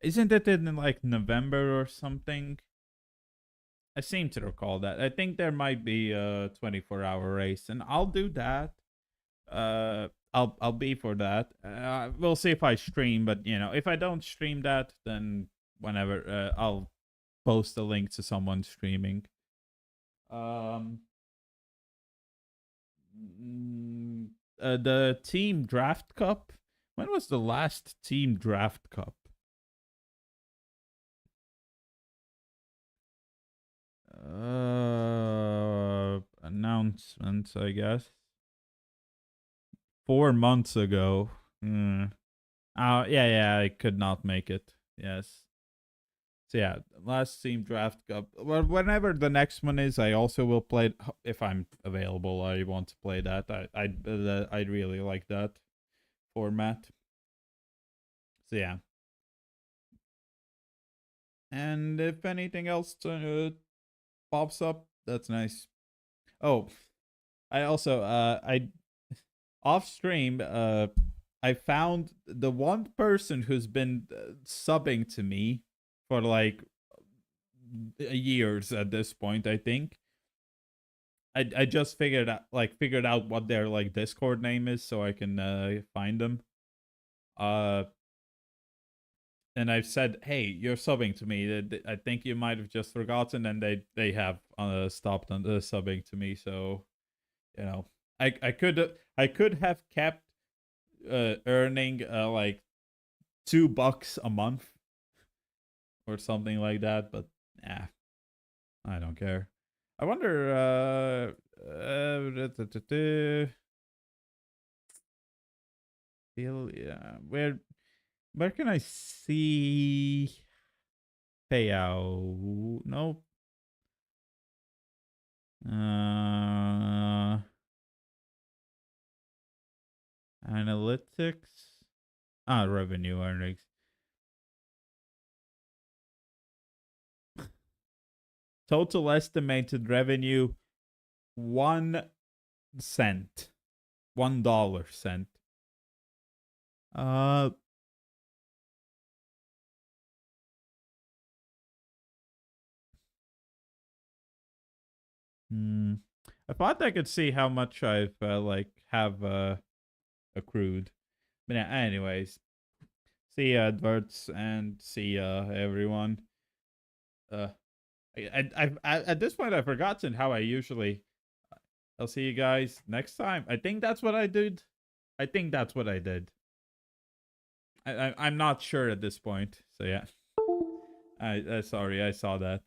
S1: Isn't it in like November or something? I seem to recall that. I think there might be a 24-hour race, and I'll do that. I'll be for that. We'll see if I stream, but if I don't stream that, then whenever I'll post a link to someone streaming. The Team Draft Cup. When was the last Team Draft Cup? Announcements, I guess. 4 months ago. Yeah, I could not make it. Yes. So yeah, last Team Draft Cup. Well, whenever the next one is, I also will play if I'm available. I want to play that. I really like that format. So yeah. And if anything else pops up, that's nice. Oh, I also I off stream I found the one person who's been subbing to me for like years at this point, I think. I just figured out what their like Discord name is so I can find them. And I've said, "Hey, you're subbing to me. I think you might have just forgotten," and they have stopped on subbing to me. So, I could have kept earning like $2 a month or something like that, but yeah, I don't care. I wonder. Yeah, where can I see payout? Nope. Analytics. Revenue earnings. Total estimated revenue 1 cent. $1 cent. I thought I could see how much I've have accrued. But yeah, anyways. See ya, adverts, and see ya, everyone. I at this point I've forgotten how I usually I'll see you guys next time. I think that's what I did. I think that's what I did. I'm not sure at this point. So yeah. Sorry, I saw that.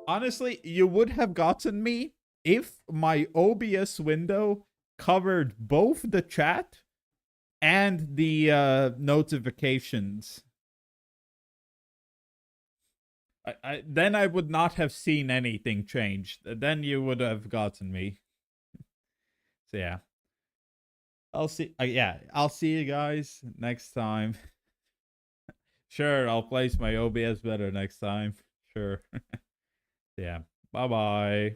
S1: Honestly, you would have gotten me if my OBS window covered both the chat and the notifications. Then I would not have seen anything changed. Then you would have gotten me. So yeah. I'll see you guys next time. Sure, I'll place my OBS better next time. Sure. Yeah. Bye-bye.